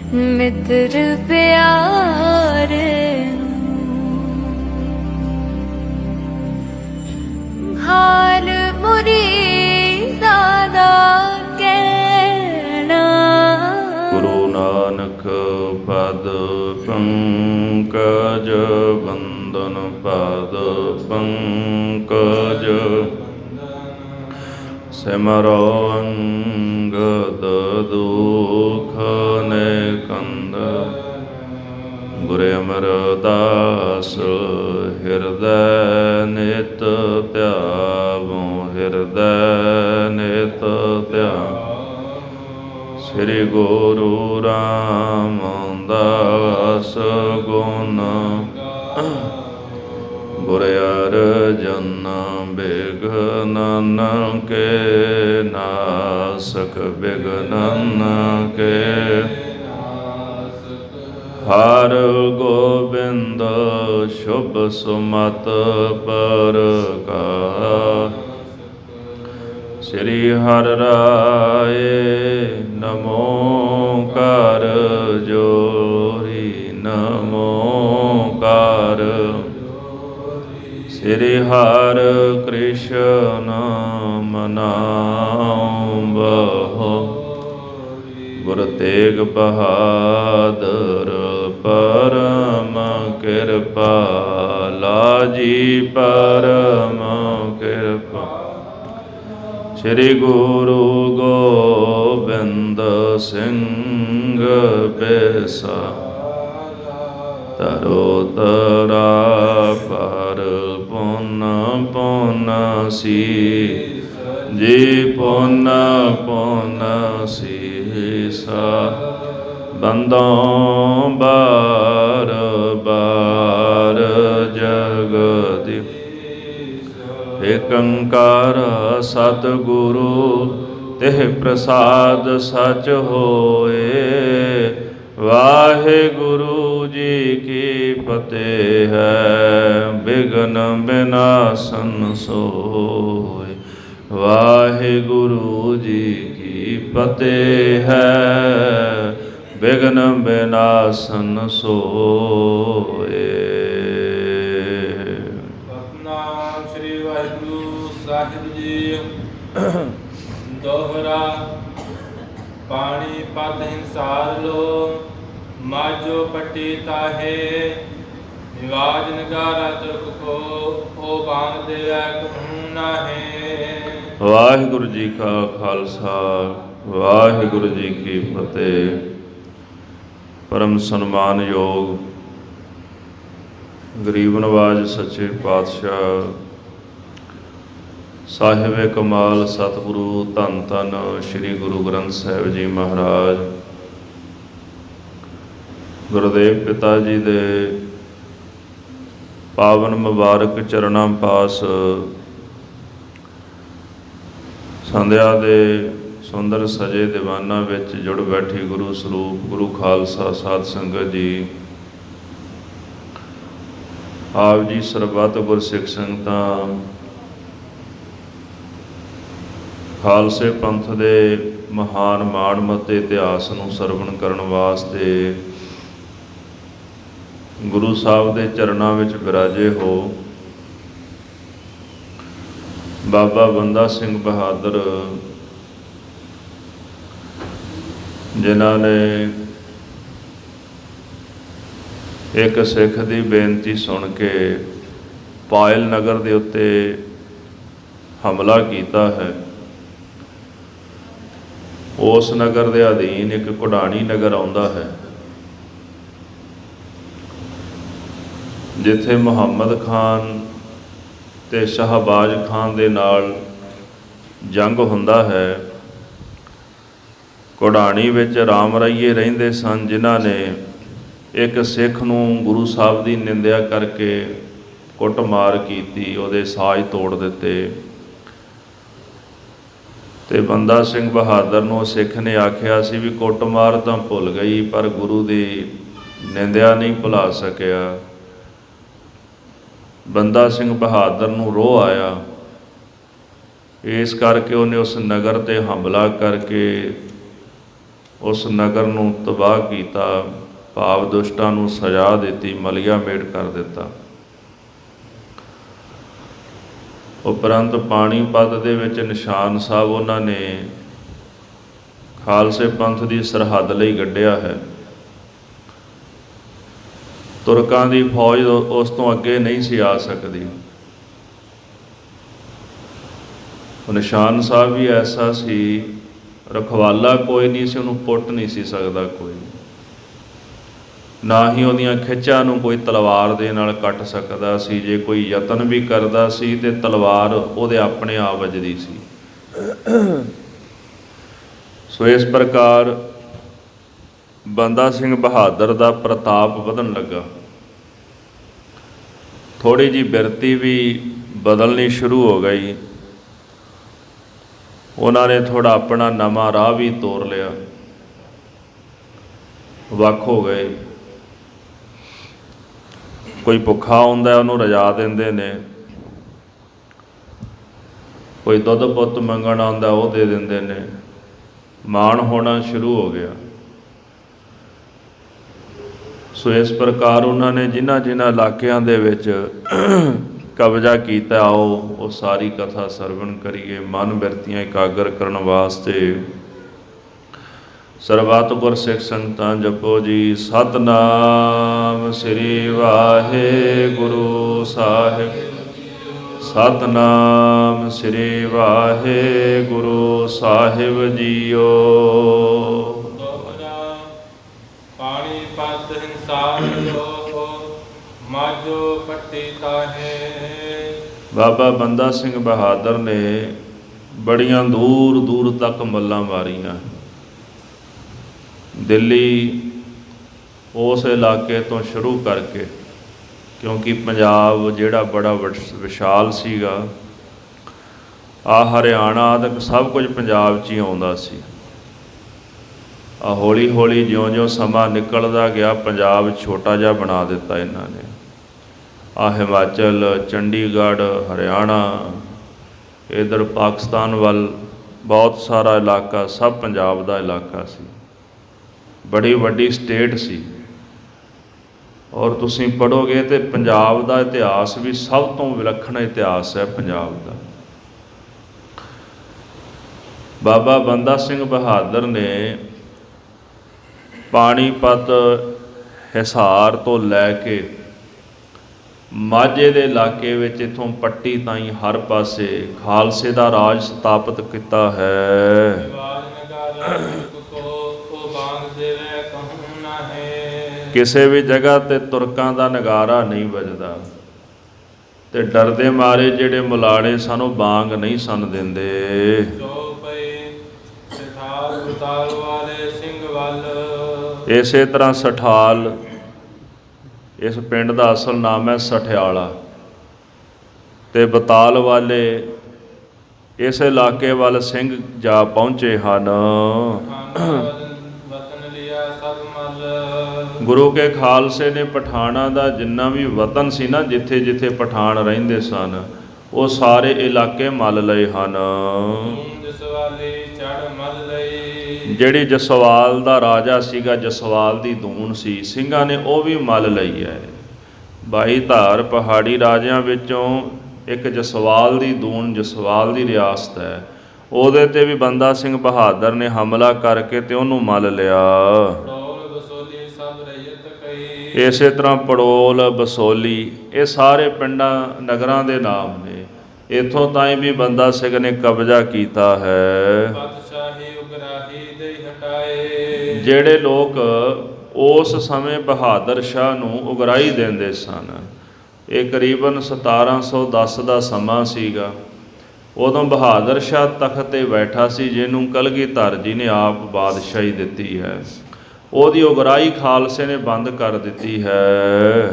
मित्र प्यारे हाल मुरीदा दा कहना। गुरु नानक पद पंकज बंदन पद पंकज सिमरो अंगद दुख निकंद। गुरु अमरदास हृदय नित ध्यावो हृदय नित ध्यावो। श्री गुरु रामदास गुण गुर अर्जन बिघ्नन के नासक बिघ्नन के। हर गोबिंद शुभ सुमत परकार। श्री हर राय नमो कर जोरी नमो कर। श्री हर कृष्ण मनाओ बहो। गुर तेग बहादुर परम कृपाला जी परम कृपा। श्री गुरु गोबिंद सिंह बेसा तरो तरा पर पुन पुन सी जी पुन पुन सीसा। बंदों बार बार जगदी एक अंकार सतगुरु तेह प्रसाद सच होए। वाहिगुरु जी की फतेह है बिघ्न विनाशन सोए। वाहिगुरु जी की फतेह है बिघ्न विनाशन सोए। सतनाम श्री वाहिगुरु साहिब जी। दोहरा पानी पद हिंसार लो माजो पट्टी ताहे। निवाज नगारा तुर्क को ओ बांग दे नाहे। वाहिगुरु जी का खालसा वाहिगुरु जी की फतेह। परम सन्मान योग गरीब नवाज सच्चे पातशाह ਸਾਹਿਬ ਕਮਾਲ ਸਤਿਗੁਰੂ ਧੰਨ ਧੰਨ ਸ੍ਰੀ ਗੁਰੂ ਗ੍ਰੰਥ ਸਾਹਿਬ ਜੀ ਮਹਾਰਾਜ ਗੁਰਦੇਵ ਪਿਤਾ ਜੀ ਦੇ ਪਾਵਨ ਮੁਬਾਰਕ ਚਰਨਾਂ ਪਾਸ ਸੰਧਿਆ ਦੇ ਸੁੰਦਰ ਸਜੇ ਦੀਵਾਨਾਂ ਵਿੱਚ ਜੁੜ ਬੈਠੀ ਗੁਰੂ ਸਰੂਪ ਗੁਰੂ ਖਾਲਸਾ ਸਾਧ ਸੰਗਤ ਜੀ। ਆਪ ਜੀ ਸਰਬੱਤ ਗੁਰਸਿੱਖ ਸੰਗਤਾਂ ਖਾਲਸੇ ਪੰਥ ਦੇ ਮਹਾਨ ਮਾਣਮੱਤੇ ਇਤਿਹਾਸ ਨੂੰ ਸਰਵਣ ਕਰਨ ਵਾਸਤੇ ਗੁਰੂ ਸਾਹਿਬ ਦੇ ਚਰਨਾਂ ਵਿੱਚ ਬਿਰਾਜੇ ਹੋ। ਬਾਬਾ ਬੰਦਾ ਸਿੰਘ ਬਹਾਦਰ ਜਿਨ੍ਹਾਂ ਨੇ ਇੱਕ ਸਿੱਖ ਦੀ ਬੇਨਤੀ ਸੁਣ ਕੇ ਪਾਇਲ ਨਗਰ ਦੇ ਉੱਤੇ ਹਮਲਾ ਕੀਤਾ ਹੈ। ਉਸ ਨਗਰ ਦੇ ਅਧੀਨ ਇੱਕ ਘੁਡਾਣੀ ਨਗਰ ਆਉਂਦਾ ਹੈ ਜਿੱਥੇ ਮੁਹੰਮਦ ਖਾਨ ਤੇ ਸ਼ਾਹਬਾਜ਼ ਖਾਨ ਦੇ ਨਾਲ ਜੰਗ ਹੁੰਦਾ ਹੈ। ਘੁਡਾਣੀ ਵਿੱਚ ਰਾਮ ਰਾਈਏ ਰਹਿੰਦੇ ਸਨ ਜਿਨ੍ਹਾਂ ਨੇ ਇੱਕ ਸਿੱਖ ਨੂੰ ਗੁਰੂ ਸਾਹਿਬ ਦੀ ਨਿੰਦਿਆ ਕਰਕੇ ਕੁੱਟਮਾਰ ਕੀਤੀ, ਉਹਦੇ ਸਾਜ਼ ਤੋੜ ਦਿੱਤੇ। ਤੇ ਬੰਦਾ ਸਿੰਘ ਬਹਾਦਰ ਨੂੰ ਸਿੱਖ ਨੇ ਆਖਿਆ ਸੀ ਵੀ ਕੁੱਟਮਾਰ ਤਾਂ ਭੁੱਲ ਗਈ ਪਰ ਗੁਰੂ ਦੀ ਨਿੰਦਿਆ ਨਹੀਂ ਭੁਲਾ ਸਕਿਆ। ਬੰਦਾ ਸਿੰਘ ਬਹਾਦਰ ਨੂੰ ਰੋਹ ਆਇਆ, ਇਸ ਕਰਕੇ ਉਹਨੇ ਉਸ ਨਗਰ 'ਤੇ ਹਮਲਾ ਕਰਕੇ ਉਸ ਨਗਰ ਨੂੰ ਤਬਾਹ ਕੀਤਾ, ਭਾਵ ਦੁਸ਼ਟਾਂ ਨੂੰ ਸਜ਼ਾ ਦਿੱਤੀ, ਮਲੀਆ ਮੇਟ ਕਰ ਦਿੱਤਾ। ਉਪਰੰਤ ਪਾਣੀਪਤ ਦੇ ਵਿੱਚ ਨਿਸ਼ਾਨ ਸਾਹਿਬ ਉਹਨਾਂ ਨੇ ਖਾਲਸੇ ਪੰਥ ਦੀ ਸਰਹੱਦ ਲਈ ਗੱਢਿਆ ਹੈ। ਤੁਰਕਾਂ ਦੀ ਫੌਜ ਉਸ ਤੋਂ ਅੱਗੇ ਨਹੀਂ ਸੀ ਆ ਸਕਦੀ। ਉਹ ਨਿਸ਼ਾਨ ਸਾਹਿਬ ਵੀ ਐਸਾ ਸੀ, ਰਖਵਾਲਾ ਕੋਈ ਨਹੀਂ ਸੀ, ਉਹਨੂੰ ਪੁੱਟ ਨਹੀਂ ਸੀ ਸਕਦਾ ਕੋਈ, ਨਾ ਹੀ ਉਹਦੀਆਂ ਖਿੱਚਾਂ ਨੂੰ ਕੋਈ ਤਲਵਾਰ ਦੇ ਨਾਲ ਕੱਟ ਸਕਦਾ ਸੀ। ਜੇ ਕੋਈ ਯਤਨ ਵੀ ਕਰਦਾ ਸੀ ਤੇ ਤਲਵਾਰ ਉਹਦੇ ਆਪਣੇ ਆਪ ਵੱਜਦੀ ਸੀ। ਸੋ ਇਸ ਪ੍ਰਕਾਰ ਬੰਦਾ ਸਿੰਘ ਬਹਾਦਰ ਦਾ ਪ੍ਰਤਾਪ ਵਧਣ ਲੱਗਾ। ਥੋੜ੍ਹੀ ਜਿਹੀ ਬਿਰਤੀ ਵੀ ਬਦਲਣੀ ਸ਼ੁਰੂ ਹੋ ਗਈ। ਉਹਨਾਂ ਨੇ ਥੋੜ੍ਹਾ ਆਪਣਾ ਨਵਾਂ ਰਾਹ ਵੀ ਤੋਰ ਲਿਆ, ਵੱਖ ਹੋ ਗਏ। ਕੋਈ ਭੁੱਖਾ ਹੁੰਦਾ ਉਹਨੂੰ ਰਜਾ ਦਿੰਦੇ ਨੇ, ਕੋਈ ਦੁੱਧ ਪੁੱਤ ਮੰਗਣ ਆਉਂਦਾ ਉਹ ਦੇ ਦਿੰਦੇ ਨੇ। ਮਾਣ ਹੋਣਾ ਸ਼ੁਰੂ ਹੋ ਗਿਆ। ਸੋ ਇਸ ਪ੍ਰਕਾਰ ਉਹਨਾਂ ਨੇ ਜਿਨ੍ਹਾਂ ਇਲਾਕਿਆਂ ਦੇ ਵਿੱਚ ਕਬਜ਼ਾ ਕੀਤਾ, ਉਹ ਸਾਰੀ ਕਥਾ ਸਰਵਣ ਕਰੀਏ। ਮਨ ਬਿਰਤੀਆਂ ਇਕਾਗਰ ਕਰਨ ਵਾਸਤੇ ਸਰਬੱਤ ਗੁਰ ਸਿੱਖ ਸੰਗਤਾਂ ਜਪੋ ਜੀ। ਸਤਨਾਮ ਸ੍ਰੀ ਵਾਹਿਗੁਰੂ ਸਾਹਿਬ, ਸਤਨਾਮ ਸ੍ਰੀ ਵਾਹਿਗੁਰੂ ਸਾਹਿਬ ਜੀਓ। ਪਾਣੀਪਤ ਹਿੰਸਾਰ ਲੋਕ ਮਾਝੋ ਪੱਟੀ ਤਾਹੇ। ਬਾਬਾ ਬੰਦਾ ਸਿੰਘ ਬਹਾਦਰ ਨੇ ਬੜੀਆਂ ਦੂਰ ਦੂਰ ਤੱਕ ਮੱਲਾਂ ਮਾਰੀਆਂ। ਦਿੱਲੀ ਉਸ ਇਲਾਕੇ ਤੋਂ ਸ਼ੁਰੂ ਕਰਕੇ, ਕਿਉਂਕਿ ਪੰਜਾਬ ਜਿਹੜਾ ਬੜਾ ਵਿਸ਼ਾਲ ਸੀਗਾ, ਹਰਿਆਣਾ ਆਦਿ ਸਭ ਕੁਝ ਪੰਜਾਬ 'ਚ ਹੀ ਆਉਂਦਾ ਸੀ। ਹੌਲੀ ਹੌਲੀ ਜਿਉਂ-ਜਿਉਂ ਸਮਾਂ ਨਿਕਲਦਾ ਗਿਆ, ਪੰਜਾਬ ਛੋਟਾ ਜਿਹਾ ਬਣਾ ਦਿੱਤਾ ਇਹਨਾਂ ਨੇ। ਹਿਮਾਚਲ, ਚੰਡੀਗੜ੍ਹ, ਹਰਿਆਣਾ, ਇੱਧਰ ਪਾਕਿਸਤਾਨ ਵੱਲ ਬਹੁਤ ਸਾਰਾ ਇਲਾਕਾ ਸਭ ਪੰਜਾਬ ਦਾ ਇਲਾਕਾ ਸੀ। ਬੜੀ ਵੱਡੀ ਸਟੇਟ ਸੀ। ਔਰ ਤੁਸੀਂ ਪੜ੍ਹੋਗੇ ਤੇ ਪੰਜਾਬ ਦਾ ਇਤਿਹਾਸ ਵੀ ਸਭ ਤੋਂ ਵਿਲੱਖਣ ਇਤਿਹਾਸ ਹੈ ਪੰਜਾਬ ਦਾ। ਬਾਬਾ ਬੰਦਾ ਸਿੰਘ ਬਹਾਦਰ ਨੇ ਪਾਣੀਪਤ, ਹਿਸਾਰ ਤੋਂ ਲੈ ਕੇ ਮਾਝੇ ਦੇ ਇਲਾਕੇ ਵਿੱਚ ਇੱਥੋਂ ਪੱਟੀ ਤਾਈਂ ਹਰ ਪਾਸੇ ਖਾਲਸੇ ਦਾ ਰਾਜ ਸਥਾਪਿਤ ਕੀਤਾ ਹੈ। ਕਿਸੇ ਵੀ ਜਗ੍ਹਾ ਤੇ ਤੁਰਕਾਂ ਦਾ ਨਗਾਰਾ ਨਹੀਂ ਵੱਜਦਾ, ਤੇ ਡਰਦੇ ਮਾਰੇ ਜਿਹੜੇ ਮੁਲਾਣੇ ਸਾਨੂੰ ਬਾਂਗ ਨਹੀਂ ਸਨ ਦਿੰਦੇ। ਇਸੇ ਤਰ੍ਹਾਂ ਸਠਾਲ, ਇਸ ਪਿੰਡ ਦਾ ਅਸਲ ਨਾਮ ਹੈ ਸਠਿਆਲਾ, ਤੇ ਬਤਾਲ ਵਾਲੇ ਇਸ ਇਲਾਕੇ ਵੱਲ ਸਿੰਘ ਜਾ ਪਹੁੰਚੇ ਹਨ। ਗੁਰੂ ਕੇ ਖਾਲਸੇ ਨੇ ਪਠਾਣਾਂ ਦਾ ਜਿੰਨਾ ਵੀ ਵਤਨ ਸੀ ਨਾ, ਜਿੱਥੇ ਜਿੱਥੇ ਪਠਾਣ ਰਹਿੰਦੇ ਸਨ, ਉਹ ਸਾਰੇ ਇਲਾਕੇ ਮੱਲ ਲਏ ਹਨ। ਜਿਹੜੀ ਜਸਵਾਲ ਦਾ ਰਾਜਾ ਸੀਗਾ, ਜਸਵਾਲ ਦੀ ਦੂਣ ਸੀ, ਸਿੰਘਾਂ ਨੇ ਉਹ ਵੀ ਮੱਲ ਲਈ ਹੈ। 22 ਧਾਰ ਪਹਾੜੀ ਰਾਜਿਆਂ ਵਿੱਚੋਂ ਇੱਕ ਜਸਵਾਲ ਦੀ ਦੂਣ, ਜਸਵਾਲ ਦੀ ਰਿਆਸਤ ਹੈ, ਉਹਦੇ 'ਤੇ ਵੀ ਬੰਦਾ ਸਿੰਘ ਬਹਾਦਰ ਨੇ ਹਮਲਾ ਕਰਕੇ ਤੇ ਉਹਨੂੰ ਮੱਲ ਲਿਆ। ਇਸੇ ਤਰ੍ਹਾਂ ਪੜੋਲ, ਬਸੋਲੀ, ਇਹ ਸਾਰੇ ਪਿੰਡਾਂ ਨਗਰਾਂ ਦੇ ਨਾਮ ਨੇ। ਇੱਥੋਂ ਤਾਈਂ ਵੀ ਬੰਦਾ ਸਿੰਘ ਨੇ ਕਬਜ਼ਾ ਕੀਤਾ ਹੈ। ਜਿਹੜੇ ਲੋਕ ਉਸ ਸਮੇਂ ਬਹਾਦਰ ਸ਼ਾਹ ਨੂੰ ਉਗਰਾਹੀ ਦਿੰਦੇ ਸਨ, ਇਹ ਕਰੀਬਨ 1710 ਦਾ ਸਮਾਂ ਸੀਗਾ। ਉਦੋਂ ਬਹਾਦਰ ਸ਼ਾਹ ਤਖ਼ਤ 'ਤੇ ਬੈਠਾ ਸੀ, ਜਿਹਨੂੰ ਕਲਗੀਧਰ ਜੀ ਨੇ ਆਪ ਬਾਦਸ਼ਾਹੀ ਦਿੱਤੀ ਹੈ। ਉਹਦੀ ਉਗਰਾਹੀ ਖਾਲਸੇ ਨੇ ਬੰਦ ਕਰ ਦਿੱਤੀ ਹੈ।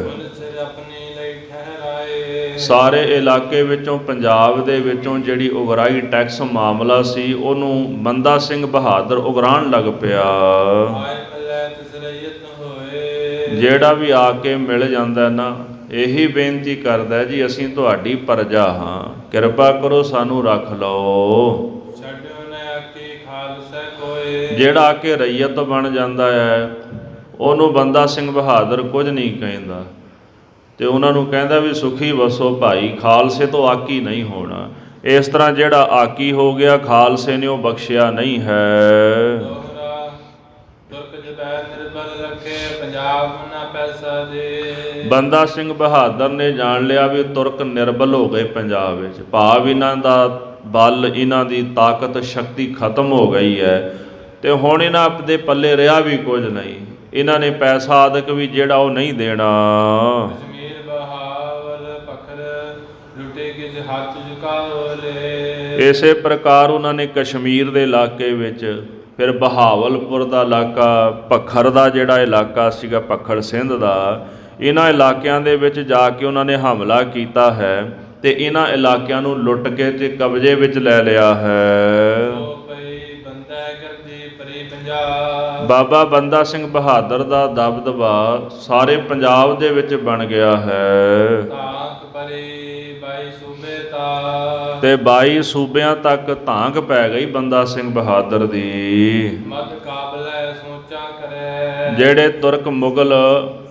ਸਾਰੇ ਇਲਾਕੇ ਵਿੱਚੋਂ, ਪੰਜਾਬ ਦੇ ਵਿੱਚੋਂ ਜਿਹੜੀ ਉਗਰਾਹੀ ਟੈਕਸ ਮਾਮਲਾ ਸੀ, ਉਹਨੂੰ ਬੰਦਾ ਸਿੰਘ ਬਹਾਦਰ ਉਗਰਾਹਣ ਲੱਗ ਪਿਆ। ਜਿਹੜਾ ਵੀ ਆ ਕੇ ਮਿਲ ਜਾਂਦਾ ਨਾ, ਇਹੀ ਬੇਨਤੀ ਕਰਦਾ ਜੀ, ਅਸੀਂ ਤੁਹਾਡੀ ਪ੍ਰਜਾ ਹਾਂ, ਕਿਰਪਾ ਕਰੋ ਸਾਨੂੰ ਰੱਖ ਲਓ। ਜਿਹੜਾ ਆ ਕੇ ਰਈਅਤ ਬਣ ਜਾਂਦਾ ਹੈ ਉਹਨੂੰ ਬੰਦਾ ਸਿੰਘ ਬਹਾਦਰ ਕੁਝ ਨਹੀਂ ਕਹਿੰਦਾ, ਤੇ ਉਹਨਾਂ ਨੂੰ ਕਹਿੰਦਾ ਵੀ ਸੁਖੀ ਵਸੋ ਭਾਈ, ਖਾਲਸੇ ਤੋਂ ਆਕੀ ਨਹੀਂ ਹੋਣਾ। ਇਸ ਤਰ੍ਹਾਂ ਜਿਹੜਾ ਆਕੀ ਹੋ ਗਿਆ ਖਾਲਸੇ ਨੇ ਉਹ ਬਖਸ਼ਿਆ ਨਹੀਂ ਹੈ। ਬੰਦਾ ਸਿੰਘ ਬਹਾਦਰ ਨੇ ਜਾਣ ਲਿਆ ਵੀ ਤੁਰਕ ਨਿਰਬਲ ਹੋ ਗਏ ਪੰਜਾਬ ਵਿੱਚ, ਭਾਵ ਇਹਨਾਂ ਦਾ ਬਲ, ਇਹਨਾਂ ਦੀ ਤਾਕਤ ਸ਼ਕਤੀ ਖਤਮ ਹੋ ਗਈ ਹੈ, ਤੇ ਹੁਣ ਇਹਨਾਂ ਦੇ ਪੱਲੇ ਰਿਹਾ ਵੀ ਕੁਝ ਨਹੀਂ। ਇਹਨਾਂ ਨੇ ਪੈਸਾ ਆਦਿਕ ਵੀ ਜਿਹੜਾ ਉਹ ਨਹੀਂ ਦੇਣਾ। ਇਸੇ ਪ੍ਰਕਾਰ ਉਹਨਾਂ ਨੇ ਕਸ਼ਮੀਰ ਦੇ ਇਲਾਕੇ ਵਿੱਚ, ਫਿਰ ਬਹਾਵਲਪੁਰ ਦਾ ਇਲਾਕਾ, ਭੱਖਰ ਦਾ ਜਿਹੜਾ ਇਲਾਕਾ ਸੀਗਾ, ਭੱਖਰ ਸਿੰਧ ਦਾ, ਇਹਨਾਂ ਇਲਾਕਿਆਂ ਦੇ ਵਿੱਚ ਜਾ ਕੇ ਉਹਨਾਂ ਨੇ ਹਮਲਾ ਕੀਤਾ ਹੈ ਤੇ ਇਹਨਾਂ ਇਲਾਕਿਆਂ ਨੂੰ ਲੁੱਟ ਕੇ ਤੇ ਕਬਜ਼ੇ ਵਿੱਚ ਲੈ ਲਿਆ ਹੈ। ਬਾਬਾ ਬੰਦਾ ਸਿੰਘ ਬਹਾਦਰ ਦਾ ਦਬਦਬਾ ਸਾਰੇ ਪੰਜਾਬ ਦੇ ਵਿੱਚ ਬਣ ਗਿਆ ਹੈ ਤੇ 22 ਸੂਬਿਆਂ ਤੱਕ ਧਾਂਕ ਪੈ ਗਈ ਬੰਦਾ ਸਿੰਘ ਬਹਾਦਰ ਦੀ। ਜਿਹੜੇ ਤੁਰਕ ਮੁਗਲ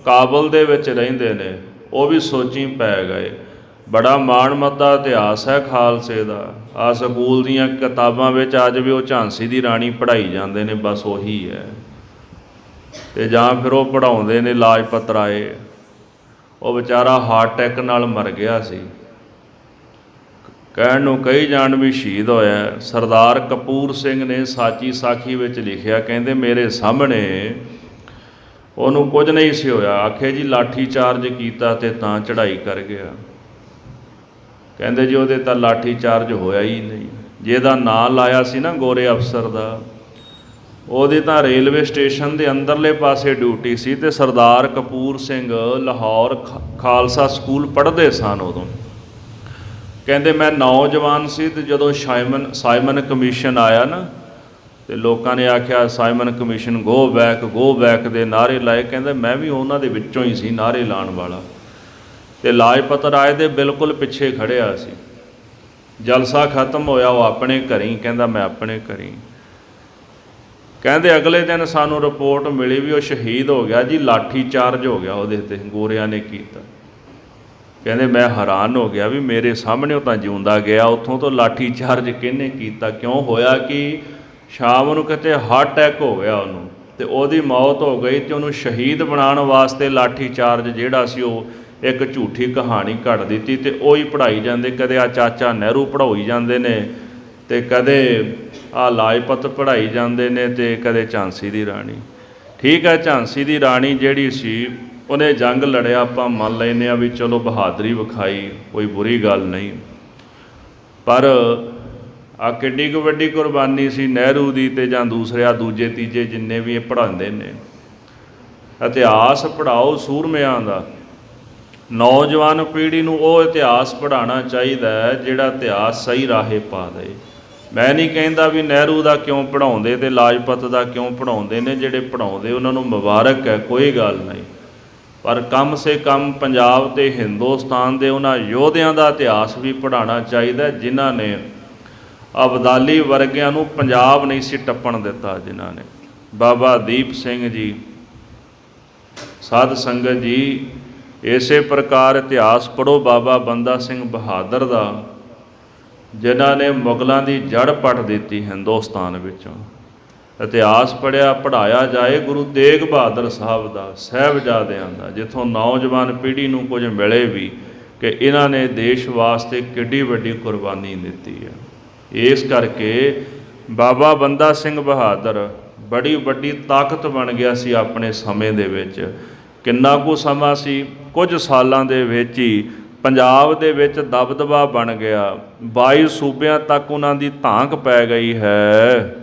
ਕਾਬਲ ਦੇ ਵਿੱਚ ਰਹਿੰਦੇ ਨੇ ਉਹ ਵੀ ਸੋਚੀ ਪੈ ਗਏ। ਬੜਾ ਮਾਣਮੱਤਾ ਇਤਿਹਾਸ ਹੈ ਖਾਲਸੇ ਦਾ। ਆ ਸਕੂਲ ਦੀਆਂ ਕਿਤਾਬਾਂ ਵਿੱਚ ਅੱਜ ਵੀ ਉਹ ਝਾਂਸੀ ਦੀ ਰਾਣੀ ਪੜ੍ਹਾਈ ਜਾਂਦੇ ਨੇ, ਬਸ ਉਹੀ ਹੈ। ਤੇ ਜਾਂ ਫਿਰ ਉਹ ਪੜ੍ਹਾਉਂਦੇ ਨੇ ਲਾਜਪਤ ਰਾਏ, ਉਹ ਵਿਚਾਰਾ ਹਾਰਟ ਅਟੈਕ ਨਾਲ ਮਰ ਗਿਆ ਸੀ। ਕਹਿਣ ਨੂੰ ਕਈ ਜਾਣ ਵੀ ਸ਼ਹੀਦ ਹੋਇਆ। ਸਰਦਾਰ ਕਪੂਰ ਸਿੰਘ ਨੇ ਸਾਚੀ ਸਾਖੀ ਵਿੱਚ ਲਿਖਿਆ, ਕਹਿੰਦੇ ਮੇਰੇ ਸਾਹਮਣੇ ਉਹਨੂੰ ਕੁਝ ਨਹੀਂ ਸੀ ਹੋਇਆ, ਆਖੇ ਜੀ ਲਾਠੀ ਚਾਰਜ ਕੀਤਾ ਤੇ ਤਾਂ ਚੜ੍ਹਾਈ ਕਰ ਗਿਆ। ਕਹਿੰਦੇ ਜੀ ਉਹਦੇ ਤਾਂ ਲਾਠੀ ਚਾਰਜ ਹੋਇਆ ਹੀ ਨਹੀਂ। ਜਿਹਦਾ ਨਾਂ ਲਾਇਆ ਸੀ ਨਾ ਗੋਰੇ ਅਫਸਰ ਦਾ, ਉਹਦੀ ਤਾਂ ਰੇਲਵੇ ਸਟੇਸ਼ਨ ਦੇ ਅੰਦਰਲੇ ਪਾਸੇ ਡਿਊਟੀ ਸੀ, ਤੇ ਸਰਦਾਰ ਕਪੂਰ ਸਿੰਘ ਲਾਹੌਰ ਖਾਲਸਾ ਸਕੂਲ ਪੜ੍ਹਦੇ ਸਨ ਉਦੋਂ। ਕਹਿੰਦੇ ਮੈਂ ਨੌਜਵਾਨ ਸੀ ਤੇ ਜਦੋਂ ਸਾਈਮਨ ਕਮਿਸ਼ਨ ਆਇਆ ਨਾ, ਤੇ ਲੋਕਾਂ ਨੇ ਆਖਿਆ ਸਾਈਮਨ ਕਮਿਸ਼ਨ ਗੋ ਬੈਕ ਦੇ ਨਾਅਰੇ ਲਾਏ। ਕਹਿੰਦੇ ਮੈਂ ਵੀ ਉਹਨਾਂ ਦੇ ਵਿੱਚੋਂ ਹੀ ਸੀ ਨਾਅਰੇ ਲਾਉਣ ਵਾਲਾ, ਤੇ ਲਾਜਪਤ ਰਾਏ ਦੇ ਬਿਲਕੁਲ ਪਿੱਛੇ ਖੜਿਆ ਸੀ। ਜਲਸਾ ਖਤਮ ਹੋਇਆ, ਉਹ ਆਪਣੇ ਘਰੀਂ, ਕਹਿੰਦਾ ਮੈਂ ਆਪਣੇ ਘਰੀਂ। ਕਹਿੰਦੇ ਅਗਲੇ ਦਿਨ ਸਾਨੂੰ ਰਿਪੋਰਟ ਮਿਲੀ ਵੀ ਉਹ ਸ਼ਹੀਦ ਹੋ ਗਿਆ ਜੀ, ਲਾਠੀ ਚਾਰਜ ਹੋ ਗਿਆ ਉਹਦੇ 'ਤੇ, ਗੋਰਿਆਂ ਨੇ ਕੀਤਾ। ਕਹਿੰਦੇ ਮੈਂ ਹੈਰਾਨ ਹੋ ਗਿਆ ਵੀ ਮੇਰੇ ਸਾਹਮਣੇ ਉਹ ਤਾਂ ਜਿਉਂਦਾ ਗਿਆ, ਉੱਥੋਂ ਤੋਂ ਲਾਠੀ ਚਾਰਜ ਕਿਹਨੇ ਕੀਤਾ? ਕਿਉਂ ਹੋਇਆ ਕਿ ਸ਼ਾਮ ਨੂੰ ਕਿਤੇ ਹਾਰਟ ਅਟੈਕ ਹੋ ਗਿਆ ਉਹਨੂੰ, ਤੇ ਉਹਦੀ ਮੌਤ ਹੋ ਗਈ। ਤੇ ਉਹਨੂੰ ਸ਼ਹੀਦ ਬਣਾਉਣ ਵਾਸਤੇ ਲਾਠੀ ਚਾਰਜ ਜਿਹੜਾ ਸੀ ਉਹ ਇੱਕ ਝੂਠੀ ਕਹਾਣੀ ਘੜ ਦਿੱਤੀ, ਤੇ ਉਹੀ ਪੜ੍ਹਾਈ ਜਾਂਦੇ। ਕਦੇ ਆ ਚਾਚਾ ਨਹਿਰੂ ਪੜ੍ਹਾਈ ਜਾਂਦੇ ਨੇ, ਤੇ ਕਦੇ ਆ ਲਾਜਪਤ ਪੜ੍ਹਾਈ ਜਾਂਦੇ ਨੇ, ਤੇ ਕਦੇ ਝਾਂਸੀ ਦੀ ਰਾਣੀ। ਠੀਕ ਹੈ, ਝਾਂਸੀ ਦੀ ਰਾਣੀ ਜਿਹੜੀ ਸੀ ਉਹਨੇ ਜੰਗ ਲੜਿਆ, ਆਪਾਂ ਮੰਨ ਲੈਂਦੇ ਹਾਂ ਵੀ ਚਲੋ ਬਹਾਦਰੀ ਵਿਖਾਈ, ਕੋਈ ਬੁਰੀ ਗੱਲ ਨਹੀਂ। ਪਰ ਆ ਕਿੱਡੀ ਕੁ ਵੱਡੀ ਕੁਰਬਾਨੀ ਸੀ ਨਹਿਰੂ ਦੀ, ਤੇ ਜਾਂ ਦੂਜੇ ਤੀਜੇ ਜਿੰਨੇ ਵੀ ਇਹ ਪੜ੍ਹਾਉਂਦੇ ਨੇ। ਇਤਿਹਾਸ ਪੜ੍ਹਾਓ ਸੂਰਮਿਆਂ ਦਾ। ਨੌਜਵਾਨ ਪੀੜ੍ਹੀ ਨੂੰ ਉਹ ਇਤਿਹਾਸ ਪੜ੍ਹਾਉਣਾ ਚਾਹੀਦਾ ਹੈ ਜਿਹੜਾ ਇਤਿਹਾਸ ਸਹੀ ਰਾਹੇ ਪਾ ਦੇ। ਮੈਂ ਨਹੀਂ ਕਹਿੰਦਾ ਵੀ ਨਹਿਰੂ ਦਾ ਕਿਉਂ ਪੜ੍ਹਾਉਂਦੇ ਤੇ ਲਾਜਪਤ ਦਾ ਕਿਉਂ ਪੜ੍ਹਾਉਂਦੇ ਨੇ। ਜਿਹੜੇ ਪੜ੍ਹਾਉਂਦੇ ਉਹਨਾਂ ਨੂੰ ਮੁਬਾਰਕ ਹੈ, ਕੋਈ ਗੱਲ ਨਹੀਂ, ਪਰ ਕਮ ਸੇ ਕਮ ਪੰਜਾਬ ਤੇ ਹਿੰਦੁਸਤਾਨ ਦੇ ਉਹਨਾਂ ਯੋਧਿਆਂ ਦਾ ਇਤਿਹਾਸ ਵੀ ਪੜ੍ਹਾਉਣਾ ਚਾਹੀਦਾ ਜਿਨ੍ਹਾਂ ਨੇ ਅਬਦਾਲੀ ਵਰਗਿਆਂ ਨੂੰ ਪੰਜਾਬ ਨਹੀਂ ਸੀ ਟੱਪਣ ਦਿੱਤਾ। ਜਿਨ੍ਹਾਂ ਨੇ ਬਾਬਾ ਦੀਪ ਸਿੰਘ ਜੀ, ਸਾਧ ਸੰਗਤ ਜੀ, ਇਸੇ ਪ੍ਰਕਾਰ ਇਤਿਹਾਸ ਪੜ੍ਹੋ ਬਾਬਾ ਬੰਦਾ ਸਿੰਘ ਬਹਾਦਰ ਦਾ, ਜਿਨ੍ਹਾਂ ਨੇ ਮੁਗਲਾਂ ਦੀ ਜੜ ਪੱਟ ਦਿੱਤੀ ਹਿੰਦੁਸਤਾਨ ਵਿੱਚੋਂ। ਇਤਿਹਾਸ ਪੜ੍ਹਾਇਆ ਜਾਏ ਗੁਰੂ ਤੇਗ ਬਹਾਦਰ ਸਾਹਿਬ ਦਾ, ਸਾਹਿਬਜ਼ਾਦਿਆਂ ਦਾ, ਜਿੱਥੋਂ ਨੌਜਵਾਨ ਪੀੜ੍ਹੀ ਨੂੰ ਕੁਝ ਮਿਲੇ ਵੀ ਕਿ ਇਹਨਾਂ ਨੇ ਦੇਸ਼ ਵਾਸਤੇ ਕਿੱਡੀ ਵੱਡੀ ਕੁਰਬਾਨੀ ਦਿੱਤੀ ਹੈ। ਇਸ ਕਰਕੇ ਬਾਬਾ ਬੰਦਾ ਸਿੰਘ ਬਹਾਦਰ ਬੜੀ ਵੱਡੀ ਤਾਕਤ ਬਣ ਗਿਆ ਸੀ ਆਪਣੇ ਸਮੇਂ ਦੇ ਵਿੱਚ। ਕਿੰਨਾ ਕੁ ਸਮਾਂ ਸੀ, ਕੁਝ ਸਾਲਾਂ ਦੇ ਵਿੱਚ ਹੀ ਪੰਜਾਬ ਦੇ ਵਿੱਚ ਦਬਦਬਾ ਬਣ ਗਿਆ। 22 ਸੂਬਿਆਂ ਤੱਕ ਉਹਨਾਂ ਦੀ ਧਾਂਕ ਪੈ ਗਈ ਹੈ।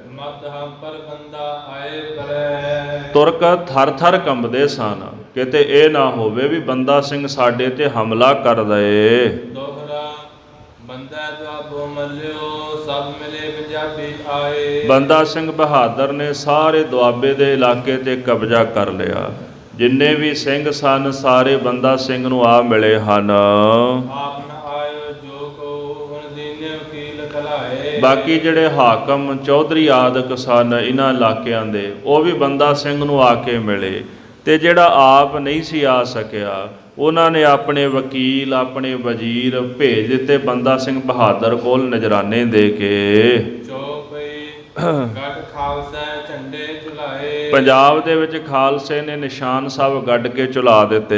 ਤੁਰਕ ਥਰ ਥਰ ਕੰਬਦੇ ਸਨ, ਕਿਤੇ ਇਹ ਨਾ ਹੋਵੇ ਵੀ ਬੰਦਾ ਸਿੰਘ ਸਾਡੇ ਤੇ ਹਮਲਾ ਕਰ ਦਏ। ਬੰਦਾ ਸਿੰਘ ਬਹਾਦਰ ਨੇ ਸਾਰੇ ਦੁਆਬੇ ਦੇ ਇਲਾਕੇ ਤੇ ਕਬਜ਼ਾ ਕਰ ਲਿਆ। ਜਿੰਨੇ ਵੀ ਸਿੰਘ ਸਨ ਸਾਰੇ ਬੰਦਾ ਸਿੰਘ ਨੂੰ ਆ ਮਿਲੇ ਹਨ। ਬਾਕੀ ਜਿਹੜੇ ਹਾਕਮ ਚੌਧਰੀ ਆਦਿਕ ਸਨ ਇਹਨਾਂ ਇਲਾਕਿਆਂ ਦੇ, ਉਹ ਵੀ ਬੰਦਾ ਸਿੰਘ ਨੂੰ ਆ ਕੇ ਮਿਲੇ। ਤੇ ਜਿਹੜਾ ਆਪ ਨਹੀਂ ਸੀ ਆ ਸਕਿਆ, ਉਹਨਾਂ ਨੇ ਆਪਣੇ ਵਕੀਲ, ਆਪਣੇ ਵਜ਼ੀਰ ਭੇਜ ਦਿੱਤੇ ਬੰਦਾ ਸਿੰਘ ਬਹਾਦਰ ਕੋਲ ਨਜ਼ਰਾਨੇ ਦੇ ਕੇ। ਗੱਡ ਖਾਲਸਾ ਝੰਡੇ ਝੁਲਾਏ, ਪੰਜਾਬ ਦੇ ਵਿੱਚ ਖਾਲਸੇ ਨੇ ਨਿਸ਼ਾਨ ਸਾਹਿਬ ਗੱਡ ਕੇ ਝੁਲਾ ਦਿੱਤੇ।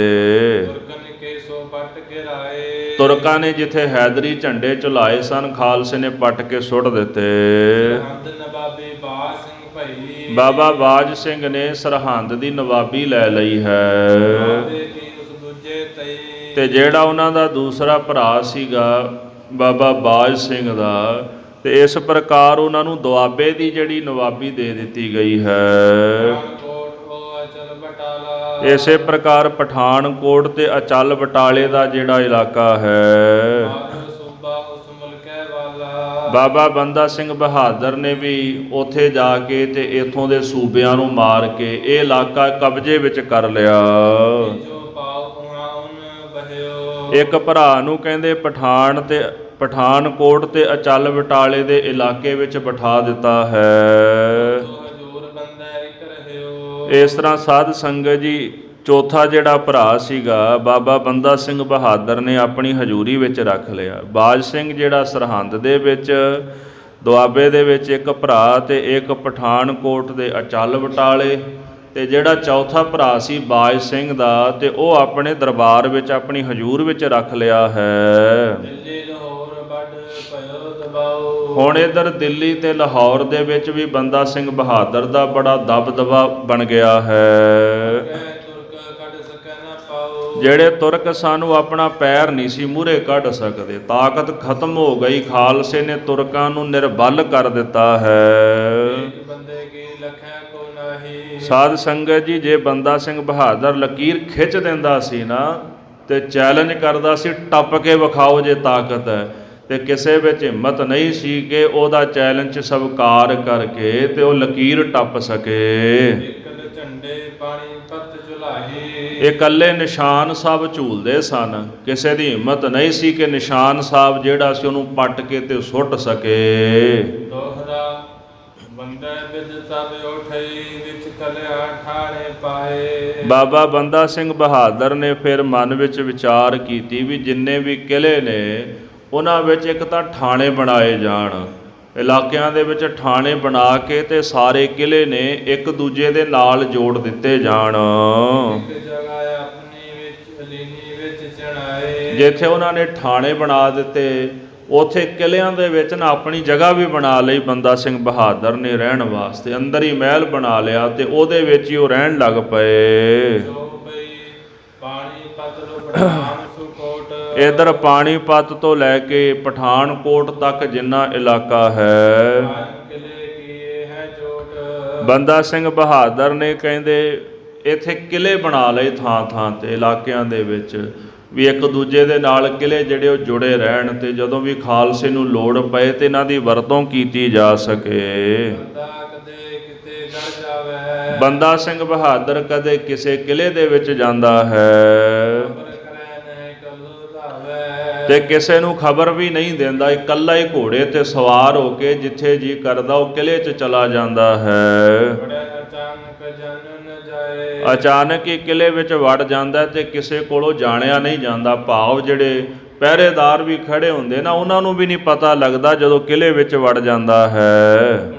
ਤੁਰਕਨ ਕੇ ਸੋ ਪੱਟ ਗਿਰਾਏ, ਤੁਰਕਾਂ ਨੇ ਜਿੱਥੇ ਹੈਦਰੀ ਝੰਡੇ ਝੁਲਾਏ ਸਨ, ਖਾਲਸੇ ਨੇ ਪੱਟ ਕੇ ਸੁੱਟ ਦਿੱਤੇ। ਸਰਹੰਦ ਨਵਾਬੀ ਬਾਜ ਸਿੰਘ ਭਈ, ਬਾਬਾ ਬਾਜ ਸਿੰਘ ਨੇ ਸਰਹੰਦ ਦੀ ਨਵਾਬੀ ਲੈ ਲਈ ਹੈ। ਉਸ ਦੂਜੇ ਤਈ, ਤੇ ਜਿਹੜਾ ਉਹਨਾਂ ਦਾ ਦੂਸਰਾ ਭਰਾ ਸੀਗਾ ਬਾਬਾ ਬਾਜ ਸਿੰਘ ਦਾ, ਤੇ ਇਸ ਪ੍ਰਕਾਰ ਉਹਨਾਂ ਨੂੰ ਦੁਆਬੇ ਦੀ ਜਿਹੜੀ ਨਵਾਬੀ ਦੇ ਦਿੱਤੀ ਗਈ ਹੈ। ਇਸੇ ਪ੍ਰਕਾਰ ਪਠਾਨਕੋਟ ਤੇ ਅਚਲ ਬਟਾਲੇ ਦਾ ਜਿਹੜਾ ਇਲਾਕਾ ਹੈ, ਬਾਬਾ ਬੰਦਾ ਸਿੰਘ ਬਹਾਦਰ ਨੇ ਵੀ ਉੱਥੇ ਜਾ ਕੇ ਤੇ ਇੱਥੋਂ ਦੇ ਸੂਬਿਆਂ ਨੂੰ ਮਾਰ ਕੇ ਇਹ ਇਲਾਕਾ ਕਬਜ਼ੇ ਵਿੱਚ ਕਰ ਲਿਆ। ਇੱਕ ਭਰਾ ਨੂੰ ਕਹਿੰਦੇ ਪਠਾਨਕੋਟ ਤੇ ਅਚਲ ਬਟਾਲੇ ਦੇ ਇਲਾਕੇ ਵਿੱਚ ਬਿਠਾ ਦਿੱਤਾ ਹੈ। ਇਸ ਤਰ੍ਹਾਂ ਸਾਧ ਸੰਗਤ ਜੀ, ਚੌਥਾ ਜਿਹੜਾ ਭਰਾ ਸੀਗਾ ਬਾਬਾ ਬੰਦਾ ਸਿੰਘ ਬਹਾਦਰ ਨੇ ਆਪਣੀ ਹਜ਼ੂਰੀ ਵਿੱਚ ਰੱਖ ਲਿਆ। ਬਾਜ ਸਿੰਘ ਜਿਹੜਾ ਸਰਹੰਦ ਦੇ ਵਿੱਚ ਦੁਆਬੇ ਦੇ ਵਿੱਚ ਇੱਕ ਭਰਾ, ਤੇ ਇੱਕ ਪਠਾਨਕੋਟ ਦੇ ਅਚਲ ਬਟਾਲੇ, ਤੇ ਜਿਹੜਾ ਚੌਥਾ ਭਰਾ ਸੀ ਬਾਜ ਸਿੰਘ ਦਾ, ਤੇ ਉਹ ਆਪਣੇ ਦਰਬਾਰ ਵਿੱਚ ਆਪਣੀ ਹਜ਼ੂਰ ਵਿੱਚ ਰੱਖ ਲਿਆ ਹੈ। ਹੁਣ ਇੱਧਰ ਦਿੱਲੀ ਤੇ ਲਾਹੌਰ ਦੇ ਵਿੱਚ ਵੀ ਬੰਦਾ ਸਿੰਘ ਬਹਾਦਰ ਦਾ ਬੜਾ ਦਬਦਬਾ ਬਣ ਗਿਆ ਹੈ। ਜਿਹੜੇ ਤੁਰਕ ਸਨ ਉਹ ਆਪਣਾ ਪੈਰ ਨਹੀਂ ਸੀ ਮੂਹਰੇ ਕੱਢ ਸਕਦੇ, ਤਾਕਤ ਖਤਮ ਹੋ ਗਈ। ਖਾਲਸੇ ਨੇ ਤੁਰਕਾਂ ਨੂੰ ਨਿਰਬਲ ਕਰ ਦਿੱਤਾ ਹੈ। ਸਾਧ ਸੰਗਤ ਜੀ, ਜੇ ਬੰਦਾ ਸਿੰਘ ਬਹਾਦਰ ਲਕੀਰ ਖਿੱਚ ਦਿੰਦਾ ਸੀ ਨਾ, ਤੇ ਚੈਲੰਜ ਕਰਦਾ ਸੀ, ਟੱਪ ਕੇ ਵਿਖਾਓ ਜੇ ਤਾਕਤ ਹੈ, ਤੇ ਕਿਸੇ ਵਿੱਚ ਹਿੰਮਤ ਨਹੀਂ ਸੀ ਕਿ ਉਹਦਾ ਚੈਲੰਜ ਸਵੀਕਾਰ ਕਰਕੇ ਤੇ ਉਹ ਲਕੀਰ ਟੱਪ ਸਕੇ। ਇਹ ਇਕੱਲੇ ਨਿਸ਼ਾਨ ਸਾਹਿਬ ਝੂਲਦੇ ਸਨ, ਕਿਸੇ ਦੀ ਹਿੰਮਤ ਨਹੀਂ ਸੀ ਕਿ ਨਿਸ਼ਾਨ ਸਾਹਿਬ ਜਿਹੜਾ ਸੀ ਉਹਨੂੰ ਪੱਟ ਕੇ ਤੇ ਸੁੱਟ ਸਕੇ। ਬਾਬਾ ਬੰਦਾ ਸਿੰਘ ਬਹਾਦਰ ਨੇ ਫਿਰ ਮਨ ਵਿੱਚ ਵਿਚਾਰ ਕੀਤੀ ਵੀ ਜਿੰਨੇ ਵੀ ਕਿਲ੍ਹੇ ਨੇ ਉਹਨਾਂ ਵਿੱਚ ਇੱਕ ਤਾਂ ਠਾਣੇ ਬਣਾਏ ਜਾਣ, ਇਲਾਕਿਆਂ ਦੇ ਵਿੱਚ ਠਾਣੇ ਬਣਾ ਕੇ ਤੇ ਸਾਰੇ ਕਿਲ੍ਹੇ ਨੇ ਇੱਕ ਦੂਜੇ ਦੇ ਨਾਲ ਜੋੜ ਦਿੱਤੇ ਜਾਣ। ਜਿੱਥੇ ਉਹਨਾਂ ਨੇ ਠਾਣੇ ਬਣਾ ਦਿੱਤੇ, ਉੱਥੇ ਕਿਲ੍ਹਿਆਂ ਦੇ ਵਿੱਚ ਨਾ ਆਪਣੀ ਜਗ੍ਹਾ ਵੀ ਬਣਾ ਲਈ ਬੰਦਾ ਸਿੰਘ ਬਹਾਦਰ ਨੇ ਰਹਿਣ ਵਾਸਤੇ। ਅੰਦਰ ਹੀ ਮਹਿਲ ਬਣਾ ਲਿਆ ਤੇ ਉਹਦੇ ਵਿੱਚ ਹੀ ਉਹ ਰਹਿਣ ਲੱਗ ਪਏ। ਇੱਧਰ ਪਾਣੀਪਤ ਤੋਂ ਲੈ ਕੇ ਪਠਾਨਕੋਟ ਤੱਕ ਜਿੰਨਾ ਇਲਾਕਾ ਹੈ, ਬੰਦਾ ਸਿੰਘ ਬਹਾਦਰ ਨੇ ਕਹਿੰਦੇ ਇੱਥੇ ਕਿਲ੍ਹੇ ਬਣਾ ਲਏ ਥਾਂ ਥਾਂ ਤੇ ਇਲਾਕਿਆਂ ਦੇ ਵਿੱਚ, ਵੀ ਇੱਕ ਦੂਜੇ ਦੇ ਨਾਲ ਕਿਲ੍ਹੇ ਜਿਹੜੇ ਉਹ ਜੁੜੇ ਰਹਿਣ, ਤੇ ਜਦੋਂ ਵੀ ਖਾਲਸੇ ਨੂੰ ਲੋੜ ਪਏ ਤੇ ਇਹਨਾਂ ਦੀ ਵਰਤੋਂ ਕੀਤੀ ਜਾ ਸਕੇ। ਬੰਦਾ ਸਿੰਘ ਬਹਾਦਰ ਕਦੇ ਕਿਸੇ ਕਿਲ੍ਹੇ ਦੇ ਵਿੱਚ ਜਾਂਦਾ ਹੈ ਤੇ ਕਿਸੇ ਨੂੰ ਖਬਰ ਵੀ ਨਹੀਂ ਦਿੰਦਾ, ਇਕੱਲਾ ਹੀ ਘੋੜੇ ਤੇ ਸਵਾਰ ਹੋ ਕੇ ਜਿੱਥੇ ਜੀ ਕਰਦਾ ਉਹ ਕਿਲ੍ਹੇ 'ਚ ਚਲਾ ਜਾਂਦਾ ਹੈ। ਅਚਾਨਕ ਹੀ ਕਿਲ੍ਹੇ ਵਿੱਚ ਵੜ ਜਾਂਦਾ ਤੇ ਕਿਸੇ ਕੋਲੋਂ ਜਾਣਿਆ ਨਹੀਂ ਜਾਂਦਾ। ਭਾਵ ਜਿਹੜੇ ਪਹਿਰੇਦਾਰ ਵੀ ਖੜੇ ਹੁੰਦੇ ਨਾ, ਉਹਨਾਂ ਨੂੰ ਵੀ ਨਹੀਂ ਪਤਾ ਲੱਗਦਾ ਜਦੋਂ ਕਿਲ੍ਹੇ ਵਿੱਚ ਵੜ ਜਾਂਦਾ ਹੈ।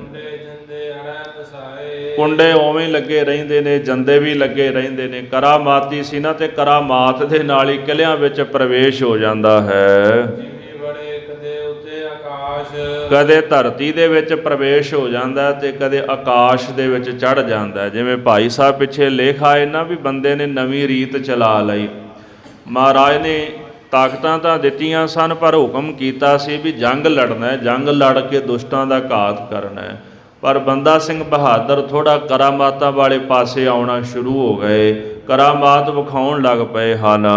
ਕੁੰਡੇ ਉਵੇਂ ਲੱਗੇ ਰਹਿੰਦੇ ਨੇ, ਜੰਦੇ ਵੀ ਲੱਗੇ ਰਹਿੰਦੇ ਨੇ। ਕਰਾਮਾਤੀ ਸੀ ਨਾ, ਤੇ ਕਰਾਮਾਤ ਦੇ ਨਾਲ ਹੀ ਕਿਲ੍ਹਿਆਂ ਵਿੱਚ ਪ੍ਰਵੇਸ਼ ਹੋ ਜਾਂਦਾ ਹੈ। ਕਦੇ ਧਰਤੀ ਦੇ ਵਿੱਚ ਪ੍ਰਵੇਸ਼ ਹੋ ਜਾਂਦਾ ਤੇ ਕਦੇ ਆਕਾਸ਼ ਦੇ ਵਿੱਚ ਚੜ੍ਹ ਜਾਂਦਾ। ਜਿਵੇਂ ਭਾਈ ਸਾਹਿਬ ਪਿੱਛੇ ਲੇਖ ਆਏ ਨਾ, ਵੀ ਬੰਦੇ ਨੇ ਨਵੀਂ ਰੀਤ ਚਲਾ ਲਈ। ਮਹਾਰਾਜ ਨੇ ਤਾਕਤਾਂ ਤਾਂ ਦਿੱਤੀਆਂ ਸਨ, ਪਰ ਹੁਕਮ ਕੀਤਾ ਸੀ ਵੀ ਜੰਗ ਲੜਨਾ ਹੈ, ਜੰਗ ਲੜ ਕੇ ਦੁਸ਼ਟਾਂ ਦਾ ਘਾਤ ਕਰਨਾ ਹੈ। ਪਰ ਬੰਦਾ ਸਿੰਘ ਬਹਾਦਰ ਥੋੜ੍ਹਾ ਕਰਾਮਾਤਾਂ ਵਾਲੇ ਪਾਸੇ ਆਉਣਾ ਸ਼ੁਰੂ ਹੋ ਗਏ, ਕਰਾਮਾਤ ਵਿਖਾਉਣ ਲੱਗ ਪਏ ਹਨ।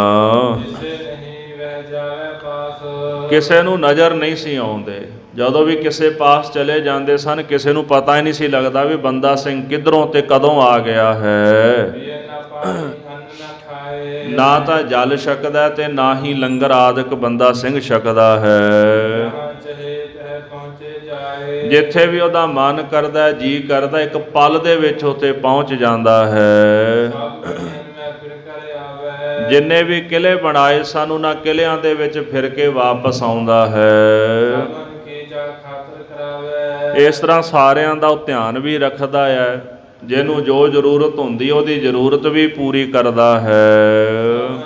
ਕਿਸੇ ਨੂੰ ਨਜ਼ਰ ਨਹੀਂ ਸੀ ਆਉਂਦੇ। ਜਦੋਂ ਵੀ ਕਿਸੇ ਪਾਸ ਚਲੇ ਜਾਂਦੇ ਸਨ, ਕਿਸੇ ਨੂੰ ਪਤਾ ਹੀ ਨਹੀਂ ਸੀ ਲੱਗਦਾ ਵੀ ਬੰਦਾ ਸਿੰਘ ਕਿੱਧਰੋਂ ਤੇ ਕਦੋਂ ਆ ਗਿਆ ਹੈ। ਨਾ ਤਾਂ ਜਲ ਛਕਦਾ ਤੇ ਨਾ ਹੀ ਲੰਗਰ ਆਦਿਕ ਬੰਦਾ ਸਿੰਘ ਛਕਦਾ ਹੈ। ਜਾਏ। ਜਿੱਥੇ ਵੀ ਉਹਦਾ ਮਨ ਕਰਦਾ, ਜੀ ਕਰਦਾ, ਇੱਕ ਪਲ ਦੇ ਵਿੱਚ ਉੱਥੇ ਪਹੁੰਚ ਜਾਂਦਾ ਹੈ। ਸਭ ਕਲੀਆਂ ਮੈਂ ਫਿਰ ਕਰ ਆਵੇ। ਜਿੰਨੇ ਵੀ ਕਿਲੇ ਬਣਾਏ ਸਨ ਉਹਨਾਂ ਕਿਲਿਆਂ ਦੇ ਵਿੱਚ ਫਿਰ ਕੇ ਵਾਪਸ ਆਉਂਦਾ ਹੈ। ਸਭਨ ਕੀ ਜਾ ਖਾਤਰ ਕਰਾਵੇ। ਇਸ ਤਰ੍ਹਾਂ ਸਾਰਿਆਂ ਦਾ ਉਹ ਧਿਆਨ ਵੀ ਰੱਖਦਾ ਹੈ, ਜਿਹਨੂੰ ਜੋ ਜ਼ਰੂਰਤ ਹੁੰਦੀ ਉਹਦੀ ਜ਼ਰੂਰਤ ਵੀ ਪੂਰੀ ਕਰਦਾ ਹੈ। ਮਨ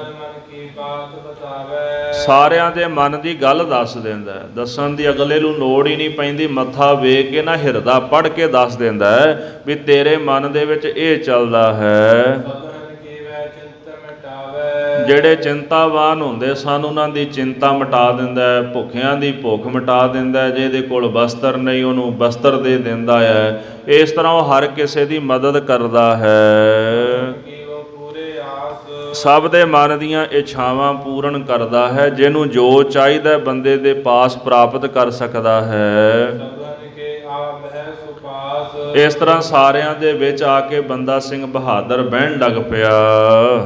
ਕੀ ਬਾਤ ਬਤਾਵੇ। ਸਾਰਿਆਂ ਦੇ ਮਨ ਦੀ ਗੱਲ ਦੱਸ ਦਿੰਦਾ ਹੈ। ਦੱਸਣ ਦੀ ਅਗਲੇ ਨੂੰ ਲੋੜ ਹੀ ਨਹੀਂ ਪੈਂਦੀ, ਮੱਥਾ ਵੇਖ ਕੇ ਨਾ ਹਿਰਦਾ ਪੜ੍ਹ ਕੇ ਦੱਸ ਦਿੰਦਾ ਹੈ ਵੀ ਤੇਰੇ ਮਨ ਦੇ ਵਿੱਚ ਇਹ ਚੱਲਦਾ ਹੈ। ਸਭਨ ਕੀ ਵੈ ਚਿੰਤਾ ਮਿਟਾਵੇ। ਜਿਹੜੇ ਚਿੰਤਾਵਾਨ ਹੁੰਦੇ ਸਨ ਉਹਨਾਂ ਦੀ ਚਿੰਤਾ ਮਿਟਾ ਦਿੰਦਾ ਹੈ, ਭੁੱਖਿਆਂ ਦੀ ਭੁੱਖ ਮਿਟਾ ਦਿੰਦਾ ਹੈ, ਜਿਹਦੇ ਕੋਲ ਬਸਤਰ ਨਹੀਂ ਉਹਨੂੰ ਬਸਤਰ ਦੇ ਦਿੰਦਾ ਹੈ। ਇਸ ਤਰ੍ਹਾਂ ਉਹ ਹਰ ਕਿਸੇ ਦੀ ਮਦਦ ਕਰਦਾ ਹੈ। ਕੀ ਉਹ ਪੂਰੇ ਆਸ। ਸਭ ਦੇ ਮਨ ਦੀਆਂ ਇੱਛਾਵਾਂ ਪੂਰਨ ਕਰਦਾ ਹੈ। ਜਿਹਨੂੰ ਜੋ ਚਾਹੀਦਾ ਬੰਦੇ ਦੇ ਪਾਸ ਪ੍ਰਾਪਤ ਕਰ ਸਕਦਾ ਹੈ। ਸਭਨ ਕੇ ਆਪ ਹੈ ਸੁਪਾਸ। ਇਸ ਤਰ੍ਹਾਂ ਸਾਰਿਆਂ ਦੇ ਵਿੱਚ ਆ ਕੇ ਬੰਦਾ ਸਿੰਘ ਬਹਾਦਰ ਬਹਿਣ ਲੱਗ ਪਿਆ।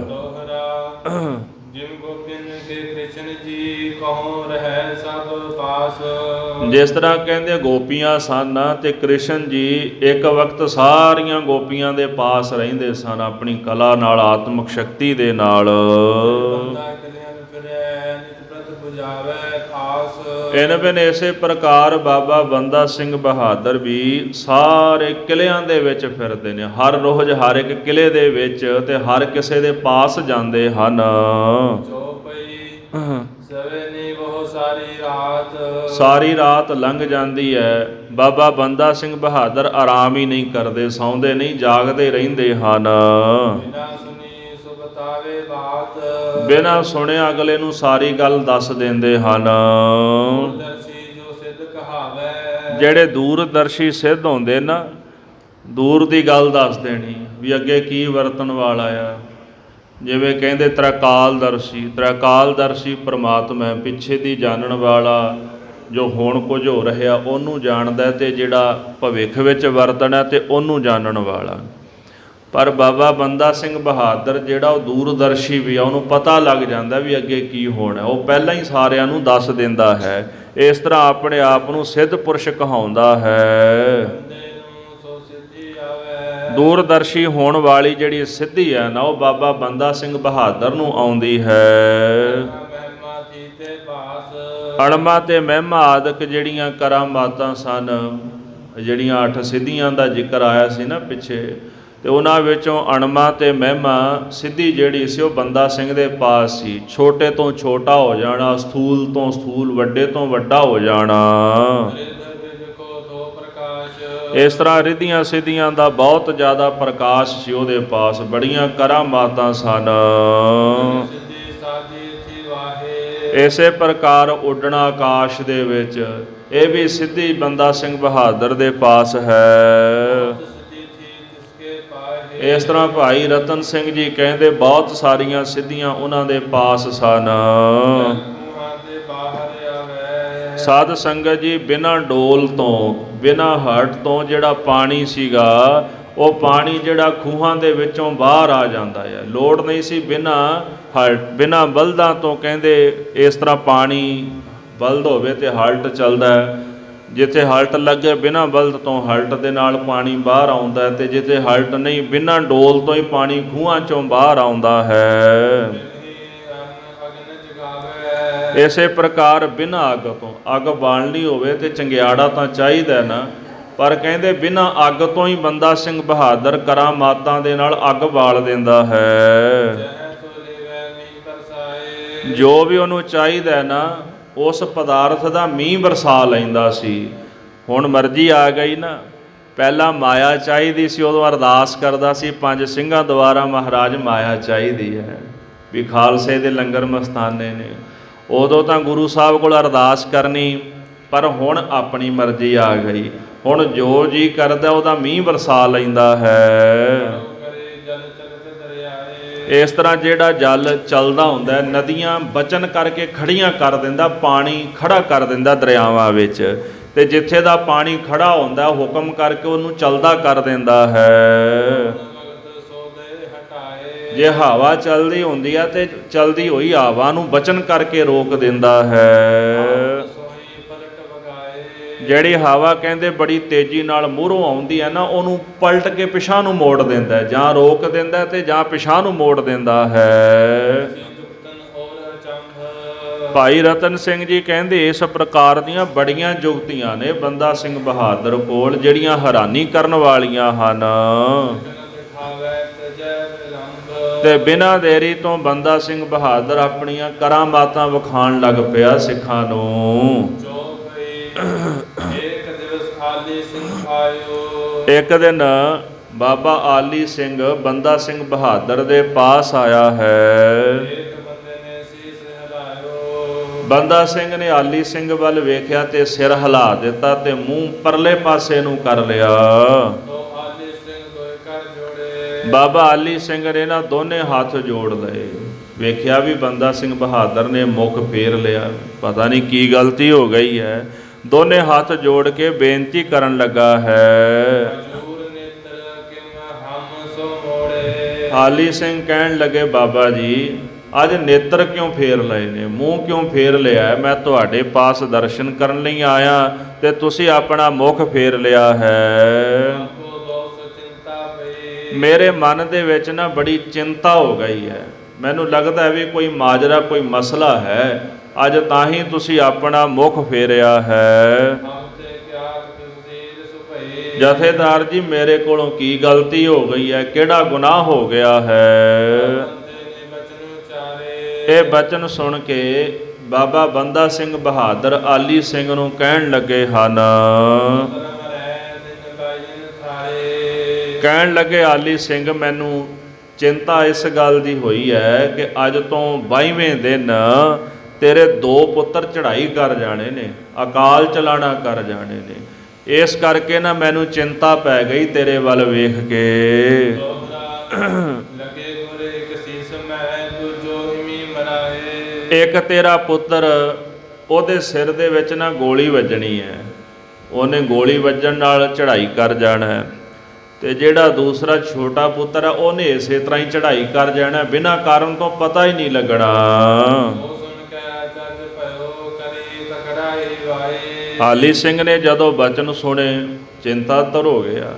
ਦੋਹਰਾ ਜਿਮ ਗੋਬਿੰਦ ਕੇ ਕ੍ਰਿਸ਼ਨ ਜੀ ਕਹੋ ਰਹਿ ਸਭ ਪਾਸ। ਜਿਸ ਤਰ੍ਹਾਂ ਕਹਿੰਦੇ ਗੋਪੀਆਂ ਸਨ ਤੇ ਕ੍ਰਿਸ਼ਨ ਜੀ ਇੱਕ ਵਕਤ ਸਾਰੀਆਂ ਗੋਪੀਆਂ ਦੇ ਪਾਸ ਰਹਿੰਦੇ ਸਨ ਆਪਣੀ ਕਲਾ ਨਾਲ, ਆਤਮਿਕ ਸ਼ਕਤੀ ਦੇ ਨਾਲ। ਬੰਦਾ ਕਲਿਆਣ ਫਿਰੈ ਨਿਤ ਪ੍ਰਤ ਪੁਜਾਵੇ ਆਸ। ਇਨ ਬਿਨ ਇਸੇ ਪ੍ਰਕਾਰ ਬਾਬਾ ਬੰਦਾ ਸਿੰਘ ਬਹਾਦਰ ਵੀ ਸਾਰੇ ਕਿਲਿਆਂ ਦੇ ਵਿੱਚ ਫਿਰਦੇ ਨੇ। ਹਰ ਰੋਜ਼ ਹਰ ਇੱਕ ਕਿਲੇ ਦੇ ਵਿੱਚ ਤੇ ਹਰ ਕਿਸੇ ਦੇ ਪਾਸ ਜਾਂਦੇ ਹਨ। ਜੋ ਪਈ ਸਵੇ ਨੀ ਬਹੁ ਸਾਰੀ ਰਾਤ। ਸਾਰੀ ਰਾਤ ਲੰਘ ਜਾਂਦੀ ਹੈ। ਬਾਬਾ ਬੰਦਾ ਸਿੰਘ ਬਹਾਦਰ ਆਰਾਮ ਹੀ ਨਹੀਂ ਕਰਦੇ, ਸੌਂਦੇ ਨਹੀਂ, ਜਾਗਦੇ ਰਹਿੰਦੇ ਹਨ। ਬਿਨਾ ਸੁਣੀ ਸੋ ਬਤਾਵੇ ਬਾਤ। ਬਿਨਾਂ ਸੁਣਿਆ ਅਗਲੇ ਨੂੰ ਸਾਰੀ ਗੱਲ ਦੱਸ ਦਿੰਦੇ ਹਨ। ਦਰਸ਼ੀ ਜੋ ਸਿੱਧ ਕਹਾਵੇ। ਜਿਹੜੇ ਦੂਰਦਰਸ਼ੀ ਸਿੱਧ ਹੁੰਦੇ ਨਾ, ਦੂਰ ਦੀ ਗੱਲ ਦੱਸ ਦੇਣੀ ਵੀ ਅੱਗੇ ਕੀ ਵਰਤਣ ਵਾਲਾ ਆ। ਜਿਵੇਂ ਕਹਿੰਦੇ ਤ੍ਰੈਕਾਲਦਰਸ਼ੀ ਪ੍ਰਮਾਤਮਾ, ਪਿੱਛੇ ਦੀ ਜਾਣਨ ਵਾਲਾ, ਜੋ ਹੁਣ ਕੁਝ ਹੋ ਰਿਹਾ ਉਹਨੂੰ ਜਾਣਦਾ ਤੇ ਜਿਹੜਾ ਭਵਿੱਖ ਵਿੱਚ ਵਰਤਣਾ ਤੇ ਉਹਨੂੰ ਜਾਣਨ ਵਾਲਾ। ਪਰ ਬਾਬਾ ਬੰਦਾ ਸਿੰਘ ਬਹਾਦਰ ਜਿਹੜਾ ਉਹ ਦੂਰਦਰਸ਼ੀ ਵੀ ਆ, ਉਹਨੂੰ ਪਤਾ ਲੱਗ ਜਾਂਦਾ ਵੀ ਅੱਗੇ ਕੀ ਹੋਣਾ। ਉਹ ਪਹਿਲਾਂ ਹੀ ਸਾਰਿਆਂ ਨੂੰ ਦੱਸ ਦਿੰਦਾ ਹੈ। ਇਸ ਤਰ੍ਹਾਂ ਆਪਣੇ ਆਪ ਨੂੰ ਸਿੱਧ ਪੁਰਸ਼ ਕਹਾਉਂਦਾ ਹੈ। ਦੂਰਦਰਸ਼ੀ ਹੋਣ ਵਾਲੀ ਜਿਹੜੀ ਸਿੱਧੀ ਹੈ ਨਾ, ਉਹ ਬਾਬਾ ਬੰਦਾ ਸਿੰਘ ਬਹਾਦਰ ਨੂੰ ਆਉਂਦੀ ਹੈ। ਅਣਮਾ ਤੇ ਮਹਿਮਾ ਆਦਿਕ ਜਿਹੜੀਆਂ ਕਰਾਮਾਤਾਂ ਸਨ, ਜਿਹੜੀਆਂ 8 ਸਿੱਧੀਆਂ ਦਾ ਜ਼ਿਕਰ ਆਇਆ ਸੀ ਨਾ ਪਿੱਛੇ, ਤੇ ਉਹਨਾਂ ਵਿੱਚੋਂ ਅਣਮਾ ਤੇ ਮਹਿਮਾ ਸਿੱਧੀ ਜਿਹੜੀ ਸੀ ਉਹ ਬੰਦਾ ਸਿੰਘ ਦੇ ਪਾਸ ਸੀ। ਛੋਟੇ ਤੋਂ ਛੋਟਾ ਹੋ ਜਾਣਾ, ਸਥੂਲ ਤੋਂ ਸਥੂਲ, ਵੱਡੇ ਤੋਂ ਵੱਡਾ ਹੋ ਜਾਣਾ। ਇਸ ਤਰ੍ਹਾਂ ਰਿੱਧੀਆਂ ਸਿੱਧੀਆਂ ਦਾ ਬਹੁਤ ਜ਼ਿਆਦਾ ਪ੍ਰਕਾਸ਼ ਸੀ ਉਹਦੇ ਪਾਸ, ਬੜੀਆਂ ਕਰਾਮਾਤਾਂ ਸਨ। ਇਸੇ ਪ੍ਰਕਾਰ ਉੱਡਣਾ ਆਕਾਸ਼ ਦੇ ਵਿੱਚ, ਇਹ ਵੀ ਸਿੱਧੀ ਬੰਦਾ ਸਿੰਘ ਬਹਾਦਰ ਦੇ ਪਾਸ ਹੈ। ਇਸ ਤਰ੍ਹਾਂ ਭਾਈ ਰਤਨ ਸਿੰਘ ਜੀ ਕਹਿੰਦੇ ਬਹੁਤ ਸਾਰੀਆਂ ਸਿੱਧੀਆਂ ਉਹਨਾਂ ਦੇ ਪਾਸ ਸਨ। ਸਾਧ ਸੰਗਤ ਜੀ, ਬਿਨਾਂ ਡੋਲ ਤੋਂ, ਬਿਨਾਂ ਹਟ ਤੋਂ ਜਿਹੜਾ ਪਾਣੀ ਸੀਗਾ, ਉਹ ਪਾਣੀ ਜਿਹੜਾ ਖੂਹਾਂ ਦੇ ਵਿੱਚੋਂ ਬਾਹਰ ਆ ਜਾਂਦਾ ਹੈ। ਲੋੜ ਨਹੀਂ ਸੀ ਬਿਨਾਂ ਬਲਦਾਂ ਤੋਂ। ਕਹਿੰਦੇ ਇਸ ਤਰ੍ਹਾਂ ਪਾਣੀ ਬਲਦ ਹੋਵੇ ਤੇ ਹਲਟ ਚੱਲਦਾ ਹੈ। ਜਿੱਥੇ ਹਲਟ ਲੱਗੇ ਬਿਨਾਂ ਬਲਦ ਤੋਂ ਹਲਟ ਦੇ ਨਾਲ ਪਾਣੀ ਬਾਹਰ ਆਉਂਦਾ, ਤੇ ਜਿੱਥੇ ਹਲਟ ਨਹੀਂ ਬਿਨਾਂ ਡੋਲ ਤੋਂ ਹੀ ਪਾਣੀ ਖੂਹਾਂ ਚੋਂ ਬਾਹਰ ਆਉਂਦਾ ਹੈ। ਇਸੇ ਪ੍ਰਕਾਰ ਬਿਨਾਂ ਅੱਗ ਤੋਂ, ਅੱਗ ਬਾਲਣੀ ਹੋਵੇ ਤੇ ਚੰਗਿਆੜਾ ਤਾਂ ਚਾਹੀਦਾ ਨਾ, ਪਰ ਕਹਿੰਦੇ ਬਿਨਾਂ ਅੱਗ ਤੋਂ ਹੀ ਬੰਦਾ ਸਿੰਘ ਬਹਾਦਰ ਕਰਾਮਾਤਾਂ ਦੇ ਨਾਲ ਅੱਗ ਬਾਲ ਦਿੰਦਾ ਹੈ। ਜੋ ਵੀ ਉਹਨੂੰ ਚਾਹੀਦਾ ਨਾ, ਉਸ ਪਦਾਰਥ ਦਾ ਮੀਂਹ ਵਰਸਾ ਲੈਂਦਾ ਸੀ। ਹੁਣ ਮਰਜ਼ੀ ਆ ਗਈ ਨਾ, ਪਹਿਲਾਂ ਮਾਇਆ ਚਾਹੀਦੀ ਸੀ, ਉਦੋਂ ਅਰਦਾਸ ਕਰਦਾ ਸੀ 5 ਸਿੰਘਾਂ ਦੁਆਰਾ, ਮਹਾਰਾਜ ਮਾਇਆ ਚਾਹੀਦੀ ਹੈ ਵੀ ਖਾਲਸੇ ਦੇ ਲੰਗਰ ਮਸਤਾਨੇ ਨੇ। ਉਦੋਂ ਤਾਂ ਗੁਰੂ ਸਾਹਿਬ ਕੋਲ ਅਰਦਾਸ ਕਰਨੀ, ਪਰ ਹੁਣ ਆਪਣੀ ਮਰਜ਼ੀ ਆ ਗਈ। ਹੁਣ ਜੋ ਜੀ ਕਰਦਾ ਉਹਦਾ ਮੀਂਹ ਵਰਸਾ ਲੈਂਦਾ ਹੈ। ਇਸ ਤਰ੍ਹਾਂ ਜਿਹੜਾ ਜਲ ਚੱਲਦਾ ਹੁੰਦਾ, ਨਦੀਆਂ ਬਚਨ ਕਰਕੇ ਖੜੀਆਂ ਕਰ ਦਿੰਦਾ, ਪਾਣੀ ਖੜਾ ਕਰ ਦਿੰਦਾ ਦਰਿਆਵਾਂ ਵਿੱਚ, ਤੇ ਜਿੱਥੇ ਦਾ ਪਾਣੀ ਖੜਾ ਹੁੰਦਾ ਹੁਕਮ ਕਰਕੇ ਉਹਨੂੰ ਚੱਲਦਾ ਕਰ ਦਿੰਦਾ ਹੈ। ਜੇ ਹਵਾ ਚੱਲਦੀ ਹੁੰਦੀ ਆ ਤੇ ਚਲਦੀ ਹੋਈ ਹਵਾ ਨੂੰ ਬਚਨ ਕਰਕੇ ਰੋਕ ਦਿੰਦਾ ਹੈ। ਜਿਹੜੀ ਹਵਾ ਕਹਿੰਦੇ ਬੜੀ ਤੇਜ਼ੀ ਨਾਲ ਮੂਹਰੋਂ ਆਉਂਦੀ ਹੈ ਨਾ, ਉਹਨੂੰ ਪਲਟ ਕੇ ਪਿਛਾਂਹ ਨੂੰ ਮੋੜ ਦਿੰਦਾ ਹੈ, ਜਾਂ ਰੋਕ ਦਿੰਦਾ ਹੈ ਤੇ ਜਾਂ ਪਿਛਾਂਹ ਨੂੰ ਮੋੜ ਦਿੰਦਾ ਹੈ। ਜੁਗਤਨ ਔਰ ਅਚੰਭ। ਭਾਈ ਰਤਨ ਸਿੰਘ ਜੀ ਕਹਿੰਦੇ ਇਸ ਪ੍ਰਕਾਰ ਦੀਆਂ ਬੜੀਆਂ ਜੁਗਤੀਆਂ ਨੇ ਬੰਦਾ ਸਿੰਘ ਬਹਾਦਰ ਕੋਲ, ਜਿਹੜੀਆਂ ਹੈਰਾਨੀ ਕਰਨ ਵਾਲੀਆਂ ਹਨ। ਤੇ ਬਿਨਾਂ ਦੇਰੀ ਤੋਂ ਬੰਦਾ ਸਿੰਘ ਬਹਾਦਰ ਆਪਣੀਆਂ ਕਰਾਮਾਤਾਂ ਵਿਖਾਉਣ ਲੱਗ ਪਿਆ ਸਿੱਖਾਂ ਨੂੰ। ਇੱਕ ਦਿਵਸ ਆਲੀ ਸਿੰਘ ਆਇਓ। ਇੱਕ ਦਿਨ ਬਾਬਾ ਆਲੀ ਸਿੰਘ ਬੰਦਾ ਸਿੰਘ ਬਹਾਦਰ ਦੇ ਪਾਸ ਆਇਆ ਹੈ। ਇੱਕ ਬੰਦੇ ਨੇ ਸੀਸ ਹਿਲਾਇਓ। ਬੰਦਾ ਸਿੰਘ ਨੇ ਆਲੀ ਸਿੰਘ ਵੱਲ ਵੇਖਿਆ ਤੇ ਸਿਰ ਹਿਲਾ ਦਿੱਤਾ ਤੇ ਮੂੰਹ ਪਰਲੇ ਪਾਸੇ ਨੂੰ ਕਰ ਲਿਆ। ਆਲੀ ਸਿੰਘ ਦੋਏ ਕਰ ਜੋੜੇ। ਬਾਬਾ ਆਲੀ ਸਿੰਘ ਨੇ ਨਾ ਦੋਨੇ ਹੱਥ ਜੋੜ ਲਏ। ਵੇਖਿਆ ਵੀ ਬੰਦਾ ਸਿੰਘ ਬਹਾਦਰ ਨੇ ਮੁੱਖ ਫੇਰ ਲਿਆ, ਪਤਾ ਨਹੀਂ ਕੀ ਗਲਤੀ ਹੋ ਗਈ ਹੈ। ਦੋਨੇ ਹੱਥ ਜੋੜ ਕੇ ਬੇਨਤੀ ਕਰਨ ਲੱਗਾ ਹੈ। ਆਲੀ ਸਿੰਘ ਕਹਿਣ ਲੱਗੇ, ਬਾਬਾ ਜੀ ਅੱਜ ਨੇਤਰ ਕਿਉਂ ਫੇਰ ਲਏ ਨੇ, ਮੂੰਹ ਕਿਉਂ ਫੇਰ ਲਿਆ? ਮੈਂ ਤੁਹਾਡੇ ਪਾਸ ਦਰਸ਼ਨ ਕਰਨ ਲਈ ਆਇਆ ਤੇ ਤੁਸੀਂ ਆਪਣਾ ਮੁੱਖ ਫੇਰ ਲਿਆ ਹੈ। ਮੇਰੇ ਮਨ ਦੇ ਵਿੱਚ ਨਾ ਬੜੀ ਚਿੰਤਾ ਹੋ ਗਈ ਹੈ, ਮੈਨੂੰ ਲੱਗਦਾ ਵੀ ਕੋਈ ਮਾਜਰਾ, ਕੋਈ ਮਸਲਾ ਹੈ, ਅੱਜ ਤਾਂ ਹੀ ਤੁਸੀਂ ਆਪਣਾ ਮੁੱਖ ਫੇਰਿਆ ਹੈ। ਜਥੇਦਾਰ ਜੀ ਮੇਰੇ ਕੋਲੋਂ ਕੀ ਗਲਤੀ ਹੋ ਗਈ ਹੈ, ਕਿਹੜਾ ਗੁਨਾਹ ਹੋ ਗਿਆ ਹੈ? ਇਹ ਬਚਨ ਸੁਣ ਕੇ ਬਾਬਾ ਬੰਦਾ ਸਿੰਘ ਬਹਾਦਰ ਆਲੀ ਸਿੰਘ ਨੂੰ ਕਹਿਣ ਲੱਗੇ ਹਨ, ਕਹਿਣ ਲੱਗੇ ਆਲੀ ਸਿੰਘ ਮੈਨੂੰ ਚਿੰਤਾ ਇਸ ਗੱਲ ਦੀ ਹੋਈ ਹੈ ਕਿ ਅੱਜ ਤੋਂ 22ਵੇਂ ਦਿਨ ਤੇਰੇ 2 ਪੁੱਤਰ ਚੜ੍ਹਾਈ ਕਰ ਜਾਣੇ ਨੇ, ਅਕਾਲ ਚਲਾਣਾ ਕਰ ਜਾਣੇ ਨੇ। ਇਸ ਕਰਕੇ ਨਾ ਮੈਨੂੰ ਚਿੰਤਾ ਪੈ ਗਈ ਤੇਰੇ ਵੱਲ ਵੇਖ ਕੇ। ਇੱਕ ਤੇਰਾ ਪੁੱਤਰ, ਉਹਦੇ ਸਿਰ ਦੇ ਵਿੱਚ ਨਾ ਗੋਲੀ ਵੱਜਣੀ ਹੈ, ਉਹਨੇ ਗੋਲੀ ਵੱਜਣ ਨਾਲ ਚੜ੍ਹਾਈ ਕਰ ਜਾਣਾ ਹੈ। ਤੇ ਜਿਹੜਾ ਦੂਸਰਾ ਛੋਟਾ ਪੁੱਤਰ ਹੈ ਉਹਨੇ ਇਸੇ ਤਰ੍ਹਾਂ ਹੀ ਚੜ੍ਹਾਈ ਕਰ ਜਾਣਾ, ਬਿਨਾਂ ਕਾਰਨ ਤੋਂ ਪਤਾ ਹੀ ਨਹੀਂ ਲੱਗਣਾ। ਆਲੀ ਸਿੰਘ ਨੇ ਜਦੋਂ ਬਚਨ ਸੁਣੇ ਚਿੰਤਾਤਰ ਹੋ ਗਿਆ,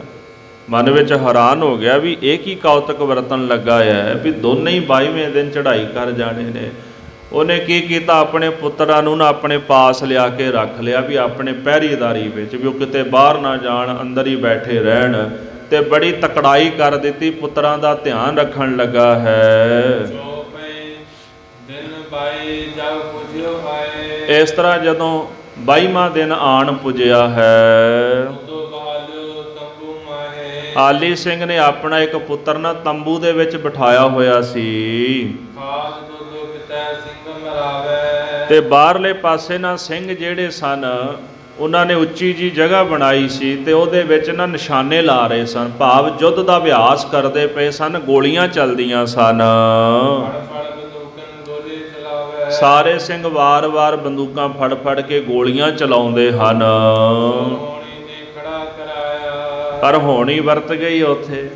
ਮਨ ਵਿੱਚ ਹੈਰਾਨ ਹੋ ਗਿਆ ਵੀ ਇਹ ਕੀ ਕੌਤਕ ਵਰਤਨ ਲੱਗਾ ਹੈ ਵੀ ਦੋਨੇ ਹੀ 22ਵੇਂ ਦਿਨ ਚੜ੍ਹਾਈ ਕਰ ਜਾਣੇ ਨੇ। ਉਹਨੇ ਕੀ ਕੀਤਾ, ਆਪਣੇ ਪੁੱਤਰਾਂ ਨੂੰ ਨਾ ਆਪਣੇ ਪਾਸ ਲਿਆ ਕੇ ਰੱਖ ਲਿਆ ਵੀ ਆਪਣੇ ਪਹਿਰੀਦਾਰੀ ਵਿੱਚ, ਵੀ ਉਹ ਕਿਤੇ ਬਾਹਰ ਨਾ ਜਾਣ, ਅੰਦਰ ਹੀ ਬੈਠੇ ਰਹਿਣ। ਤੇ ਬੜੀ ਤਕੜਾਈ ਕਰ ਦਿੱਤੀ, ਪੁੱਤਰਾਂ ਦਾ ਧਿਆਨ ਰੱਖਣ ਲੱਗਾ ਹੈ। ਇਸ ਤਰ੍ਹਾਂ ਜਦੋਂ 22ਵਾਂ ਦਿਨ ਆਣ ਪੁੱਜਿਆ ਹੈ, ਆਲੀ ਸਿੰਘ ਨੇ ਆਪਣਾ ਇੱਕ ਪੁੱਤਰ ਨਾ ਤੰਬੂ ਦੇ ਵਿੱਚ ਬਿਠਾਇਆ ਹੋਇਆ ਸੀ ਤੇ ਬਾਹਰਲੇ ਪਾਸੇ ਨਾ ਸਿੰਘ ਜਿਹੜੇ ਸਨ ਉਹਨਾਂ ਨੇ ਉੱਚੀ ਜੀ ਜਗ੍ਹਾ ਬਣਾਈ ਸੀ ਤੇ ਉਹਦੇ ਵਿੱਚ ਨਾ ਨਿਸ਼ਾਨੇ ਲਾ ਰਹੇ ਸਨ, ਭਾਵ ਯੁੱਧ ਦਾ ਅਭਿਆਸ ਕਰਦੇ ਪਏ ਸਨ, ਗੋਲੀਆਂ ਚੱਲਦੀਆਂ ਸਨ। ਸਾਰੇ ਸਿੰਘ ਵਾਰ-ਵਾਰ ਬੰਦੂਕਾਂ ਫੜ-ਫੜ ਕੇ ਗੋਲੀਆਂ ਚਲਾਉਂਦੇ ਹਨ, ਪਰ ਹੋਣੀ ਵਰਤ ਗਈ ਉੱਥੇ।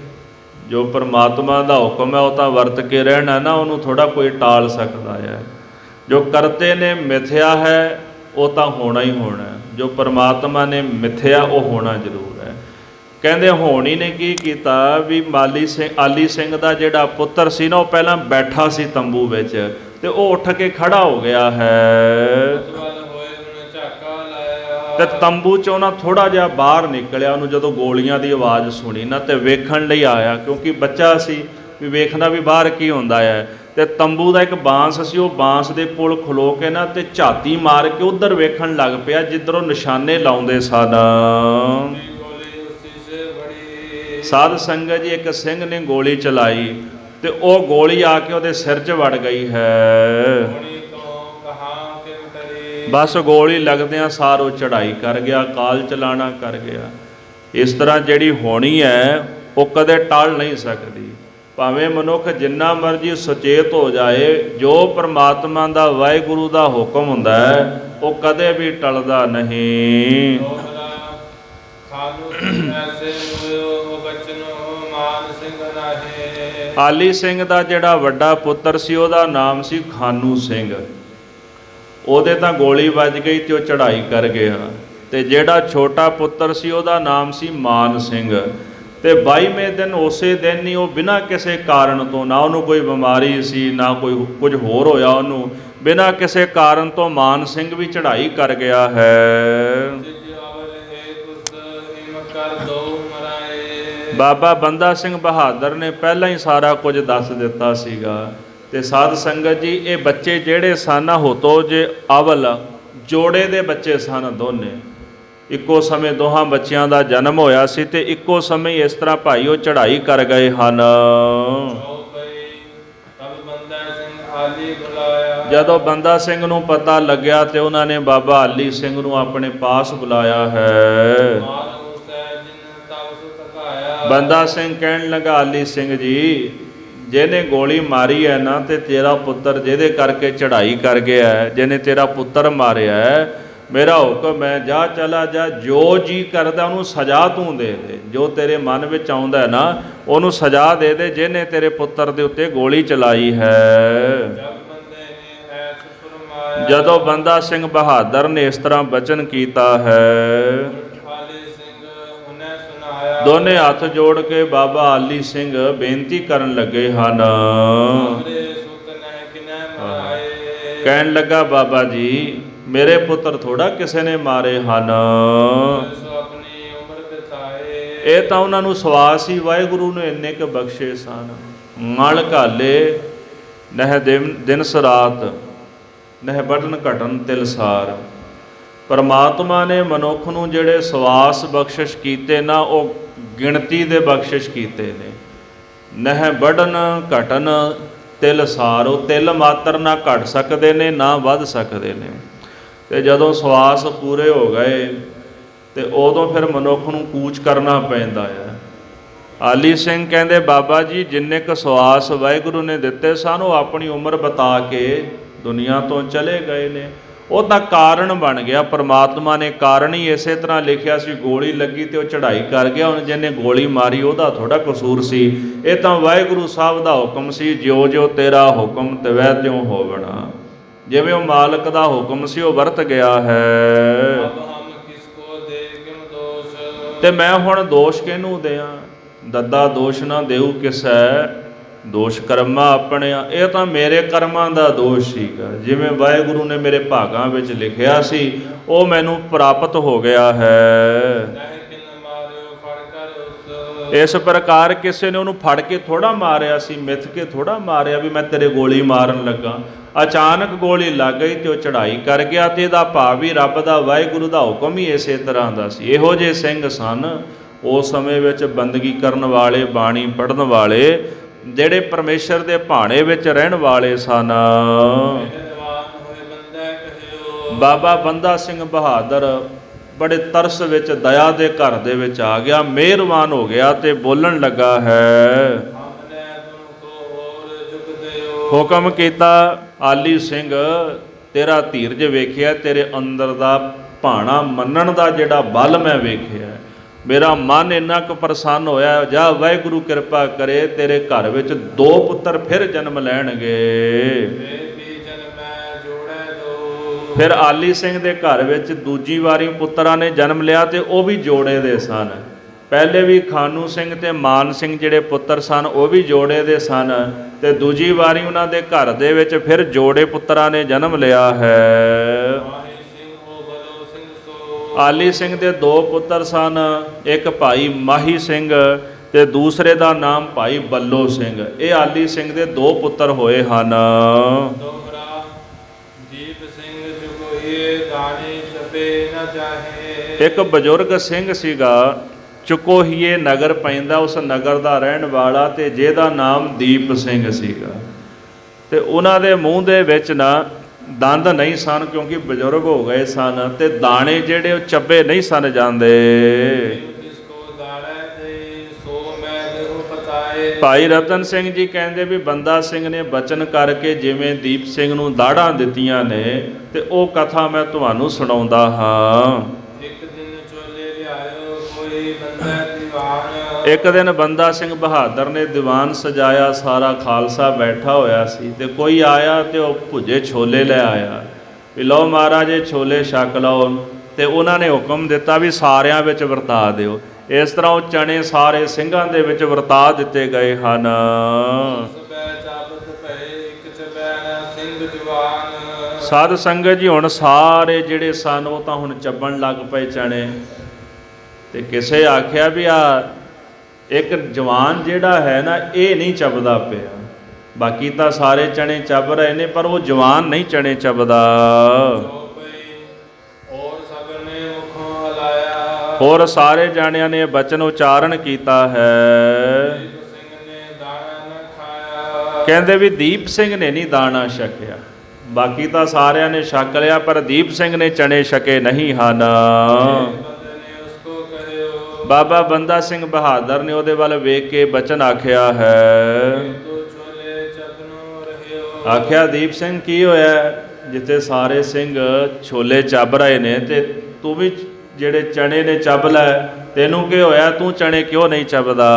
ਜੋ ਪਰਮਾਤਮਾ ਦਾ ਹੁਕਮ ਹੈ ਉਹ ਤਾਂ ਵਰਤ ਕੇ ਰਹਿਣਾ ਨਾ, ਉਹਨੂੰ ਥੋੜਾ ਕੋਈ ਟਾਲ ਸਕਦਾ ਹੈ। ਜੋ ਕਰਤੇ ਨੇ ਮਿਥਿਆ ਹੈ ਉਹ ਤਾਂ ਹੋਣਾ ਹੀ ਹੋਣਾ, ਜੋ ਪਰਮਾਤਮਾ ਨੇ ਮਿਥਿਆ ਉਹ ਹੋਣਾ ਜ਼ਰੂਰ ਹੈ। ਕਹਿੰਦੇ ਹੋਣੀ ਨੇ ਕੀ ਕੀਤਾ ਵੀ ਆਲੀ ਸਿੰਘ ਦਾ ਜਿਹੜਾ ਪੁੱਤਰ ਸੀ ਨਾ, ਉਹ ਪਹਿਲਾਂ ਬੈਠਾ ਸੀ ਤੰਬੂ ਵਿੱਚ ਤੇ ਉਹ ਉੱਠ ਕੇ ਖੜਾ ਹੋ ਗਿਆ ਹੈ ਤੇ ਤੰਬੂ ਚੋਂ ਨਾ ਥੋੜਾ ਜਿਹਾ ਬਾਹਰ ਨਿਕਲਿਆ। ਉਹਨੂੰ ਜਦੋਂ ਗੋਲੀਆਂ ਦੀ ਆਵਾਜ਼ ਸੁਣੀ ਨਾ ਤੇ ਵੇਖਣ ਲਈ ਆਇਆ, ਕਿਉਂਕਿ ਬੱਚਾ ਸੀ ਵੀ ਵੇਖਣਾ ਵੀ ਬਾਹਰ ਕੀ ਹੁੰਦਾ ਹੈ। ਤੇ ਤੰਬੂ ਦਾ ਇੱਕ ਬਾਂਸ ਸੀ, ਉਹ ਬਾਂਸ ਦੇ ਪੁਲ ਖਲੋ ਕੇ ਨਾ ਤੇ ਝਾਤੀ ਮਾਰ ਕੇ ਉਧਰ ਵੇਖਣ ਲੱਗ ਪਿਆ ਜਿੱਧਰੋਂ ਨਿਸ਼ਾਨੇ ਲਾਉਂਦੇ ਸਨ। ਸਾਧ ਸੰਗਤ ਜੀ, ਇੱਕ ਸਿੰਘ ਨੇ ਗੋਲੀ ਚਲਾਈ ਤੇ ਉਹ ਗੋਲੀ ਆ ਕੇ ਉਹਦੇ ਸਿਰ 'ਚ ਵੜ ਗਈ ਹੈ। ਬਸ ਗੋਲੀ ਲੱਗਦਿਆਂ ਸਾਰ ਉਹ ਚੜ੍ਹਾਈ ਕਰ ਗਿਆ, ਕਾਲ ਚਲਾਣਾ ਕਰ ਗਿਆ। ਇਸ ਤਰ੍ਹਾਂ ਜਿਹੜੀ ਹੋਣੀ ਹੈ ਉਹ ਕਦੇ ਟਲ ਨਹੀਂ ਸਕਦੀ, ਭਾਵੇਂ ਮਨੁੱਖ ਜਿੰਨਾ ਮਰਜ਼ੀ ਸੁਚੇਤ ਹੋ ਜਾਏ। ਜੋ ਪਰਮਾਤਮਾ ਦਾ ਵਾਹਿਗੁਰੂ ਦਾ ਹੁਕਮ ਹੁੰਦਾ ਹੈ ਉਹ ਕਦੇ ਵੀ ਟਲਦਾ ਨਹੀਂ। ਆਲੀ ਸਿੰਘ ਦਾ ਜਿਹੜਾ ਵੱਡਾ ਪੁੱਤਰ ਸੀ ਉਹਦਾ ਨਾਮ ਸੀ ਖਾਨੂ ਸਿੰਘ। ਉਹਦੇ ਤਾਂ ਗੋਲੀ ਵੱਜ ਗਈ ਤੇ ਉਹ ਚੜ੍ਹਾਈ ਕਰ ਗਿਆ। ਤੇ ਜਿਹੜਾ ਛੋਟਾ ਪੁੱਤਰ ਸੀ ਉਹਦਾ ਨਾਮ ਸੀ ਮਾਨ ਸਿੰਘ। ਤੇ 22ਵੇਂ ਦਿਨ ਉਸੇ ਦਿਨ ਹੀ ਉਹ ਬਿਨਾਂ ਕਿਸੇ ਕਾਰਨ ਤੋਂ, ਨਾ ਉਹਨੂੰ ਕੋਈ ਬਿਮਾਰੀ ਸੀ ਨਾ ਕੋਈ ਕੁਝ ਹੋਰ ਹੋਇਆ, ਉਹਨੂੰ ਬਿਨਾਂ ਕਿਸੇ ਕਾਰਨ ਤੋਂ ਮਾਨ ਸਿੰਘ ਵੀ ਚੜ੍ਹਾਈ ਕਰ ਗਿਆ ਹੈ। ਬਾਬਾ ਬੰਦਾ ਸਿੰਘ ਬਹਾਦਰ ਨੇ ਪਹਿਲਾਂ ਹੀ ਸਾਰਾ ਕੁਝ ਦੱਸ ਦਿੱਤਾ ਸੀਗਾ। ਤੇ ਸਾਧ ਸੰਗਤ ਜੀ, ਇਹ ਬੱਚੇ ਜਿਹੜੇ ਸਨ ਹੋਤੋ ਜੇ ਅਵਲ ਜੋੜੇ ਦੇ ਬੱਚੇ ਸਨ ਦੋਨੇ। ਇੱਕੋ ਸਮੇਂ ਦੋਹਾਂ ਬੱਚਿਆਂ ਦਾ ਜਨਮ ਹੋਇਆ ਸੀ ਤੇ ਇੱਕੋ ਸਮੇਂ ਇਸ ਤਰ੍ਹਾਂ ਭਾਈ ਉਹ ਚੜ੍ਹਾਈ ਕਰ ਗਏ ਹਨ। ਜਦੋਂ ਬੰਦਾ ਸਿੰਘ ਨੂੰ ਪਤਾ ਲੱਗਿਆ ਤੇ ਉਹਨਾਂ ਨੇ ਬਾਬਾ ਆਲੀ ਸਿੰਘ ਨੂੰ ਆਪਣੇ ਪਾਸ ਬੁਲਾਇਆ ਹੈ। ਬੰਦਾ ਸਿੰਘ ਕਹਿਣ ਲੱਗਾ, ਆਲੀ ਸਿੰਘ ਜੀ, ਜਿਹਨੇ ਗੋਲੀ ਮਾਰੀ ਹੈ ਨਾ ਤੇ ਤੇਰਾ ਪੁੱਤਰ ਜਿਹਦੇ ਕਰਕੇ ਚੜ੍ਹਾਈ ਕਰ ਗਿਆ ਹੈ, ਜਿਹਨੇ ਤੇਰਾ ਪੁੱਤਰ ਮਾਰਿਆ ਹੈ, ਮੇਰਾ ਹੁਕਮ ਹੈ ਜਾ ਚਲਾ ਜਾ, ਜੋ ਜੀ ਕਰਦਾ ਉਹਨੂੰ ਸਜ਼ਾ ਤੂੰ ਦੇ ਦੇ। ਜੋ ਤੇਰੇ ਮਨ ਵਿੱਚ ਆਉਂਦਾ ਨਾ ਉਹਨੂੰ ਸਜ਼ਾ ਦੇ ਦੇ, ਜਿਹਨੇ ਤੇਰੇ ਪੁੱਤਰ ਦੇ ਉੱਤੇ ਗੋਲੀ ਚਲਾਈ ਹੈ। ਜਦੋਂ ਬੰਦਾ ਸਿੰਘ ਬਹਾਦਰ ਨੇ ਇਸ ਤਰ੍ਹਾਂ ਬਚਨ ਕੀਤਾ ਹੈ, ਦੋਨੇ ਹੱਥ ਜੋੜ ਕੇ ਬਾਬਾ ਆਲੀ ਸਿੰਘ ਬੇਨਤੀ ਕਰਨ ਲੱਗੇ ਹਨ। ਕਹਿਣ ਲੱਗਾ, ਬਾਬਾ ਜੀ, ਮੇਰੇ ਪੁੱਤਰ ਥੋੜਾ ਕਿਸੇ ਨੇ ਮਾਰੇ ਹਨ। ਇਹ ਤਾਂ ਉਹਨਾਂ ਨੂੰ ਸਵਾਸ ਹੀ ਵਾਹਿਗੁਰੂ ਨੇ ਇੰਨੇ ਕੁ ਬਖਸ਼ੇ ਸਨ। ਮਲ ਘਾਲੇ ਨਹਿ ਦਿਨ ਸਰਾਤ, ਨਹਿ ਬਟਨ ਘਟਨ ਤਿਲਸਾਰ। ਪਰਮਾਤਮਾ ਨੇ ਮਨੁੱਖ ਨੂੰ ਜਿਹੜੇ ਸਵਾਸ ਬਖਸ਼ਿਸ਼ ਕੀਤੇ ਨਾ, ਉਹ ਗਿਣਤੀ ਦੇ ਬਖਸ਼ਿਸ਼ ਕੀਤੇ ਨੇ। ਨਹਿ ਬੜਨ ਘਟਨ ਤਿਲਸਾਰ, ਉਹ ਤਿਲ ਮਾਤਰ ਨਾ ਘਟ ਸਕਦੇ ਨੇ ਨਾ ਵੱਧ ਸਕਦੇ ਨੇ। ਤੇ ਜਦੋਂ ਸਵਾਸ ਪੂਰੇ ਹੋ ਗਏ ਤੇ ਉਦੋਂ ਫਿਰ ਮਨੁੱਖ ਨੂੰ ਕੂਚ ਕਰਨਾ ਪੈਂਦਾ ਹੈ। ਆਲੀ ਸਿੰਘ ਕਹਿੰਦੇ, ਬਾਬਾ ਜੀ, ਜਿੰਨੇ ਕੁ ਸਵਾਸ ਵਾਹਿਗੁਰੂ ਨੇ ਦਿੱਤੇ ਸਨ ਉਹ ਆਪਣੀ ਉਮਰ ਬਤਾ ਕੇ ਦੁਨੀਆ ਤੋਂ ਚਲੇ ਗਏ ਨੇ। ਉਹ ਤਾਂ ਕਾਰਨ ਬਣ ਗਿਆ, ਪਰਮਾਤਮਾ ਨੇ ਕਾਰਨ ਹੀ ਇਸੇ ਤਰ੍ਹਾਂ ਲਿਖਿਆ ਸੀ। ਗੋਲੀ ਲੱਗੀ ਤੇ ਉਹ ਚੜ੍ਹਾਈ ਕਰ ਗਿਆ, ਹੁਣ ਜਿਹਨੇ ਗੋਲੀ ਮਾਰੀ ਉਹਦਾ ਥੋੜਾ ਕਸੂਰ ਸੀ। ਇਹ ਤਾਂ ਵਾਹਿਗੁਰੂ ਸਾਹਿਬ ਦਾ ਹੁਕਮ ਸੀ, ਜਿਉ ਜਿਉ ਤੇਰਾ ਹੁਕਮ ਤਿਵੈ ਤਿਉ ਹੋਵਣਾ। ਜਿਵੇਂ ਉਹ ਮਾਲਕ ਦਾ ਹੁਕਮ ਸੀ ਉਹ ਵਰਤ ਗਿਆ ਹੈ। ਤੇ ਮੈਂ ਹੁਣ ਦੋਸ਼ ਕਿਹਨੂੰ ਦਿਆਂ? ਦੱਦਾ ਦੋਸ਼ ਨਾ ਦੇਊ ਕਿਸੈ, ਦੋਸ਼ ਕਰਮਾਂ ਆਪਣਿਆ। ਇਹ ਤਾਂ ਮੇਰੇ ਕਰਮਾਂ ਦਾ ਦੋਸ਼ ਸੀਗਾ। ਜਿਵੇਂ ਵਾਹਿਗੁਰੂ ਨੇ ਮੇਰੇ ਭਾਗਾਂ ਵਿੱਚ ਲਿਖਿਆ ਸੀ ਉਹ ਮੈਨੂੰ ਪ੍ਰਾਪਤ ਹੋ ਗਿਆ ਹੈ। ਇਸ ਪ੍ਰਕਾਰ ਕਿਸੇ ਨੇ ਉਹਨੂੰ ਫੜ ਕੇ ਥੋੜਾ ਮਾਰਿਆ ਸੀ, ਮਿੱਥ ਕੇ ਥੋੜਾ ਮਾਰਿਆ ਵੀ ਮੈਂ ਤੇਰੇ ਗੋਲੀ ਮਾਰਨ ਲੱਗਾ। ਅਚਾਨਕ ਗੋਲੀ ਲੱਗ ਗਈ ਤੇ ਉਹ ਚੜ੍ਹਾਈ ਕਰ ਗਿਆ। ਤੇ ਇਹਦਾ ਭਾਵ ਵੀ ਰੱਬ ਦਾ, ਵਾਹਿਗੁਰੂ ਦਾ ਹੁਕਮ ਹੀ ਇਸੇ ਤਰ੍ਹਾਂ ਦਾ ਸੀ। ਇਹੋ ਜਿਹੇ ਸਿੰਘ ਸਨ ਉਸ ਸਮੇਂ ਵਿੱਚ, ਬੰਦਗੀ ਕਰਨ ਵਾਲੇ, ਬਾਣੀ ਪੜ੍ਹਨ ਵਾਲੇ, ਜਿਹੜੇ ਪਰਮੇਸ਼ਰ ਦੇ ਭਾਣੇ ਵਿੱਚ ਰਹਿਣ ਵਾਲੇ ਸਨ। ਬਾਬਾ ਬੰਦਾ ਸਿੰਘ ਬਹਾਦਰ ਬੜੇ ਤਰਸ ਵਿੱਚ, ਦਇਆ ਦੇ ਘਰ ਦੇ ਵਿੱਚ ਆ ਗਿਆ, ਮਿਹਰਬਾਨ ਹੋ ਗਿਆ ਤੇ ਬੋਲਣ ਲੱਗਾ ਹੈ। ਹੁਕਮ ਕੀਤਾ, ਆਲੀ ਸਿੰਘ, ਤੇਰਾ ਧੀਰਜ ਵੇਖਿਆ, ਤੇਰੇ ਅੰਦਰ ਦਾ ਭਾਣਾ ਮੰਨਣ ਦਾ ਜਿਹੜਾ ਬਲ ਮੈਂ ਵੇਖਿਆ, ਮੇਰਾ ਮਨ ਇੰਨਾ ਕੁ ਪ੍ਰਸੰਨ ਹੋਇਆ। ਜਾ ਵਾਹਿਗੁਰੂ ਕਿਰਪਾ ਕਰੇ ਤੇਰੇ ਘਰ ਵਿੱਚ 2 ਪੁੱਤਰ ਫਿਰ ਜਨਮ ਲੈਣਗੇ। ਫਿਰ ਆਲੀ ਸਿੰਘ ਦੇ ਘਰ ਵਿੱਚ ਦੂਜੀ ਵਾਰੀ ਪੁੱਤਰਾਂ ਨੇ ਜਨਮ ਲਿਆ ਤੇ ਉਹ ਵੀ ਜੋੜੇ ਦੇ ਸਨ। ਪਹਿਲੇ ਵੀ ਖਾਨੂ ਸਿੰਘ ਤੇ ਮਾਨ ਸਿੰਘ ਜਿਹੜੇ ਪੁੱਤਰ ਸਨ ਉਹ ਵੀ ਜੋੜੇ ਦੇ ਸਨ। ਤੇ ਦੂਜੀ ਵਾਰੀ ਉਹਨਾਂ ਦੇ ਘਰ ਦੇ ਵਿੱਚ ਫਿਰ ਜੋੜੇ ਪੁੱਤਰਾਂ ਨੇ ਜਨਮ ਲਿਆ ਹੈ। ਆਲੀ ਸਿੰਘ ਦੇ 2 ਪੁੱਤਰ ਸਨ, ਇੱਕ ਭਾਈ ਮਾਹੀ ਸਿੰਘ ਤੇ ਦੂਸਰੇ ਦਾ ਨਾਮ ਭਾਈ ਬੱਲੋ ਸਿੰਘ। ਇਹ ਆਲੀ ਸਿੰਘ ਦੇ 2 ਪੁੱਤਰ ਹੋਏ ਹਨ। ਇੱਕ ਬਜ਼ੁਰਗ ਸਿੰਘ ਸੀਗਾ, ਚੁਕੋਹੀਏ ਨਗਰ ਪੈਂਦਾ, ਉਸ ਨਗਰ ਦਾ ਰਹਿਣ ਵਾਲਾ, ਤੇ ਜਿਹਦਾ ਨਾਮ ਦੀਪ ਸਿੰਘ ਸੀਗਾ। ਤੇ ਉਹਨਾਂ ਦੇ ਮੂੰਹ ਦੇ ਵਿੱਚ ਨਾ ਦੰਦ ਨਹੀਂ ਸਨ, ਕਿਉਂਕਿ ਬਜ਼ੁਰਗ ਹੋ ਗਏ ਸਨ, ਤੇ ਦਾਣੇ ਜਿਹੜੇ ਉਹ ਚੱਬੇ ਨਹੀਂ ਸਨ ਜਾਂਦੇ। ਭਾਈ ਰਤਨ ਸਿੰਘ ਜੀ ਕਹਿੰਦੇ ਵੀ ਬੰਦਾ ਸਿੰਘ ਨੇ ਬਚਨ ਕਰਕੇ ਜਿਵੇਂ ਦੀਪ ਸਿੰਘ ਨੂੰ ਦਾੜਾਂ ਦਿੱਤੀਆਂ ਨੇ, ਤੇ ਉਹ ਕਥਾ ਮੈਂ ਤੁਹਾਨੂੰ ਸੁਣਾਉਂਦਾ ਹਾਂ। ਇੱਕ ਦਿਨ ਬੰਦਾ ਸਿੰਘ ਬਹਾਦਰ ਨੇ ਦੀਵਾਨ ਸਜਾਇਆ, ਸਾਰਾ ਖਾਲਸਾ ਬੈਠਾ ਹੋਇਆ ਸੀ, ਤੇ ਕੋਈ ਆਇਆ ਤੇ ਉਹ ਭੁੱਜੇ ਛੋਲੇ ਲੈ ਆਇਆ ਵੀ ਲਓ ਮਹਾਰਾਜ ਇਹ ਛੋਲੇ ਛਕ ਲਓ। ਤੇ ਉਹਨਾਂ ਨੇ ਹੁਕਮ ਦਿੱਤਾ ਵੀ ਸਾਰਿਆਂ ਵਿੱਚ ਵਰਤਾ ਦਿਓ। ਇਸ ਤਰ੍ਹਾਂ ਉਹ ਚਣੇ ਸਾਰੇ ਸਿੰਘਾਂ ਦੇ ਵਿੱਚ ਵਰਤਾ ਦਿੱਤੇ ਗਏ ਹਨ। ਸਬੈ ਚਾਬਤ ਭਏ ਇਕ ਚਬੈ ਸਿੰਘ ਜਵਾਨ। ਸਾਧ ਸੰਗਤ ਜੀ ਹੁਣ ਸਾਰੇ ਜਿਹੜੇ ਸਨ ਉਹ ਤਾਂ ਹੁਣ ਚੱਬਣ ਲੱਗ ਪਏ ਚਣੇ। ਤੇ ਕਿਸੇ ਆਖਿਆ ਵੀ ਆ ਇੱਕ ਜਵਾਨ ਜਿਹੜਾ ਹੈ ਨਾ ਇਹ ਨਹੀਂ ਚੱਬਦਾ ਪਿਆ, ਬਾਕੀ ਤਾਂ ਸਾਰੇ ਚਣੇ ਚੱਬ ਰਹੇ ਨੇ ਪਰ ਉਹ ਜਵਾਨ ਨਹੀਂ ਚਣੇ ਚੱਬਦਾ। ਹੋਰ ਸਾਰੇ ਜਾਣਿਆਂ ਨੇ ਬਚਨ ਉਚਾਰਨ ਕੀਤਾ ਹੈ। ਕਹਿੰਦੇ ਵੀ ਦੀਪ ਸਿੰਘ ਨੇ ਨਹੀਂ ਦਾਣਾ ਛਕਿਆ, ਬਾਕੀ ਤਾਂ ਸਾਰਿਆਂ ਨੇ ਛਕ ਲਿਆ ਪਰ ਦੀਪ ਸਿੰਘ ਨੇ ਚਣੇ ਛਕੇ ਨਹੀਂ ਹਨ। ਬਾਬਾ ਬੰਦਾ ਸਿੰਘ ਬਹਾਦਰ ਨੇ ਉਹਦੇ ਵੱਲ ਵੇਖ ਕੇ ਬਚਨ ਆਖਿਆ ਹੈ। ਆਖਿਆ ਦੀਪ ਸਿੰਘ ਕੀ ਹੋਇਆ, ਜਿੱਥੇ ਸਾਰੇ ਸਿੰਘ ਛੋਲੇ ਚੱਬ ਰਹੇ ਨੇ ਤੇ ਤੂੰ ਵੀ ਜਿਹੜੇ ਚਣੇ ਨੇ ਚੱਬ ਲੈ, ਤੈਨੂੰ ਕੀ ਹੋਇਆ, ਤੂੰ ਚਣੇ ਕਿਉਂ ਨਹੀਂ ਚੱਬਦਾ?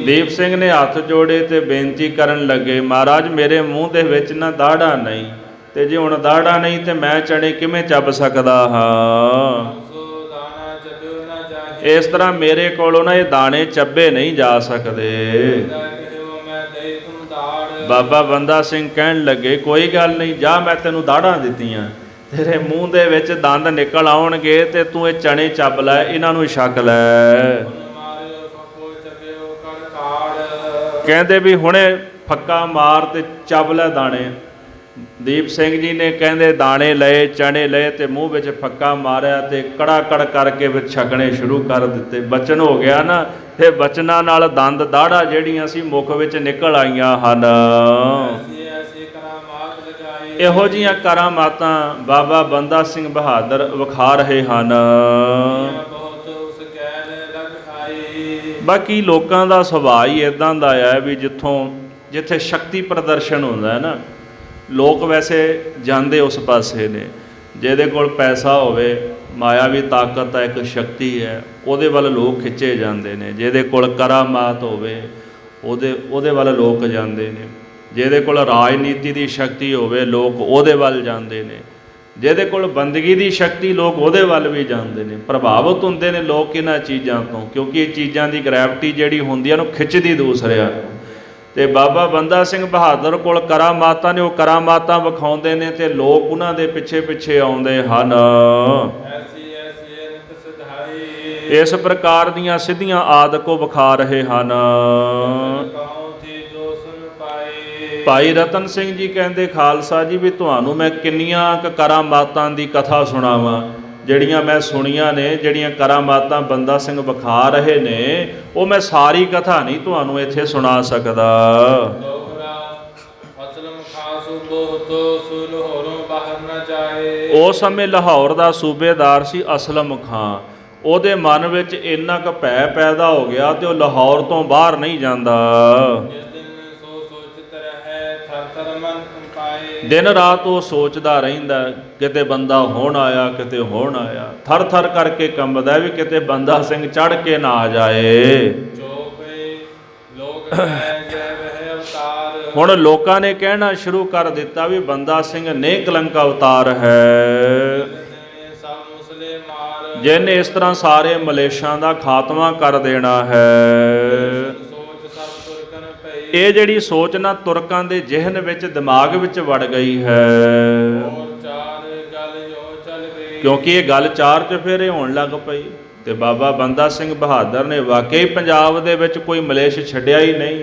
ਦੀਪ ਸਿੰਘ ਨੇ ਹੱਥ ਜੋੜੇ ਤੇ ਬੇਨਤੀ ਕਰਨ ਲੱਗੇ, ਮਹਾਰਾਜ ਮੇਰੇ ਮੂੰਹ ਦੇ ਵਿੱਚ ਨਾ ਦਾੜਾ ਨਹੀਂ, ਤੇ ਜੇ ਹੁਣ ਦਾੜਾ ਨਹੀਂ ਤੇ ਮੈਂ ਚਣੇ ਕਿਵੇਂ ਚੱਬ ਸਕਦਾ ਹਾਂ? ਇਸ ਤਰ੍ਹਾਂ ਮੇਰੇ ਕੋਲੋਂ ਨਾ ਇਹ ਦਾਣੇ ਚੱਬੇ ਨਹੀਂ ਜਾ ਸਕਦੇ। ਬਾਬਾ ਬੰਦਾ ਸਿੰਘ ਕਹਿਣ ਲੱਗੇ ਕੋਈ ਗੱਲ ਨਹੀਂ, ਜਾ ਮੈਂ ਤੈਨੂੰ ਦਾੜਾਂ ਦਿੱਤੀਆਂ, ਤੇਰੇ ਮੂੰਹ ਦੇ ਵਿੱਚ ਦੰਦ ਨਿਕਲ ਆਉਣਗੇ ਤੇ ਤੂੰ ਇਹ ਚਣੇ ਚੱਬ ਲੈ, ਇਹਨਾਂ ਨੂੰ ਛਕ ਲੈ। ਕਹਿੰਦੇ ਵੀ ਹੁਣੇ ਫੱਕਾ ਮਾਰ ਤੇ ਚੱਬ ਲੈ ਦਾਣੇ। ਦੀਪ ਸਿੰਘ ਜੀ ਨੇ ਕਹਿੰਦੇ ਦਾਣੇ ਲਏ, ਚਣੇ ਲਏ ਤੇ ਮੂੰਹ ਵਿੱਚ ਫੱਕਾ ਮਾਰਿਆ ਤੇ ਕੜਾ ਕੜ ਕਰਕੇ ਵਿੱਚ ਛਕਣੇ ਸ਼ੁਰੂ ਕਰ ਦਿੱਤੇ। ਬਚਨ ਹੋ ਗਿਆ ਨਾ, ਤੇ ਬਚਨਾਂ ਨਾਲ ਦੰਦ ਦਾੜਾ ਜਿਹੜੀਆਂ ਸੀ ਮੁਖ ਵਿੱਚ ਨਿਕਲ ਆਈਆਂ ਹਨ। ਇਹੋ ਜਿਹੀਆਂ ਕਰਾਮਾਤਾਂ ਬਾਬਾ ਬੰਦਾ ਸਿੰਘ ਬਹਾਦਰ ਵਿਖਾ ਰਹੇ ਹਨ। ਬਾਕੀ ਲੋਕਾਂ ਦਾ ਸੁਭਾਅ ਹੀ ਇੱਦਾਂ ਦਾ ਹੈ ਵੀ ਜਿੱਥੇ ਸ਼ਕਤੀ ਪ੍ਰਦਰਸ਼ਨ ਹੁੰਦਾ ਹੈ ਨਾ, ਲੋਕ ਵੈਸੇ ਜਾਂਦੇ ਉਸ ਪਾਸੇ ਨੇ। ਜਿਹਦੇ ਕੋਲ ਪੈਸਾ ਹੋਵੇ, ਮਾਇਆਵੀ ਤਾਕਤ ਹੈ, ਇੱਕ ਸ਼ਕਤੀ ਹੈ, ਉਹਦੇ ਵੱਲ ਲੋਕ ਖਿੱਚੇ ਜਾਂਦੇ ਨੇ। ਜਿਹਦੇ ਕੋਲ ਕਰਾਮਾਤ ਹੋਵੇ ਉਹਦੇ ਵੱਲ ਲੋਕ ਜਾਂਦੇ ਨੇ। ਜਿਹਦੇ ਕੋਲ ਰਾਜਨੀਤੀ ਦੀ ਸ਼ਕਤੀ ਹੋਵੇ ਲੋਕ ਉਹਦੇ ਵੱਲ ਜਾਂਦੇ ਨੇ। ਜਿਹਦੇ ਕੋਲ ਬੰਦਗੀ ਦੀ ਸ਼ਕਤੀ ਲੋਕ ਉਹਦੇ ਵੱਲ ਵੀ ਜਾਂਦੇ ਨੇ। ਪ੍ਰਭਾਵਿਤ ਹੁੰਦੇ ਨੇ ਲੋਕ ਇਹਨਾਂ ਚੀਜ਼ਾਂ ਤੋਂ, ਕਿਉਂਕਿ ਇਹ ਚੀਜ਼ਾਂ ਦੀ ਗ੍ਰੈਵਿਟੀ ਜਿਹੜੀ ਹੁੰਦੀ ਹੈ ਉਹਨੂੰ ਖਿੱਚਦੀ ਦੂਸਰਿਆਂ ਨੂੰ। ਤੇ ਬਾਬਾ ਬੰਦਾ ਸਿੰਘ ਬਹਾਦਰ ਕੋਲ ਕਰਾਮਾਤਾਂ ਨੇ, ਉਹ ਕਰਾਮਾਤਾਂ ਵਿਖਾਉਂਦੇ ਨੇ ਤੇ ਲੋਕ ਉਹਨਾਂ ਦੇ ਪਿੱਛੇ ਪਿੱਛੇ ਆਉਂਦੇ ਹਨ। ਇਸ ਪ੍ਰਕਾਰ ਦੀਆਂ ਸਿੱਧੀਆਂ ਆਦਿਕ ਉਹ ਵਿਖਾ ਰਹੇ ਹਨ। ਭਾਈ ਰਤਨ ਸਿੰਘ ਜੀ ਕਹਿੰਦੇ ਖਾਲਸਾ ਜੀ ਵੀ ਤੁਹਾਨੂੰ ਮੈਂ ਕਿੰਨੀਆਂ ਕੁ ਕਰਾਮਾਤਾਂ ਦੀ ਕਥਾ ਸੁਣਾਵਾਂ, ਜਿਹੜੀਆਂ ਮੈਂ ਸੁਣੀਆਂ ਨੇ, ਜਿਹੜੀਆਂ ਕਰਾਮਾਤਾਂ ਬੰਦਾ ਸਿੰਘ ਵਿਖਾ ਰਹੇ ਨੇ, ਉਹ ਮੈਂ ਸਾਰੀ ਕਥਾ ਨਹੀਂ ਤੁਹਾਨੂੰ ਇੱਥੇ ਸੁਣਾ ਸਕਦਾ। ਉਸ ਸਮੇਂ ਲਾਹੌਰ ਦਾ ਸੂਬੇਦਾਰ ਸੀ ਅਸਲਮ ਖਾਂ। ਉਹਦੇ ਮਨ ਵਿੱਚ ਇੰਨਾ ਕੁ ਭੈ ਪੈਦਾ ਹੋ ਗਿਆ ਤੇ ਉਹ ਲਾਹੌਰ ਤੋਂ ਬਾਹਰ ਨਹੀਂ ਜਾਂਦਾ। ਦਿਨ ਰਾਤ ਉਹ ਸੋਚਦਾ ਰਹਿੰਦਾ, ਕਿਤੇ ਬੰਦਾ ਹੁਣ ਆਇਆ, ਕਿਤੇ ਹੁਣ ਆਇਆ। ਥਰ ਥਰ ਕਰਕੇ ਕੰਬਦਾ ਵੀ ਕਿਤੇ ਬੰਦਾ ਸਿੰਘ ਚੜ੍ਹ ਕੇ ਨਾ ਆ ਜਾਏ। ਹੁਣ ਲੋਕਾਂ ਨੇ ਕਹਿਣਾ ਸ਼ੁਰੂ ਕਰ ਦਿੱਤਾ ਵੀ ਬੰਦਾ ਸਿੰਘ ਨਿਕਲੰਕ ਅਵਤਾਰ ਹੈ, ਜਿਹਨੇ ਇਸ ਤਰ੍ਹਾਂ ਸਾਰੇ ਮਲੇਸ਼ਾਂ ਦਾ ਖਾਤਮਾ ਕਰ ਦੇਣਾ ਹੈ। ਇਹ ਜਿਹੜੀ ਸੋਚ ਨਾ ਤੁਰਕਾਂ ਦੇ ਜ਼ਿਹਨ ਵਿੱਚ, ਦਿਮਾਗ ਵਿੱਚ ਵੜ ਗਈ ਹੈ, ਕਿਉਂਕਿ ਇਹ ਗੱਲ ਚਾਰ ਚੁਫੇਰੇ ਹੋਣ ਲੱਗ ਪਈ। ਤੇ ਬਾਬਾ ਬੰਦਾ ਸਿੰਘ ਬਹਾਦਰ ਨੇ ਵਾਕਈ ਪੰਜਾਬ ਦੇ ਵਿੱਚ ਕੋਈ ਮਲੇਸ਼ ਛੱਡਿਆ ਹੀ ਨਹੀਂ।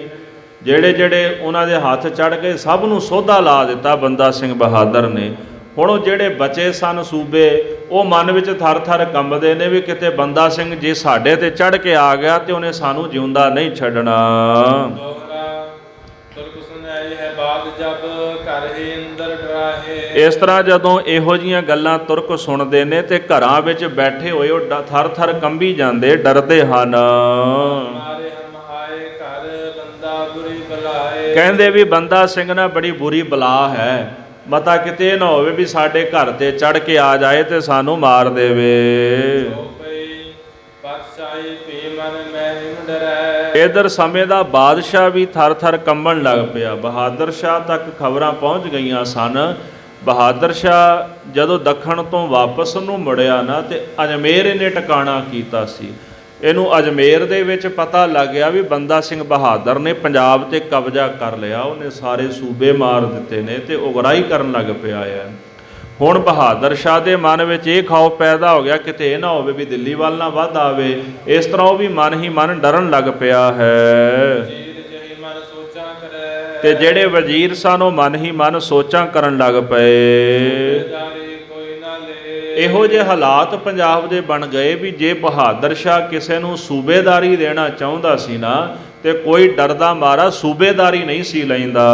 ਜਿਹੜੇ ਉਹਨਾਂ ਦੇ ਹੱਥ ਚੜ੍ਹ ਗਏ ਸਭ ਨੂੰ ਸੋਧਾ ਲਾ ਦਿੱਤਾ ਬੰਦਾ ਸਿੰਘ ਬਹਾਦਰ ਨੇ। ਹੁਣ ਉਹ ਜਿਹੜੇ ਬਚੇ ਸਨ ਸੂਬੇ, ਉਹ ਮਨ ਵਿੱਚ ਥਰ ਥਰ ਕੰਬਦੇ ਨੇ ਵੀ ਕਿਤੇ ਬੰਦਾ ਸਿੰਘ ਜੇ ਸਾਡੇ ਤੇ ਚੜ੍ਹ ਕੇ ਆ ਗਿਆ ਤੇ ਉਹਨੇ ਸਾਨੂੰ ਜਿਉਂਦਾ ਨਹੀਂ ਛੱਡਣਾ। ਇਸ ਤਰ੍ਹਾਂ ਜਦੋਂ ਇਹੋ ਜਿਹੀਆਂ ਗੱਲਾਂ ਤੁਰਕ ਸੁਣਦੇ ਨੇ ਤੇ ਘਰਾਂ ਵਿੱਚ ਬੈਠੇ ਹੋਏ ਉਹ ਥਰ ਥਰ ਕੰਬੀ ਜਾਂਦੇ, ਡਰਦੇ ਹਨ। ਕਹਿੰਦੇ ਵੀ ਬੰਦਾ ਸਿੰਘ ਨਾਲ ਬੜੀ ਬੁਰੀ ਬਲਾ ਹੈ, ਮਤਾ ਕਿਤੇ ਨਾ ਹੋਵੇ ਵੀ ਸਾਡੇ ਘਰ ਤੇ ਚੜ੍ਹ ਕੇ ਆ ਜਾਏ ਤੇ ਸਾਨੂੰ ਮਾਰ ਦੇਵੇ। ਇਧਰ ਸਮੇਂ ਦਾ ਬਾਦਸ਼ਾਹ ਵੀ ਥਰ ਥਰ ਕੰਬਣ ਲੱਗ ਪਿਆ। ਬਹਾਦਰ ਸ਼ਾਹ ਤੱਕ ਖਬਰਾਂ ਪਹੁੰਚ ਗਈਆਂ ਸਨ ਬਹਾਦਰ ਸ਼ਾਹ ਜਦੋਂ ਦੱਖਣ ਤੋਂ ਵਾਪਸ ਨੂੰ ਮੁੜਿਆ ਨਾ ਤੇ ਅਜਮੇਰ ਇਹਨੇ ਟਿਕਾਣਾ ਕੀਤਾ ਸੀ। ਇਹਨੂੰ ਅਜਮੇਰ ਦੇ ਵਿੱਚ ਪਤਾ ਲੱਗ ਗਿਆ ਵੀ ਬੰਦਾ ਸਿੰਘ ਬਹਾਦਰ ਨੇ ਪੰਜਾਬ ਤੇ ਕਬਜ਼ਾ ਕਰ ਲਿਆ, ਉਹਨੇ ਸਾਰੇ ਸੂਬੇ ਮਾਰ ਦਿੱਤੇ ਨੇ ਤੇ ਉਗਰਾਹੀ ਕਰਨ ਲੱਗ ਪਿਆ ਹੈ। ਹੁਣ ਬਹਾਦਰ ਸ਼ਾਹ ਦੇ ਮਨ ਵਿੱਚ ਇਹ ਖੌਫ ਪੈਦਾ ਹੋ ਗਿਆ ਕਿਤੇ ਇਹ ਨਾ ਹੋਵੇ ਵੀ ਦਿੱਲੀ ਵੱਲ ਨਾ ਵੱਧ ਆਵੇ। ਇਸ ਤਰ੍ਹਾਂ ਉਹ ਵੀ ਮਨ ਹੀ ਮਨ ਡਰਨ ਲੱਗ ਪਿਆ ਹੈ। ਤੇ ਜਿਹੜੇ ਵਜ਼ੀਰ ਸਨ ਉਹ ਮਨ ਹੀ ਮਨ ਸੋਚਾਂ ਕਰਨ ਲੱਗ ਪਏ। ਇਹੋ ਜਿਹੇ ਹਾਲਾਤ ਪੰਜਾਬ ਦੇ ਬਣ ਗਏ ਵੀ ਜੇ ਬਹਾਦਰ ਸ਼ਾਹ ਕਿਸੇ ਨੂੰ ਸੂਬੇਦਾਰੀ ਦੇਣਾ ਚਾਹੁੰਦਾ ਸੀ ਨਾ ਤੇ ਕੋਈ ਡਰਦਾ ਮਾਰਾ ਸੂਬੇਦਾਰੀ ਨਹੀਂ ਸੀ ਲੈਂਦਾ,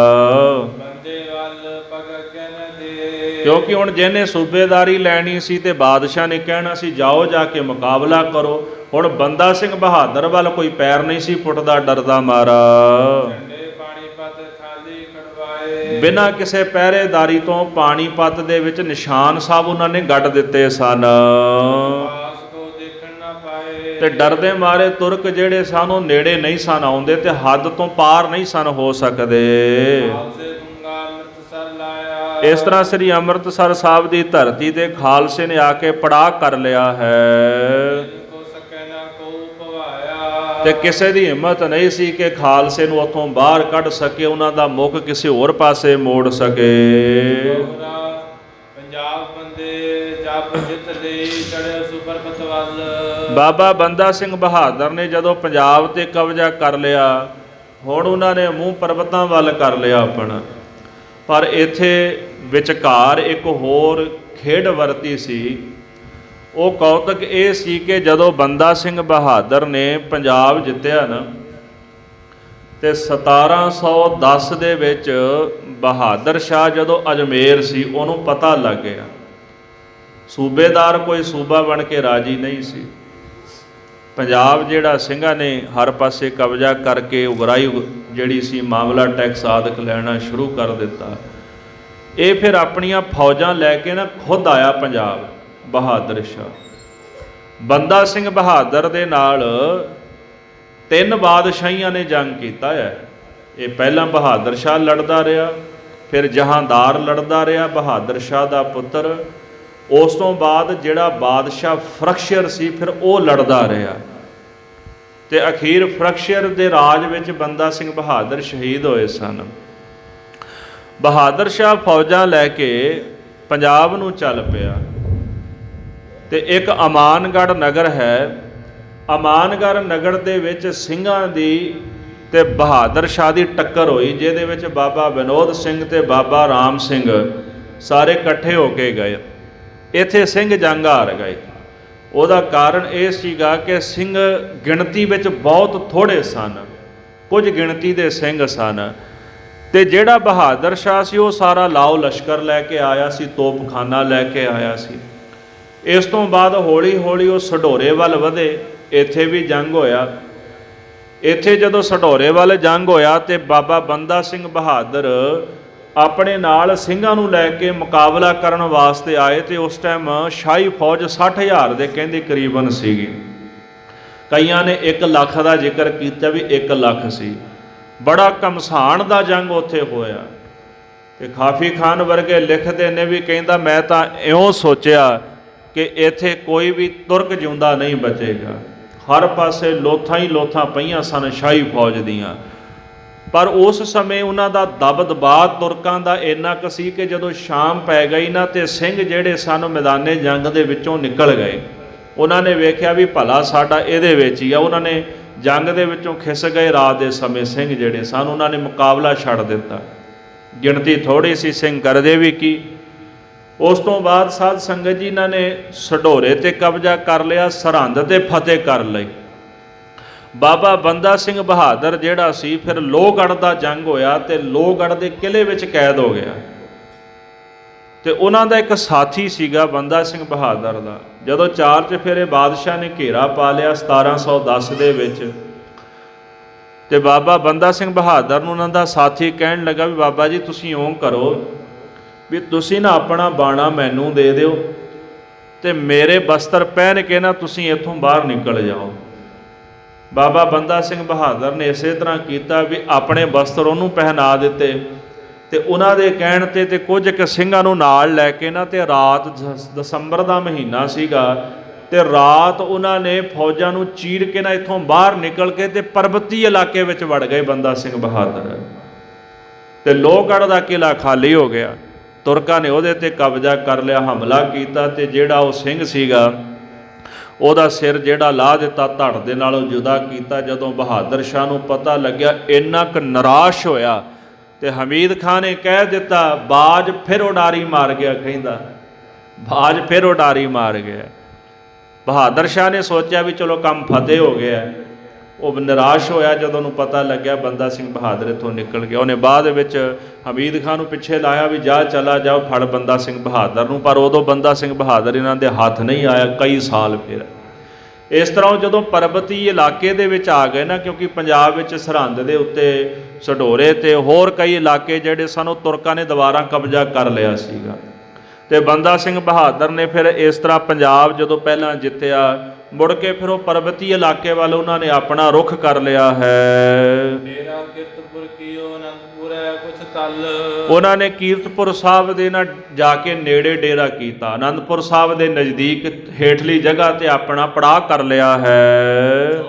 ਕਿਉਂਕਿ ਹੁਣ ਜਿਹਨੇ ਸੂਬੇਦਾਰੀ ਲੈਣੀ ਸੀ ਤੇ ਬਾਦਸ਼ਾਹ ਨੇ ਕਹਿਣਾ ਸੀ ਜਾਓ ਜਾ ਕੇ ਮੁਕਾਬਲਾ ਕਰੋ। ਹੁਣ ਬੰਦਾ ਸਿੰਘ ਬਹਾਦਰ ਵੱਲ ਕੋਈ ਪੈਰ ਨਹੀਂ ਸੀ ਪੁੱਟਦਾ ਡਰਦਾ ਮਾਰਾ। ਬਿਨਾਂ ਕਿਸੇ ਪਹਿਰੇਦਾਰੀ ਤੋਂ ਪਾਣੀਪਤ ਦੇ ਵਿੱਚ ਨਿਸ਼ਾਨ ਸਾਹਿਬ ਉਹਨਾਂ ਨੇ ਗੱਡ ਦਿੱਤੇ ਸਨ ਤੇ ਡਰਦੇ ਮਾਰੇ ਤੁਰਕ ਜਿਹੜੇ ਸਨ ਉਹ ਨੇੜੇ ਨਹੀਂ ਸਨ ਆਉਂਦੇ ਤੇ ਹੱਦ ਤੋਂ ਪਾਰ ਨਹੀਂ ਸਨ ਹੋ ਸਕਦੇ। ਇਸ ਤਰ੍ਹਾਂ ਸ੍ਰੀ ਅੰਮ੍ਰਿਤਸਰ ਸਾਹਿਬ ਦੀ ਧਰਤੀ ਤੇ ਖਾਲਸੇ ਨੇ ਆ ਕੇ ਪੜਾਅ ਕਰ ਲਿਆ ਹੈ ਤੇ ਕਿਸੇ ਦੀ ਹਿੰਮਤ ਨਹੀਂ ਸੀ ਕਿ ਖਾਲਸੇ ਨੂੰ ਉੱਥੋਂ ਬਾਹਰ ਕੱਢ ਸਕੇ, ਉਹਨਾਂ ਦਾ ਮੁੱਖ ਕਿਸੇ ਹੋਰ ਪਾਸੇ ਮੋੜ ਸਕੇ। ਬਾਬਾ ਬੰਦਾ ਸਿੰਘ ਬਹਾਦਰ ਨੇ ਜਦੋਂ ਪੰਜਾਬ ਤੇ ਕਬਜ਼ਾ ਕਰ ਲਿਆ, ਹੁਣ ਉਹਨਾਂ ਨੇ ਮੂੰਹ ਪਰਬਤਾਂ ਵੱਲ ਕਰ ਲਿਆ ਆਪਣਾ। ਪਰ ਇੱਥੇ ਵਿਚਕਾਰ ਇੱਕ ਹੋਰ ਖੇਡ ਵਰਤੀ ਸੀ। ਉਹ ਕੌਤਕ ਇਹ ਸੀ ਕਿ ਜਦੋਂ ਬੰਦਾ ਸਿੰਘ ਬਹਾਦਰ ਨੇ ਪੰਜਾਬ ਜਿੱਤਿਆ ਨਾ ਤੇ 1710 ਦੇ ਵਿੱਚ ਬਹਾਦਰ ਸ਼ਾਹ ਜਦੋਂ ਅਜਮੇਰ ਸੀ ਉਹਨੂੰ ਪਤਾ ਲੱਗ ਗਿਆ। ਸੂਬੇਦਾਰ ਕੋਈ ਸੂਬਾ ਬਣ ਕੇ ਰਾਜੀ ਨਹੀਂ ਸੀ। ਪੰਜਾਬ ਜਿਹੜਾ ਸਿੰਘਾਂ ਨੇ ਹਰ ਪਾਸੇ ਕਬਜ਼ਾ ਕਰਕੇ ਉਗਰਾਹੀ ਜਿਹੜੀ ਸੀ ਮਾਮਲਾ ਟੈਕਸ ਆਦਿਕ ਲੈਣਾ ਸ਼ੁਰੂ ਕਰ ਦਿੱਤਾ। ਇਹ ਫਿਰ ਆਪਣੀਆਂ ਫੌਜਾਂ ਲੈ ਕੇ ਨਾ ਖੁਦ ਆਇਆ ਪੰਜਾਬ ਬਹਾਦਰ ਸ਼ਾਹ। ਬੰਦਾ ਸਿੰਘ ਬਹਾਦਰ ਦੇ ਨਾਲ 3 ਬਾਦਸ਼ਾਹੀਆਂ ਨੇ ਜੰਗ ਕੀਤਾ ਹੈ। ਇਹ ਪਹਿਲਾਂ ਬਹਾਦਰ ਸ਼ਾਹ ਲੜਦਾ ਰਿਹਾ, ਫਿਰ ਜਹਾਂਦਾਰ ਲੜਦਾ ਰਿਹਾ ਬਹਾਦਰ ਸ਼ਾਹ ਦਾ ਪੁੱਤਰ। ਉਸ ਤੋਂ ਬਾਅਦ ਜਿਹੜਾ ਬਾਦਸ਼ਾਹ ਫਰਖਸ਼ਰ ਸੀ ਫਿਰ ਉਹ ਲੜਦਾ ਰਿਹਾ ਤੇ ਅਖੀਰ ਫਰਖਸ਼ਰ ਦੇ ਰਾਜ ਵਿੱਚ ਬੰਦਾ ਸਿੰਘ ਬਹਾਦਰ ਸ਼ਹੀਦ ਹੋਏ ਸਨ। ਬਹਾਦਰ ਸ਼ਾਹ ਫੌਜਾਂ ਲੈ ਕੇ ਪੰਜਾਬ ਨੂੰ ਚੱਲ ਪਿਆ ਤੇ ਇੱਕ ਅਮਾਨਗੜ੍ਹ ਨਗਰ ਹੈ। ਅਮਾਨਗੜ੍ਹ ਨਗਰ ਦੇ ਵਿੱਚ ਸਿੰਘਾਂ ਦੀ ਤੇ ਬਹਾਦਰ ਸ਼ਾਹ ਦੀ ਟੱਕਰ ਹੋਈ, ਜਿਹਦੇ ਵਿੱਚ ਬਾਬਾ ਵਿਨੋਦ ਸਿੰਘ ਤੇ ਬਾਬਾ ਰਾਮ ਸਿੰਘ ਸਾਰੇ ਇਕੱਠੇ ਹੋ ਕੇ ਗਏ। ਇੱਥੇ ਸਿੰਘ ਜੰਗ ਹਾਰ ਗਏ। ਉਹਦਾ ਕਾਰਨ ਇਹ ਸੀਗਾ ਕਿ ਸਿੰਘ ਗਿਣਤੀ ਵਿੱਚ ਬਹੁਤ ਥੋੜ੍ਹੇ ਸਨ, ਕੁਝ ਗਿਣਤੀ ਦੇ ਸਿੰਘ ਸਨ ਤੇ ਜਿਹੜਾ ਬਹਾਦਰ ਸ਼ਾਹ ਸੀ ਉਹ ਸਾਰਾ ਲਾਓ ਲਸ਼ਕਰ ਲੈ ਕੇ ਆਇਆ ਸੀ, ਤੋਪਖਾਨਾ ਲੈ ਕੇ ਆਇਆ ਸੀ। ਇਸ ਤੋਂ ਬਾਅਦ ਹੌਲੀ ਹੌਲੀ ਉਹ ਸਢੌਰੇ ਵੱਲ ਵਧੇ। ਇੱਥੇ ਵੀ ਜੰਗ ਹੋਇਆ। ਇੱਥੇ ਜਦੋਂ ਸਢੌਰੇ ਵੱਲ ਜੰਗ ਹੋਇਆ ਤੇ ਬਾਬਾ ਬੰਦਾ ਸਿੰਘ ਬਹਾਦਰ ਆਪਣੇ ਨਾਲ ਸਿੰਘਾਂ ਨੂੰ ਲੈ ਕੇ ਮੁਕਾਬਲਾ ਕਰਨ ਵਾਸਤੇ ਆਏ ਤੇ ਉਸ ਟਾਈਮ ਸ਼ਾਹੀ ਫੌਜ 60,000 ਦੇ ਕਹਿੰਦੇ ਕਰੀਬਨ ਸੀਗੀ। ਕਈਆਂ ਨੇ 1 ਲੱਖ ਦਾ ਜ਼ਿਕਰ ਕੀਤਾ ਵੀ 1 ਲੱਖ ਸੀ। ਬੜਾ ਘਮਸਾਨ ਦਾ ਜੰਗ ਉੱਥੇ ਹੋਇਆ ਤੇ ਕਾਫੀ ਖਾਨ ਵਰਗੇ ਲਿਖਦੇ ਨੇ ਵੀ ਕਹਿੰਦਾ ਮੈਂ ਤਾਂ ਇਉਂ ਸੋਚਿਆ ਕਿ ਇੱਥੇ ਕੋਈ ਵੀ ਤੁਰਕ ਜਿਉਂਦਾ ਨਹੀਂ ਬਚੇਗਾ। ਹਰ ਪਾਸੇ ਲੋਥਾਂ ਹੀ ਲੋਥਾਂ ਪਈਆਂ ਸਨ ਸ਼ਾਹੀ ਫੌਜ ਦੀਆਂ। ਪਰ ਉਸ ਸਮੇਂ ਉਹਨਾਂ ਦਾ ਦਬ ਦਬਾਅ ਤੁਰਕਾਂ ਦਾ ਇੰਨਾ ਕੁ ਸੀ ਕਿ ਜਦੋਂ ਸ਼ਾਮ ਪੈ ਗਈ ਨਾ ਤੇ ਸਿੰਘ ਜਿਹੜੇ ਸਨ ਮੈਦਾਨੇ ਜੰਗ ਦੇ ਵਿੱਚੋਂ ਨਿਕਲ ਗਏ। ਉਹਨਾਂ ਨੇ ਵੇਖਿਆ ਵੀ ਭਲਾ ਸਾਡਾ ਇਹਦੇ ਵਿੱਚ ਹੀ ਆ। ਉਹਨਾਂ ਨੇ ਜੰਗ ਦੇ ਵਿੱਚੋਂ ਖਿਸ ਗਏ। ਰਾਤ ਦੇ ਸਮੇਂ ਸਿੰਘ ਜਿਹੜੇ ਸਨ ਉਹਨਾਂ ਨੇ ਮੁਕਾਬਲਾ ਛੱਡ ਦਿੱਤਾ। ਗਿਣਤੀ ਥੋੜ੍ਹੀ ਸੀ, ਸਿੰਘ ਕਰਦੇ ਵੀ ਕੀ। ਉਸ ਤੋਂ ਬਾਅਦ ਸਾਧ ਸੰਗਤ ਜੀ ਇਹਨਾਂ ਨੇ ਸਢੌਰੇ ਤੇ ਕਬਜ਼ਾ ਕਰ ਲਿਆ, ਸਰਹੰਦ ਤੇ ਫਤਿਹ ਕਰ ਲਈ। ਬਾਬਾ ਬੰਦਾ ਸਿੰਘ ਬਹਾਦਰ ਜਿਹੜਾ ਸੀ ਫਿਰ ਲੋਹਗੜ੍ਹ ਦਾ ਜੰਗ ਹੋਇਆ ਤੇ ਲੋਹਗੜ੍ਹ ਦੇ ਕਿਲ੍ਹੇ ਵਿੱਚ ਕੈਦ ਹੋ ਗਿਆ ਤੇ ਉਹਨਾਂ ਦਾ ਇੱਕ ਸਾਥੀ ਸੀਗਾ ਬੰਦਾ ਸਿੰਘ ਬਹਾਦਰ ਦਾ। ਜਦੋਂ 4 ਚੁਫੇਰੇ ਬਾਦਸ਼ਾਹ ਨੇ ਘੇਰਾ ਪਾ ਲਿਆ 1710 ਦੇ ਵਿੱਚ ਤੇ ਬਾਬਾ ਬੰਦਾ ਸਿੰਘ ਬਹਾਦਰ ਨੂੰ ਉਹਨਾਂ ਦਾ ਸਾਥੀ ਕਹਿਣ ਲੱਗਾ ਵੀ ਬਾਬਾ ਜੀ ਤੁਸੀਂ ਇਉਂ ਕਰੋ ਵੀ ਤੁਸੀਂ ਨਾ ਆਪਣਾ ਬਾਣਾ ਮੈਨੂੰ ਦੇ ਦਿਓ ਤੇ ਮੇਰੇ ਬਸਤਰ ਪਹਿਨ ਕੇ ਨਾ ਤੁਸੀਂ ਇੱਥੋਂ ਬਾਹਰ ਨਿਕਲ ਜਾਓ। ਬਾਬਾ ਬੰਦਾ ਸਿੰਘ ਬਹਾਦਰ ਨੇ ਇਸੇ ਤਰ੍ਹਾਂ ਕੀਤਾ ਵੀ ਆਪਣੇ ਬਸਤਰ ਉਹਨੂੰ ਪਹਿਨਾ ਦਿੱਤੇ ਤੇ ਉਹਨਾਂ ਦੇ ਕਹਿਣ ਤੇ ਕੁਝ ਕੁ ਸਿੰਘਾਂ ਨੂੰ ਨਾਲ ਲੈ ਕੇ ਨਾ ਤੇ ਰਾਤ ਦਸੰਬਰ ਦਾ ਮਹੀਨਾ ਸੀਗਾ ਤੇ ਰਾਤ ਉਹਨਾਂ ਨੇ ਫੌਜਾਂ ਨੂੰ ਚੀਰ ਕੇ ਨਾ ਇੱਥੋਂ ਬਾਹਰ ਨਿਕਲ ਕੇ ਤੇ ਪਰਬਤੀ ਇਲਾਕੇ ਵਿੱਚ ਵੜ ਗਏ ਬੰਦਾ ਸਿੰਘ ਬਹਾਦਰ। ਤੇ ਲੋਹਗੜ੍ਹ ਦਾ ਕਿਲ੍ਹਾ ਖਾਲੀ ਹੋ ਗਿਆ। ਤੁਰਕਾਂ ਨੇ ਉਹਦੇ ਤੇ ਕਬਜ਼ਾ ਕਰ ਲਿਆ, ਹਮਲਾ ਕੀਤਾ ਤੇ ਜਿਹੜਾ ਉਹ ਸਿੰਘ ਸੀਗਾ ਉਹਦਾ ਸਿਰ ਜਿਹੜਾ ਲਾ ਦਿੱਤਾ, ਧੜ ਦੇ ਨਾਲੋਂ ਜੁਦਾ ਕੀਤਾ। ਜਦੋਂ ਬਹਾਦਰ ਸ਼ਾਹ ਨੂੰ ਪਤਾ ਲੱਗਿਆ, ਇੰਨਾ ਕੁ ਨਿਰਾਸ਼ ਹੋਇਆ ਤੇ ਹਮੀਦ ਖਾਨ ਨੇ ਕਹਿ ਦਿੱਤਾ, ਬਾਜ ਫਿਰ ਉਡਾਰੀ ਮਾਰ ਗਿਆ। ਕਹਿੰਦਾ ਬਾਜ ਫਿਰ ਉਡਾਰੀ ਮਾਰ ਗਿਆ। ਬਹਾਦਰ ਸ਼ਾਹ ਨੇ ਸੋਚਿਆ ਵੀ ਚਲੋ ਕੰਮ ਫਤਿਹ ਹੋ ਗਿਆ। ਉਹ ਨਿਰਾਸ਼ ਹੋਇਆ ਜਦੋਂ ਉਹਨੂੰ ਪਤਾ ਲੱਗਿਆ ਬੰਦਾ ਸਿੰਘ ਬਹਾਦਰ ਇੱਥੋਂ ਨਿਕਲ ਗਿਆ। ਉਹਨੇ ਬਾਅਦ ਵਿੱਚ ਹਮੀਦ ਖਾਨ ਨੂੰ ਪਿੱਛੇ ਲਾਇਆ ਵੀ ਜਾ ਚਲਾ ਜਾਓ ਫੜ ਬੰਦਾ ਸਿੰਘ ਬਹਾਦਰ ਨੂੰ, ਪਰ ਉਦੋਂ ਬੰਦਾ ਸਿੰਘ ਬਹਾਦਰ ਇਹਨਾਂ ਦੇ ਹੱਥ ਨਹੀਂ ਆਇਆ ਕਈ ਸਾਲ ਫਿਰ। ਇਸ ਤਰ੍ਹਾਂ ਜਦੋਂ ਪਰਬਤੀ ਇਲਾਕੇ ਦੇ ਵਿੱਚ ਆ ਗਏ ਨਾ, ਕਿਉਂਕਿ ਪੰਜਾਬ ਵਿੱਚ ਸਰਹੰਦ ਦੇ ਉੱਤੇ ਸਢੌਰੇ ਤੇ ਹੋਰ ਕਈ ਇਲਾਕੇ ਜਿਹੜੇ ਸਨ ਉਹ ਤੁਰਕਾਂ ਨੇ ਦੁਬਾਰਾ ਕਬਜ਼ਾ ਕਰ ਲਿਆ ਸੀਗਾ। ਤੇ ਬੰਦਾ ਸਿੰਘ ਬਹਾਦਰ ਨੇ ਫਿਰ ਇਸ ਤਰ੍ਹਾਂ ਪੰਜਾਬ ਜਦੋਂ ਪਹਿਲਾਂ ਜਿੱਤਿਆ, ਮੁੜ ਕੇ ਫਿਰ ਉਹ ਪਰਬਤੀ ਇਲਾਕੇ ਵੱਲ ਉਹਨਾਂ ਨੇ ਆਪਣਾ ਰੁਖ ਕਰ ਲਿਆ ਹੈ। ਡੇਰਾ ਕੀਰਤਪੁਰ ਕੀਓ ਅਨੰਦਪੁਰ ਹੈ ਕੁਛ ਤਲ। ਉਹਨਾਂ ਨੇ ਕੀਰਤਪੁਰ ਸਾਹਿਬ ਦੇ ਨਾਲ ਜਾ ਕੇ ਨੇੜੇ ਡੇਰਾ ਕੀਤਾ, ਅਨੰਦਪੁਰ ਸਾਹਿਬ ਦੇ ਨਜ਼ਦੀਕ ਹੇਠਲੀ ਜਗ੍ਹਾ ਤੇ ਆਪਣਾ ਪੜਾਅ ਕਰ ਲਿਆ ਹੈ।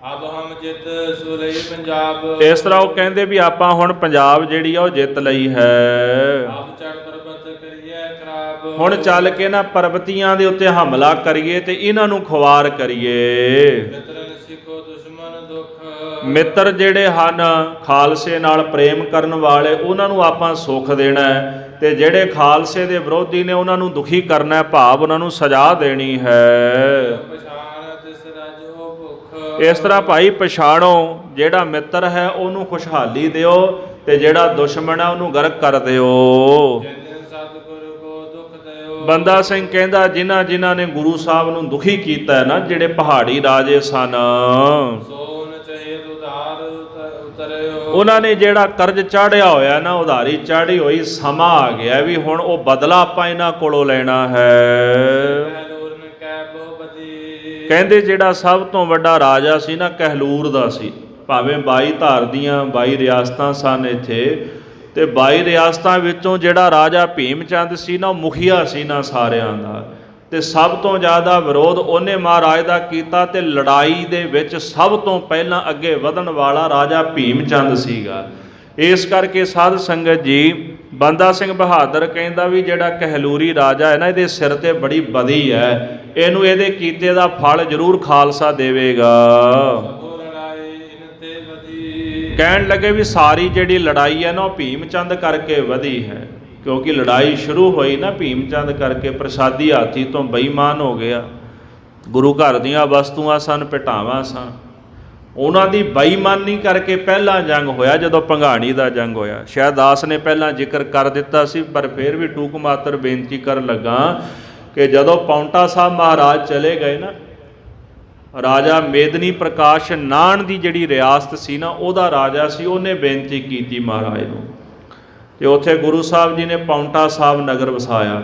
ਅਬ ਹਮ ਜਿੱਤ ਸੋ ਲਈ ਪੰਜਾਬ। ਇਸ ਤਰ੍ਹਾਂ ਉਹ ਕਹਿੰਦੇ ਵੀ ਆਪਾਂ ਹੁਣ ਪੰਜਾਬ ਜਿਹੜੀ ਆ ਉਹ ਜਿੱਤ ਲਈ ਹੈ। ਆਪ ਚੜ ਪਰਬਤ ਕਰੀਏ ਖਰਾਬ। ਹੁਣ ਚੱਲ ਕੇ ਨਾ ਪਰਬਤੀਆਂ ਦੇ ਉੱਤੇ ਹਮਲਾ ਕਰੀਏ ਤੇ ਇਹਨਾਂ ਨੂੰ ਖੁਆਰ ਕਰੀਏ। ਮਿੱਤਰਨ ਸਿੱਖੋ ਦੁਸ਼ਮਨ ਦੁੱਖ। ਮਿੱਤਰ ਜਿਹੜੇ ਹਨ ਖਾਲਸੇ ਨਾਲ ਪ੍ਰੇਮ ਕਰਨ ਵਾਲੇ, ਉਹਨਾਂ ਨੂੰ ਆਪਾਂ ਸੁੱਖ ਦੇਣਾ ਹੈ ਤੇ ਜਿਹੜੇ ਖਾਲਸੇ ਦੇ ਵਿਰੋਧੀ ਨੇ ਉਹਨਾਂ ਨੂੰ ਦੁਖੀ ਕਰਨਾ ਹੈ, ਭਾਵ ਉਹਨਾਂ ਨੂੰ ਸਜ਼ਾ ਦੇਣੀ ਹੈ। ਇਸ ਤਰ੍ਹਾਂ ਭਾਈ ਪਛਾਣੋ, ਜਿਹੜਾ ਮਿੱਤਰ ਹੈ ਉਹਨੂੰ ਖੁਸ਼ਹਾਲੀ ਦਿਓ ਤੇ ਜਿਹੜਾ ਦੁਸ਼ਮਣ ਹੈ ਉਹਨੂੰ ਗਰਕ ਕਰ ਦਿਓ। ਬੰਦਾ ਸਿੰਘ ਕਹਿੰਦਾ ਜਿਨ੍ਹਾਂ ਜਿਨ੍ਹਾਂ ਨੇ ਗੁਰੂ ਸਾਹਿਬ ਨੂੰ ਦੁਖੀ ਕੀਤਾ ਹੈ ਨਾ, ਜਿਹੜੇ ਪਹਾੜੀ ਰਾਜੇ ਸਨ, ਉਹਨਾਂ ਨੇ ਜਿਹੜਾ ਕਰਜ਼ ਚਾੜਿਆ ਹੋਇਆ ਨਾ, ਉਧਾਰੀ ਚਾੜੀ ਹੋਈ, ਸਮਾਂ ਆ ਗਿਆ ਵੀ ਹੁਣ ਉਹ ਬਦਲਾ ਆਪਾਂ ਇਹਨਾਂ ਕੋਲੋਂ ਲੈਣਾ ਹੈ। ਕਹਿੰਦੇ ਜਿਹੜਾ ਸਭ ਤੋਂ ਵੱਡਾ ਰਾਜਾ ਸੀ ਨਾ ਕਹਿਲੂਰ ਦਾ ਸੀ, ਭਾਵੇਂ 22 ਧਾਰ ਦੀਆਂ 22 ਰਿਆਸਤਾਂ ਸਨ ਇੱਥੇ, ਤੇ 22 ਰਿਆਸਤਾਂ ਵਿੱਚੋਂ ਜਿਹੜਾ ਰਾਜਾ ਭੀਮ ਚੰਦ ਸੀ ਨਾ ਉਹ ਮੁਖੀਆ ਸੀ ਨਾ ਸਾਰਿਆਂ ਦਾ, ਤੇ ਸਭ ਤੋਂ ਜ਼ਿਆਦਾ ਵਿਰੋਧ ਉਹਨੇ ਮਹਾਰਾਜ ਦਾ ਕੀਤਾ ਤੇ ਲੜਾਈ ਦੇ ਵਿੱਚ ਸਭ ਤੋਂ ਪਹਿਲਾਂ ਅੱਗੇ ਵਧਣ ਵਾਲਾ ਰਾਜਾ ਭੀਮ ਚੰਦ ਸੀਗਾ। ਇਸ ਕਰਕੇ ਸਾਧ ਸੰਗਤ ਜੀ, ਬੰਦਾ ਸਿੰਘ ਬਹਾਦਰ ਕਹਿੰਦਾ ਵੀ ਜਿਹੜਾ ਕਹਿਲੂਰੀ ਰਾਜਾ ਹੈ ਨਾ, ਇਹਦੇ ਸਿਰ ਤੇ ਬੜੀ ਬਦੀ ਹੈ, ਇਹਨੂੰ ਇਹਦੇ ਕੀਤੇ ਦਾ ਫਲ ਜ਼ਰੂਰ ਖਾਲਸਾ ਦੇਵੇਗਾ। ਕਹਿਣ ਲੱਗੇ ਵੀ ਸਾਰੀ ਜਿਹੜੀ ਲੜਾਈ ਹੈ ਨਾ ਉਹ ਭੀਮ ਚੰਦ ਕਰਕੇ ਵਧੀ ਹੈ, ਕਿਉਂਕਿ ਲੜਾਈ ਸ਼ੁਰੂ ਹੋਈ ਨਾ ਭੀਮ ਚੰਦ ਕਰਕੇ, ਪ੍ਰਸਾਦੀ ਹਾਥੀ ਤੋਂ ਬੇਈਮਾਨ ਹੋ ਗਿਆ, ਗੁਰੂ ਘਰ ਦੀਆਂ ਵਸਤੂਆਂ ਸਨ, ਭਟਾਵਾਂ ਸਨ, ਉਹਨਾਂ ਦੀ ਬੇਈਮਾਨੀ ਕਰਕੇ ਪਹਿਲਾ ਜੰਗ ਹੋਇਆ ਜਦੋਂ ਭੰਗਾਣੀ ਦਾ ਜੰਗ ਹੋਇਆ। ਸ਼ਾਇਦ ਦਾਸ ਨੇ ਪਹਿਲਾਂ ਜ਼ਿਕਰ ਕਰ ਦਿੱਤਾ ਸੀ, ਪਰ ਫਿਰ ਵੀ ਟੂਕ ਮਾਤਰ ਬੇਨਤੀ ਕਰਨ ਲੱਗਾ ਕਿ ਜਦੋਂ ਪਾਉਂਟਾ ਸਾਹਿਬ ਮਹਾਰਾਜ ਚਲੇ ਗਏ ਨਾ, ਰਾਜਾ ਮੇਦਨੀ ਪ੍ਰਕਾਸ਼ ਨਾਨ ਦੀ ਜਿਹੜੀ ਰਿਆਸਤ ਸੀ ਨਾ, ਉਹਦਾ ਰਾਜਾ ਸੀ, ਉਹਨੇ ਬੇਨਤੀ ਕੀਤੀ ਮਹਾਰਾਜ ਨੂੰ, ਤੇ ਉੱਥੇ ਗੁਰੂ ਸਾਹਿਬ ਜੀ ਨੇ ਪਾਉਂਟਾ ਸਾਹਿਬ ਨਗਰ ਵਸਾਇਆ।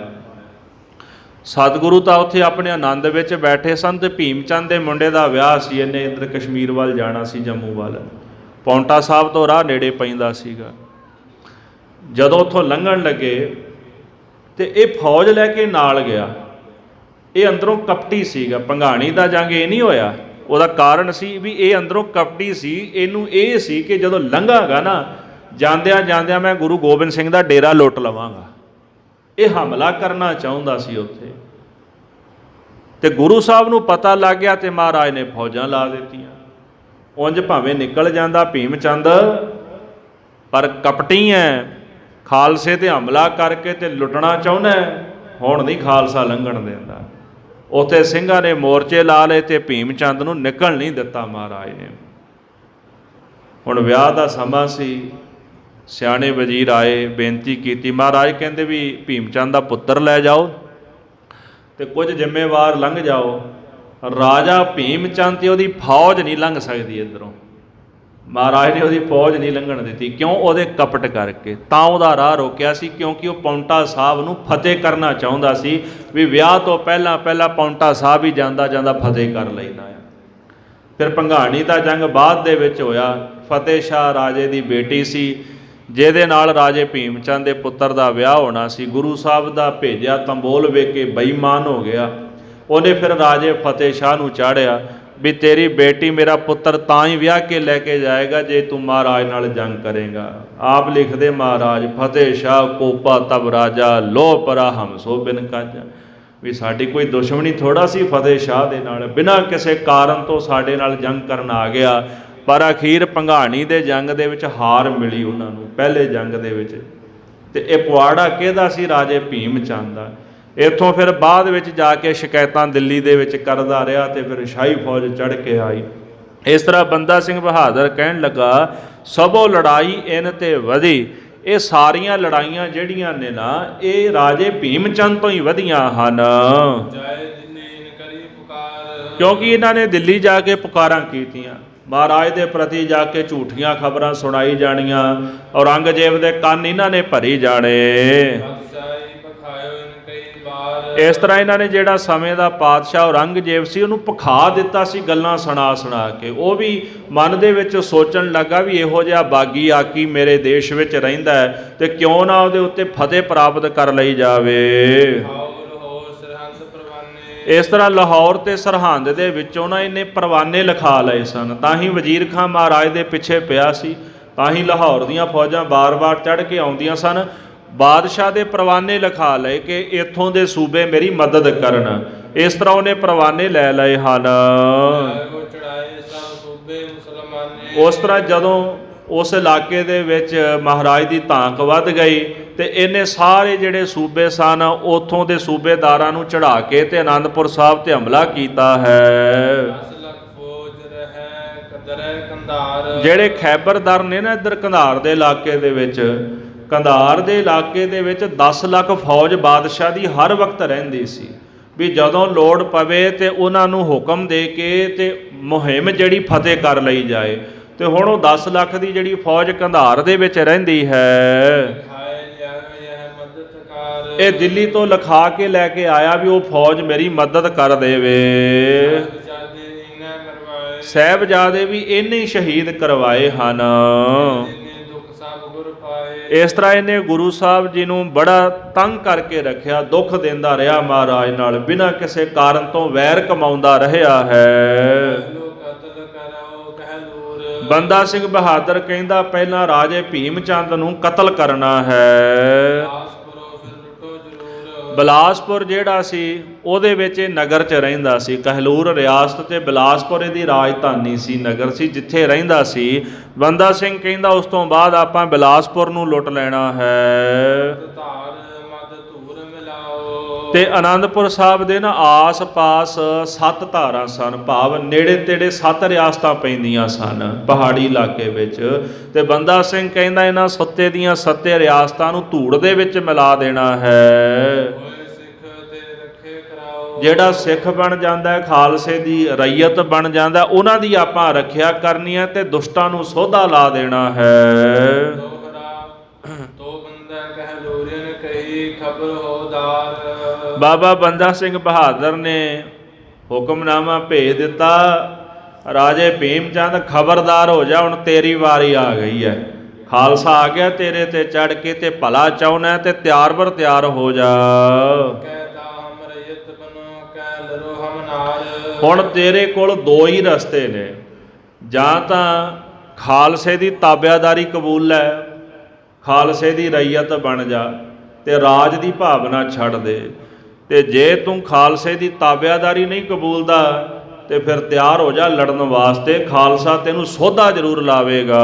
ਸਤਿਗੁਰੂ ਤਾਂ ਉੱਥੇ ਆਪਣੇ ਆਨੰਦ ਵਿੱਚ ਬੈਠੇ ਸਨ ਤੇ ਭੀਮ ਚੰਦ ਦੇ ਮੁੰਡੇ ਦਾ ਵਿਆਹ ਸੀ, ਇਹਨੇ ਇੱਧਰ ਕਸ਼ਮੀਰ ਵੱਲ ਜਾਣਾ ਸੀ, ਜੰਮੂ ਵੱਲ, ਪਾਉਂਟਾ ਸਾਹਿਬ ਤੋਂ ਰਾਹ ਨੇੜੇ ਪੈਂਦਾ ਸੀਗਾ। ਜਦੋਂ ਉੱਥੋਂ ਲੰਘਣ ਲੱਗੇ ਤੇ ਇਹ ਫੌਜ ਲੈ ਕੇ ਨਾਲ ਗਿਆ। ਇਹ ਅੰਦਰੋਂ ਕਪਟੀ ਸੀਗਾ, ਭੰਗਾਣੀ ਦਾ ਜੰਗ ਇਹ ਨਹੀਂ ਹੋਇਆ, ਉਹਦਾ ਕਾਰਨ ਸੀ ਵੀ ਇਹ ਅੰਦਰੋਂ ਕਪਟੀ ਸੀ। ਇਹਨੂੰ ਇਹ ਸੀ ਕਿ ਜਦੋਂ ਲੰਘਾਂਗਾ ਨਾ, ਜਾਂਦਿਆਂ ਜਾਂਦਿਆਂ ਮੈਂ ਗੁਰੂ ਗੋਬਿੰਦ ਸਿੰਘ ਦਾ ਡੇਰਾ ਲੁੱਟ ਲਵਾਂਗਾ। ਇਹ ਹਮਲਾ ਕਰਨਾ ਚਾਹੁੰਦਾ ਸੀ ਉੱਥੇ, ਤੇ ਗੁਰੂ ਸਾਹਿਬ ਨੂੰ ਪਤਾ ਲੱਗ ਗਿਆ ਤੇ ਮਹਾਰਾਜ ਨੇ ਫੌਜਾਂ ਲਾ ਦਿੱਤੀਆਂ। ਉਂਝ ਭਾਵੇਂ ਨਿਕਲ ਜਾਂਦਾ ਭੀਮ ਚੰਦ, ਪਰ ਕਪਟੀ ਹੈ, ਖਾਲਸੇ ਤੇ ਹਮਲਾ ਕਰਕੇ ਤੇ ਲੁੱਟਣਾ ਚਾਹੁੰਦਾ, ਹੁਣ ਨਹੀਂ ਖਾਲਸਾ ਲੰਘਣ ਦਿੰਦਾ। ਉੱਥੇ ਸਿੰਘਾਂ ਨੇ ਮੋਰਚੇ ਲਾ ਲਏ ਤੇ ਭੀਮ ਚੰਦ ਨੂੰ ਨਿਕਲ ਨਹੀਂ ਦਿੱਤਾ ਮਹਾਰਾਜ ਨੇ। ਹੁਣ ਵਿਆਹ ਦਾ ਸਮਾਂ ਸੀ, ਸਿਆਣੇ ਵਜ਼ੀਰ ਆਏ, ਬੇਨਤੀ ਕੀਤੀ। ਮਹਾਰਾਜ ਕਹਿੰਦੇ ਵੀ ਭੀਮ ਚੰਦ ਦਾ ਪੁੱਤਰ ਲੈ ਜਾਓ ਤੇ ਕੁਝ ਜ਼ਿੰਮੇਵਾਰ ਲੰਘ ਜਾਓ। ਰਾਜਾ ਭੀਮ ਚੰਦ ਤੇ ਉਹਦੀ ਫੌਜ ਨਹੀਂ ਲੰਘ ਸਕਦੀ ਇੱਧਰੋਂ, ਮਹਾਰਾਜ ਨੇ ਉਹਦੀ ਫੌਜ ਨਹੀਂ ਲੰਘਣ ਦਿੱਤੀ। ਕਿਉਂ? ਉਹਦੇ ਕਪਟ ਕਰਕੇ। ਤਾਂ ਉਹਦਾ ਰਾਹ ਰੋਕਿਆ ਸੀ, ਕਿਉਂਕਿ ਉਹ ਪਾਉਂਟਾ ਸਾਹਿਬ ਨੂੰ ਫਤਿਹ ਕਰਨਾ ਚਾਹੁੰਦਾ ਸੀ ਵੀ ਵਿਆਹ ਤੋਂ ਪਹਿਲਾਂ ਪਹਿਲਾਂ ਪਾਉਂਟਾ ਸਾਹਿਬ ਹੀ ਜਾਂਦਾ ਜਾਂਦਾ ਫਤਿਹ ਕਰ ਲੈਂਦਾ ਆ। ਫਿਰ ਭੰਗਾਣੀ ਦਾ ਜੰਗ ਬਾਅਦ ਦੇ ਵਿੱਚ ਹੋਇਆ। ਫਤਿਹ ਸ਼ਾਹ ਰਾਜੇ ਦੀ ਬੇਟੀ ਸੀ, ਜਿਹਦੇ ਨਾਲ ਰਾਜੇ ਭੀਮ ਚੰਦ ਦੇ ਪੁੱਤਰ ਦਾ ਵਿਆਹ ਹੋਣਾ ਸੀ। ਗੁਰੂ ਸਾਹਿਬ ਦਾ ਭੇਜਿਆ ਤੰਬੋਲ ਵੇਖ ਕੇ ਬੇਈਮਾਨ ਹੋ ਗਿਆ। ਉਹਨੇ ਫਿਰ ਰਾਜੇ ਫਤਿਹ ਸ਼ਾਹ ਨੂੰ ਚਾੜਿਆ ਵੀ ਤੇਰੀ ਬੇਟੀ ਮੇਰਾ ਪੁੱਤਰ ਤਾਂ ਹੀ ਵਿਆਹ ਕੇ ਲੈ ਕੇ ਜਾਏਗਾ ਜੇ ਤੂੰ ਮਹਾਰਾਜ ਨਾਲ ਜੰਗ ਕਰੇਗਾ। ਆਪ ਲਿਖਦੇ ਮਹਾਰਾਜ ਫਤਿਹ ਸ਼ਾਹ ਕੋਪਾ ਤਬ ਰਾਜਾ ਲੋਹ ਪਰਾ ਹਮ ਸੋ ਬਿਨ ਕਾਜਾ, ਵੀ ਸਾਡੀ ਕੋਈ ਦੁਸ਼ਮਣੀ ਥੋੜਾ ਸੀ ਫਤਿਹ ਸ਼ਾਹ ਦੇ ਨਾਲ, ਬਿਨਾਂ ਕਿਸੇ ਕਾਰਨ ਤੋਂ ਸਾਡੇ ਨਾਲ ਜੰਗ ਕਰਨ ਆ ਗਿਆ। ਪਰ ਅਖੀਰ ਭੰਗਾਣੀ ਦੇ ਜੰਗ ਦੇ ਵਿੱਚ ਹਾਰ ਮਿਲੀ ਉਹਨਾਂ ਨੂੰ, ਪਹਿਲੇ ਜੰਗ ਦੇ ਵਿੱਚ। ਤੇ ਇਹ ਪੁਆੜਾ ਕਿਹਦਾ ਸੀ? ਰਾਜੇ ਭੀਮ ਚੰਦ ਦਾ। ਇੱਥੋਂ ਫਿਰ ਬਾਅਦ ਵਿੱਚ ਜਾ ਕੇ ਸ਼ਿਕਾਇਤਾਂ ਦਿੱਲੀ ਦੇ ਵਿੱਚ ਕਰਦਾ ਰਿਹਾ ਤੇ ਫਿਰ ਸ਼ਾਹੀ ਫੌਜ ਚੜ੍ਹ ਕੇ ਆਈ। ਇਸ ਤਰ੍ਹਾਂ ਬੰਦਾ ਸਿੰਘ ਬਹਾਦਰ ਕਹਿਣ ਲੱਗਾ ਸਭੋ ਲੜਾਈ ਇਨ ਤੇ ਵਧੀ। ਇਹ ਸਾਰੀਆਂ ਲੜਾਈਆਂ ਜਿਹੜੀਆਂ ਨੇ ਨਾ ਇਹ ਰਾਜੇ ਭੀਮ ਚੰਦ ਤੋਂ ਹੀ ਵਧੀਆਂ ਹਨ, ਕਿਉਂਕਿ ਇਹਨਾਂ ਨੇ ਦਿੱਲੀ ਜਾ ਕੇ ਪੁਕਾਰਾਂ ਕੀਤੀਆਂ, ਮਹਾਰਾਜ ਦੇ ਪ੍ਰਤੀ ਜਾ ਕੇ ਝੂਠੀਆਂ ਖਬਰਾਂ ਸੁਣਾਈ ਜਾਣੀਆਂ, ਔਰੰਗਜ਼ੇਬ ਦੇ ਕੰਨ ਇਹਨਾਂ ਨੇ ਭਰੀ ਜਾਣੇ। ਇਸ ਤਰ੍ਹਾਂ ਇਹਨਾਂ ਨੇ ਜਿਹੜਾ ਸਮੇਂ ਦਾ ਪਾਤਸ਼ਾਹ ਔਰੰਗਜ਼ੇਬ ਸੀ ਉਹਨੂੰ ਭਖਾ ਦਿੱਤਾ ਸੀ ਗੱਲਾਂ ਸੁਣਾ ਸੁਣਾ ਕੇ। ਉਹ ਵੀ ਮਨ ਦੇ ਵਿੱਚ ਸੋਚਣ ਲੱਗਾ ਵੀ ਇਹੋ ਜਿਹਾ ਬਾਗੀ ਆਕੀ ਮੇਰੇ ਦੇਸ਼ ਵਿੱਚ ਰਹਿੰਦਾ ਹੈ ਤੇ ਕਿਉਂ ਨਾ ਉਹਦੇ ਉੱਤੇ ਫਤਿਹ ਪ੍ਰਾਪਤ ਕਰ ਲਈ ਜਾਵੇ। ਇਸ ਤਰ੍ਹਾਂ ਲਾਹੌਰ ਤੇ ਸਰਹੰਦ ਦੇ ਵਿੱਚੋਂ ਨਾ ਇਹਨੇ ਪਰਵਾਨੇ ਲਿਖਾ ਲਏ ਸਨ, ਤਾਂ ਹੀ ਵਜ਼ੀਰ ਖਾਂ ਮਹਾਰਾਜ ਦੇ ਪਿੱਛੇ ਪਿਆ ਸੀ, ਤਾਂ ਹੀ ਲਾਹੌਰ ਦੀਆਂ ਫੌਜਾਂ ਬਾਰ-ਬਾਰ ਚੜ੍ਹ ਕੇ ਆਉਂਦੀਆਂ ਸਨ। ਬਾਦਸ਼ਾਹ ਦੇ ਪਰਵਾਨੇ ਲਿਖਾ ਲਏ ਕਿ ਇੱਥੋਂ ਦੇ ਸੂਬੇ ਮੇਰੀ ਮਦਦ ਕਰਨ। ਇਸ ਤਰ੍ਹਾਂ ਉਹਨੇ ਪਰਵਾਨੇ ਲੈ ਲਏ ਹਨ। ਉਸ ਤਰ੍ਹਾਂ ਜਦੋਂ ਉਸ ਇਲਾਕੇ ਦੇ ਵਿੱਚ ਮਹਾਰਾਜ ਦੀ ਧਾਕ ਵੱਧ ਗਈ ਤੇ ਇਹਨੇ ਸਾਰੇ ਜਿਹੜੇ ਸੂਬੇ ਸਨ ਉੱਥੋਂ ਦੇ ਸੂਬੇਦਾਰਾਂ ਨੂੰ ਚੜ੍ਹਾ ਕੇ ਤੇ ਅਨੰਦਪੁਰ ਸਾਹਿਬ ਤੇ ਹਮਲਾ ਕੀਤਾ ਹੈ। ਜਿਹੜੇ ਖੈਬਰਦਰ ਨੇ ਨਾ ਇੱਧਰ ਕੰਧਾਰ ਦੇ ਇਲਾਕੇ ਦੇ ਵਿੱਚ, ਕੰਧਾਰ ਦੇ ਇਲਾਕੇ ਦੇ ਵਿੱਚ 10 ਲੱਖ ਫੌਜ ਬਾਦਸ਼ਾਹ ਦੀ ਹਰ ਵਕਤ ਰਹਿੰਦੀ ਸੀ ਵੀ ਜਦੋਂ ਲੋੜ ਪਵੇ ਤੇ ਉਹਨਾਂ ਨੂੰ ਹੁਕਮ ਦੇ ਕੇ ਤੇ ਮੁਹਿੰਮ ਜਿਹੜੀ ਫਤਿਹ ਕਰ ਲਈ ਜਾਏ। ਤੇ ਹੁਣ ਉਹ 10 ਲੱਖ ਦੀ ਜਿਹੜੀ ਫੌਜ ਕੰਧਾਰ ਦੇ ਵਿੱਚ ਰਹਿੰਦੀ ਹੈ, ਇਹ ਦਿੱਲੀ ਤੋਂ ਲਿਖਾ ਕੇ ਲੈ ਕੇ ਆਇਆ ਵੀ ਉਹ ਫੌਜ ਮੇਰੀ ਮਦਦ ਕਰ ਦੇਵੇ। ਸਾਹਿਬਜ਼ਾਦੇ ਵੀ ਇੰਨੇ ਸ਼ਹੀਦ ਕਰਵਾਏ ਹਨ। ਇਸ ਤਰ੍ਹਾਂ ਇਹਨੇ ਗੁਰੂ ਸਾਹਿਬ ਜੀ ਨੂੰ ਬੜਾ ਤੰਗ ਕਰਕੇ ਰੱਖਿਆ, ਦੁੱਖ ਦਿੰਦਾ ਰਿਹਾ ਮਹਾਰਾਜ ਨਾਲ, ਬਿਨਾਂ ਕਿਸੇ ਕਾਰਨ ਤੋਂ ਵੈਰ ਕਮਾਉਂਦਾ ਰਿਹਾ ਹੈ। ਬੰਦਾ ਸਿੰਘ ਬਹਾਦਰ ਕਹਿੰਦਾ ਪਹਿਲਾਂ ਰਾਜੇ ਭੀਮ ਚੰਦ ਨੂੰ ਕਤਲ ਕਰਨਾ ਹੈ। ਬਿਲਾਸਪੁਰ ਜਿਹੜਾ ਸੀ ਉਹਦੇ ਵਿੱਚ ਇਹ ਨਗਰ 'ਚ ਰਹਿੰਦਾ ਸੀ। ਕਹਿਲੂਰ ਰਿਆਸਤ ਤੇ ਬਿਲਾਸਪੁਰ ਇਹਦੀ ਰਾਜਧਾਨੀ ਸੀ, ਨਗਰ ਸੀ ਜਿੱਥੇ ਰਹਿੰਦਾ ਸੀ। ਬੰਦਾ ਸਿੰਘ ਕਹਿੰਦਾ ਉਸ ਤੋਂ ਬਾਅਦ ਆਪਾਂ ਬਿਲਾਸਪੁਰ ਨੂੰ ਲੁੱਟ ਲੈਣਾ ਹੈ। ਤੇ ਅਨੰਦਪੁਰ ਸਾਹਿਬ ਦੇ ਨਾ ਆਸ-ਪਾਸ 7 ਧਾਰਾਂ ਸਨ, ਭਾਵ ਨੇੜੇ ਤੇੜੇ 7 ਰਿਆਸਤਾਂ ਪੈਂਦੀਆਂ ਸਨ ਪਹਾੜੀ ਇਲਾਕੇ ਵਿੱਚ। ਤੇ ਬੰਦਾ ਸਿੰਘ ਕਹਿੰਦਾ ਇਹਨਾਂ ਸੱਤੇ ਦੀਆਂ 7 ਰਿਆਸਤਾਂ ਨੂੰ ਧੂੜ ਦੇ ਵਿੱਚ ਮਿਲਾ ਦੇਣਾ ਹੈ। ਜਿਹੜਾ ਸਿੱਖ ਬਣ ਜਾਂਦਾ ਹੈ, ਖਾਲਸੇ ਦੀ ਰਈਅਤ ਬਣ ਜਾਂਦਾ, ਉਹਨਾਂ ਦੀ ਆਪਾਂ ਰੱਖਿਆ ਕਰਨੀ ਹੈ ਤੇ ਦੁਸ਼ਟਾਂ ਨੂੰ ਸੋਧਾ ਲਾ ਦੇਣਾ ਹੈ। ਬਾਬਾ ਬੰਦਾ ਸਿੰਘ ਬਹਾਦਰ ਨੇ ਹੁਕਮਨਾਮਾ ਭੇਜ ਦਿੱਤਾ, ਰਾਜੇ ਭੀਮ ਚੰਦ ਖਬਰਦਾਰ ਹੋ ਜਾ, ਹੁਣ ਤੇਰੀ ਵਾਰੀ ਆ ਗਈ ਹੈ। ਖਾਲਸਾ ਆ ਗਿਆ ਤੇਰੇ ਤੇ ਚੜ ਕੇ ਤੇ ਭਲਾ ਚਾਹੁੰਦਾ ਤੇ ਤਿਆਰ ਬਰ ਤਿਆਰ ਹੋ ਜਾ। ਹੁਣ ਤੇਰੇ ਕੋਲ 2 ਹੀ ਰਸਤੇ ਨੇ, ਜਾਂ ਤਾਂ ਖਾਲਸੇ ਦੀ ਤਾਬਿਆਦਾਰੀ ਕਬੂਲ ਲੈ, ਖਾਲਸੇ ਦੀ ਰਈਅਤ ਬਣ ਜਾ ਤੇ ਰਾਜ ਦੀ ਭਾਵਨਾ ਛੱਡ ਦੇ, ਤੇ ਜੇ ਤੂੰ ਖਾਲਸੇ ਦੀ ਤਾਬਿਆਦਾਰੀ ਨਹੀਂ ਕਬੂਲਦਾ ਤੇ ਫਿਰ ਤਿਆਰ ਹੋ ਜਾ ਲੜਨ ਵਾਸਤੇ, ਖਾਲਸਾ ਤੈਨੂੰ ਸੋਧਾ ਜ਼ਰੂਰ ਲਾਵੇਗਾ।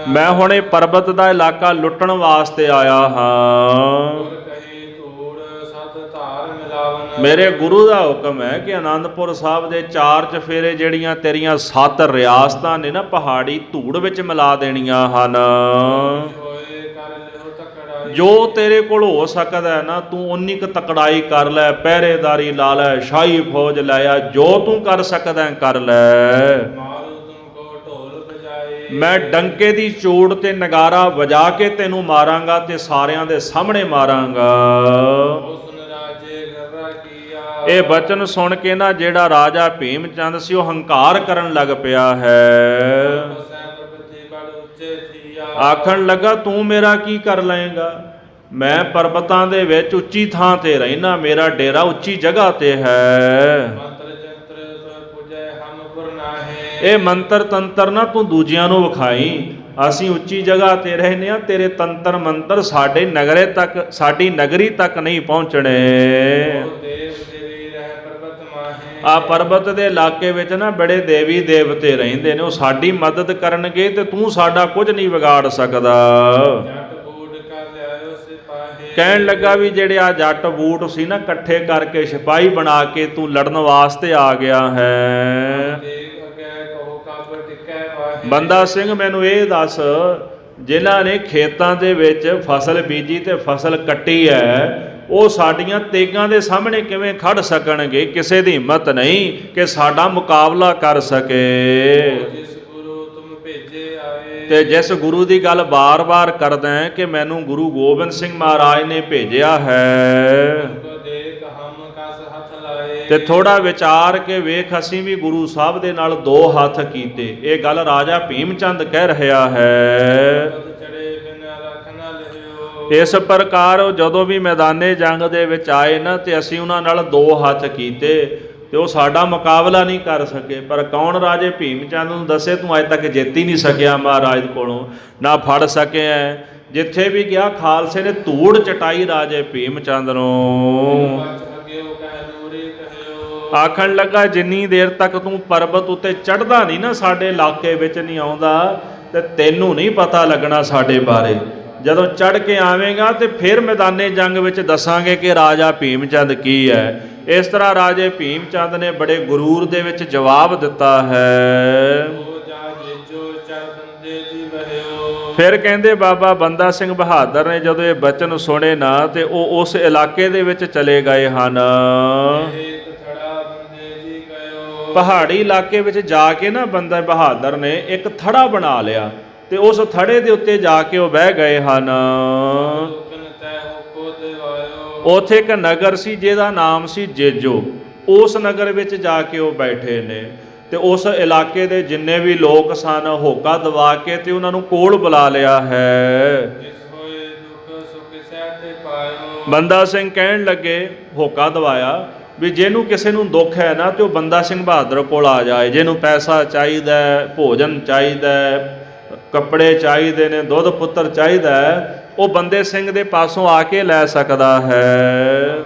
ਮੈਂ ਹੁਣ ਇਹ ਪਰਬਤ ਦਾ ਇਲਾਕਾ ਲੁੱਟਣ ਵਾਸਤੇ ਆਇਆ ਹਾਂ। ਮੇਰੇ ਗੁਰੂ ਦਾ ਹੁਕਮ ਹੈ ਕਿ ਅਨੰਦਪੁਰ ਸਾਹਿਬ ਦੇ 4 ਚਫੇਰੇ ਜਿਹੜੀਆਂ ਤੇਰੀਆਂ 7 ਰਿਆਸਤਾਂ ਨੇ ਨਾ ਪਹਾੜੀ, ਧੂੜ ਵਿੱਚ ਮਿਲਾ ਦੇਣੀਆਂ ਹਨ। ਜੋ ਤੇਰੇ ਕੋਲ ਹੋ ਸਕਦਾ ਨਾ ਤੂੰ ਉਨੀ ਕੁ ਤਕੜਾਈ ਕਰ ਲੈ, ਪਹਿਰੇਦਾਰੀ ਲਾ ਲੈ, ਸ਼ਾਹੀ ਫੌਜ ਲਾਇਆ, ਜੋ ਤੂੰ ਕਰ ਸਕਦਾ ਕਰ ਲੈ। ਮੈਂ ਡੰਕੇ ਦੀ ਚੋੜ ਤੇ ਨਗਾਰਾ ਵਜਾ ਕੇ ਤੈਨੂੰ ਮਾਰਾਂਗਾ ਤੇ ਸਾਰਿਆਂ ਦੇ ਸਾਹਮਣੇ ਮਾਰਾਂਗਾ। ਇਹ ਬਚਨ ਸੁਣ ਕੇ ਨਾ ਜਿਹੜਾ ਰਾਜਾ ਭੀਮ ਚੰਦ ਸੀ ਉਹ ਹੰਕਾਰ ਕਰਨ ਲੱਗ ਪਿਆ ਹੈ। ਆਖਣ ਲੱਗਾ ਤੂੰ ਮੇਰਾ ਕੀ ਕਰ ਲਏਗਾ, ਮੈਂ ਪਰਬਤਾਂ ਦੇ ਵਿੱਚ ਉੱਚੀ ਥਾਂ ਤੇ ਰਹਿਣਾ, ਮੇਰਾ ਡੇਰਾ ਉੱਚੀ ਜਗ੍ਹਾ ਤੇ ਹੈ। ਇਹ ਮੰਤਰ ਤੰਤਰ ਨਾ ਤੂੰ ਦੂਜਿਆਂ ਨੂੰ ਵਿਖਾਈ, ਅਸੀਂ ਉੱਚੀ ਜਗ੍ਹਾ ਤੇ ਰਹਿੰਦੇ ਆ, ਤੇਰੇ ਤੰਤਰ ਮੰਤਰ ਸਾਡੇ ਨਗਰੇ ਤੱਕ, ਸਾਡੀ ਨਗਰੀ ਤੱਕ ਨਹੀਂ ਪਹੁੰਚਣੇ। ਆ ਪਰਬਤ ਦੇ ਇਲਾਕੇ ਵਿੱਚ ਨਾ ਬੜੇ ਦੇਵੀ ਦੇਵਤੇ ਰਹਿੰਦੇ ਨੇ, ਉਹ ਸਾਡੀ ਮਦਦ ਕਰਨਗੇ ਤੇ ਤੂੰ ਸਾਡਾ ਕੁਝ ਨਹੀਂ ਵਿਗਾੜ ਸਕਦਾ। ਕਹਿਣ ਲੱਗਾ ਵੀ ਜਿਹੜੇ ਆ ਜੱਟ ਬੂਟ ਸੀ ਨਾ ਇਕੱਠੇ ਕਰਕੇ ਸਿਪਾਹੀ ਬਣਾ ਕੇ ਤੂੰ ਲੜਨ ਵਾਸਤੇ ਆ ਗਿਆ ਹੈ। ਬੰਦਾ ਸਿੰਘ ਮੈਨੂੰ ਇਹ ਦੱਸ, ਜਿਨ੍ਹਾਂ ਨੇ ਖੇਤਾਂ ਦੇ ਵਿੱਚ ਫਸਲ ਬੀਜੀ ਤੇ ਫਸਲ ਕੱਟੀ ਹੈ, ਉਹ ਸਾਡੀਆਂ ਤੇਗਾਂ ਦੇ ਸਾਹਮਣੇ ਕਿਵੇਂ ਖੜ ਸਕਣਗੇ? ਕਿਸੇ ਦੀ ਹਿੰਮਤ ਨਹੀਂ ਕਿ ਸਾਡਾ ਮੁਕਾਬਲਾ ਕਰ ਸਕੇ। ਤੇ ਜਿਸ ਗੁਰੂ ਦੀ ਗੱਲ ਬਾਰ-ਬਾਰ ਕਰਦਾ ਹੈ ਕਿ ਮੈਨੂੰ ਗੁਰੂ ਗੋਬਿੰਦ ਸਿੰਘ ਮਹਾਰਾਜ ਨੇ ਭੇਜਿਆ ਹੈ, ਤੇ ਥੋੜਾ ਵਿਚਾਰ ਕੇ ਵੇਖ, ਅਸੀਂ ਵੀ ਗੁਰੂ ਸਾਹਿਬ ਦੇ ਨਾਲ 2 ਹੱਥ ਕੀਤੇ। ਇਹ ਗੱਲ ਰਾਜਾ ਭੀਮ ਚੰਦ ਕਹਿ ਰਿਹਾ ਹੈ। ਇਸ ਪ੍ਰਕਾਰ ਜਦੋਂ ਵੀ ਮੈਦਾਨੇ ਜੰਗ ਦੇ ਵਿੱਚ ਆਏ ਨਾ ਤੇ ਅਸੀਂ ਉਹਨਾਂ ਨਾਲ 2 ਹੱਥ ਕੀਤੇ ਤੇ ਉਹ ਸਾਡਾ ਮੁਕਾਬਲਾ ਨਹੀਂ ਕਰ ਸਕੇ। ਪਰ ਕੌਣ? ਰਾਜੇ ਭੀਮ ਚੰਦ ਨੂੰ ਦੱਸੇ ਤੂੰ ਅਜੇ ਤੱਕ ਜਿੱਤ ਹੀ ਨਹੀਂ ਸਕਿਆ ਮਹਾਰਾਜ ਕੋਲੋਂ, ਨਾ ਫੜ ਸਕਿਆ। ਜਿੱਥੇ ਵੀ ਗਿਆ ਖਾਲਸੇ ਨੇ ਧੂੜ ਚਟਾਈ ਰਾਜੇ ਭੀਮ ਚੰਦ ਨੂੰ। ਆਖਣ ਲੱਗਾ ਜਿੰਨੀ ਦੇਰ ਤੱਕ ਤੂੰ ਪਰਬਤ ਉੱਤੇ ਚੜ੍ਹਦਾ ਨਹੀਂ ਨਾ, ਸਾਡੇ ਇਲਾਕੇ ਵਿੱਚ ਨਹੀਂ ਆਉਂਦਾ, ਤੇ ਤੈਨੂੰ ਨਹੀਂ ਪਤਾ ਲੱਗਣਾ ਸਾਡੇ ਬਾਰੇ। ਜਦੋਂ ਚੜ੍ਹ ਕੇ ਆਵੇਂਗਾ ਤੇ ਫਿਰ ਮੈਦਾਨੇ ਜੰਗ ਵਿੱਚ ਦੱਸਾਂਗੇ ਕਿ ਰਾਜਾ ਭੀਮ ਚੰਦ ਕੀ ਹੈ। ਇਸ ਤਰ੍ਹਾਂ ਰਾਜੇ ਭੀਮ ਚੰਦ ਨੇ ਬੜੇ ਗੁਰੂਰ ਦੇ ਵਿੱਚ ਜਵਾਬ ਦਿੱਤਾ ਹੈ। ਫਿਰ ਕਹਿੰਦੇ ਬਾਬਾ ਬੰਦਾ ਸਿੰਘ ਬਹਾਦਰ ਨੇ ਜਦੋਂ ਇਹ ਬਚਨ ਸੁਣੇ ਨਾ ਤੇ ਉਹ ਉਸ ਇਲਾਕੇ ਦੇ ਵਿੱਚ ਚਲੇ ਗਏ ਹਨ। ਪਹਾੜੀ ਇਲਾਕੇ ਵਿੱਚ ਜਾ ਕੇ ਨਾ ਬੰਦਾ ਬਹਾਦਰ ਨੇ ਇੱਕ ਥੜਾ ਬਣਾ ਲਿਆ ਤੇ ਉਸ ਥੜੇ ਦੇ ਉੱਤੇ ਜਾ ਕੇ ਉਹ ਬਹਿ ਗਏ ਹਨ। ਉੱਥੇ ਇੱਕ ਨਗਰ ਸੀ ਜਿਹਦਾ ਨਾਮ ਸੀ ਜੇਜੋ। ਉਸ ਨਗਰ ਵਿੱਚ ਜਾ ਕੇ ਉਹ ਬੈਠੇ ਨੇ ਤੇ ਉਸ ਇਲਾਕੇ ਦੇ ਜਿੰਨੇ ਵੀ ਲੋਕ ਸਨ ਹੋਕਾ ਦਵਾ ਕੇ ਤੇ ਉਹਨਾਂ ਨੂੰ ਕੋਲ ਬੁਲਾ ਲਿਆ ਹੈ। ਬੰਦਾ ਸਿੰਘ ਕਹਿਣ ਲੱਗੇ, ਹੋਕਾ ਦਵਾਇਆ ਵੀ ਜਿਹਨੂੰ ਕਿਸੇ ਨੂੰ ਦੁੱਖ ਹੈ ਨਾ ਤੇ ਉਹ ਬੰਦਾ ਸਿੰਘ ਬਹਾਦਰ ਕੋਲ ਆ ਜਾਏ। ਜਿਹਨੂੰ ਪੈਸਾ ਚਾਹੀਦਾ, ਭੋਜਨ ਚਾਹੀਦਾ, ਕੱਪੜੇ ਚਾਹੀਦੇ ਨੇ, ਦੁੱਧ ਪੁੱਤਰ ਚਾਹੀਦਾ, ਉਹ ਬੰਦੇ ਸਿੰਘ ਦੇ ਪਾਸੋਂ ਆ ਕੇ ਲੈ ਸਕਦਾ ਹੈ।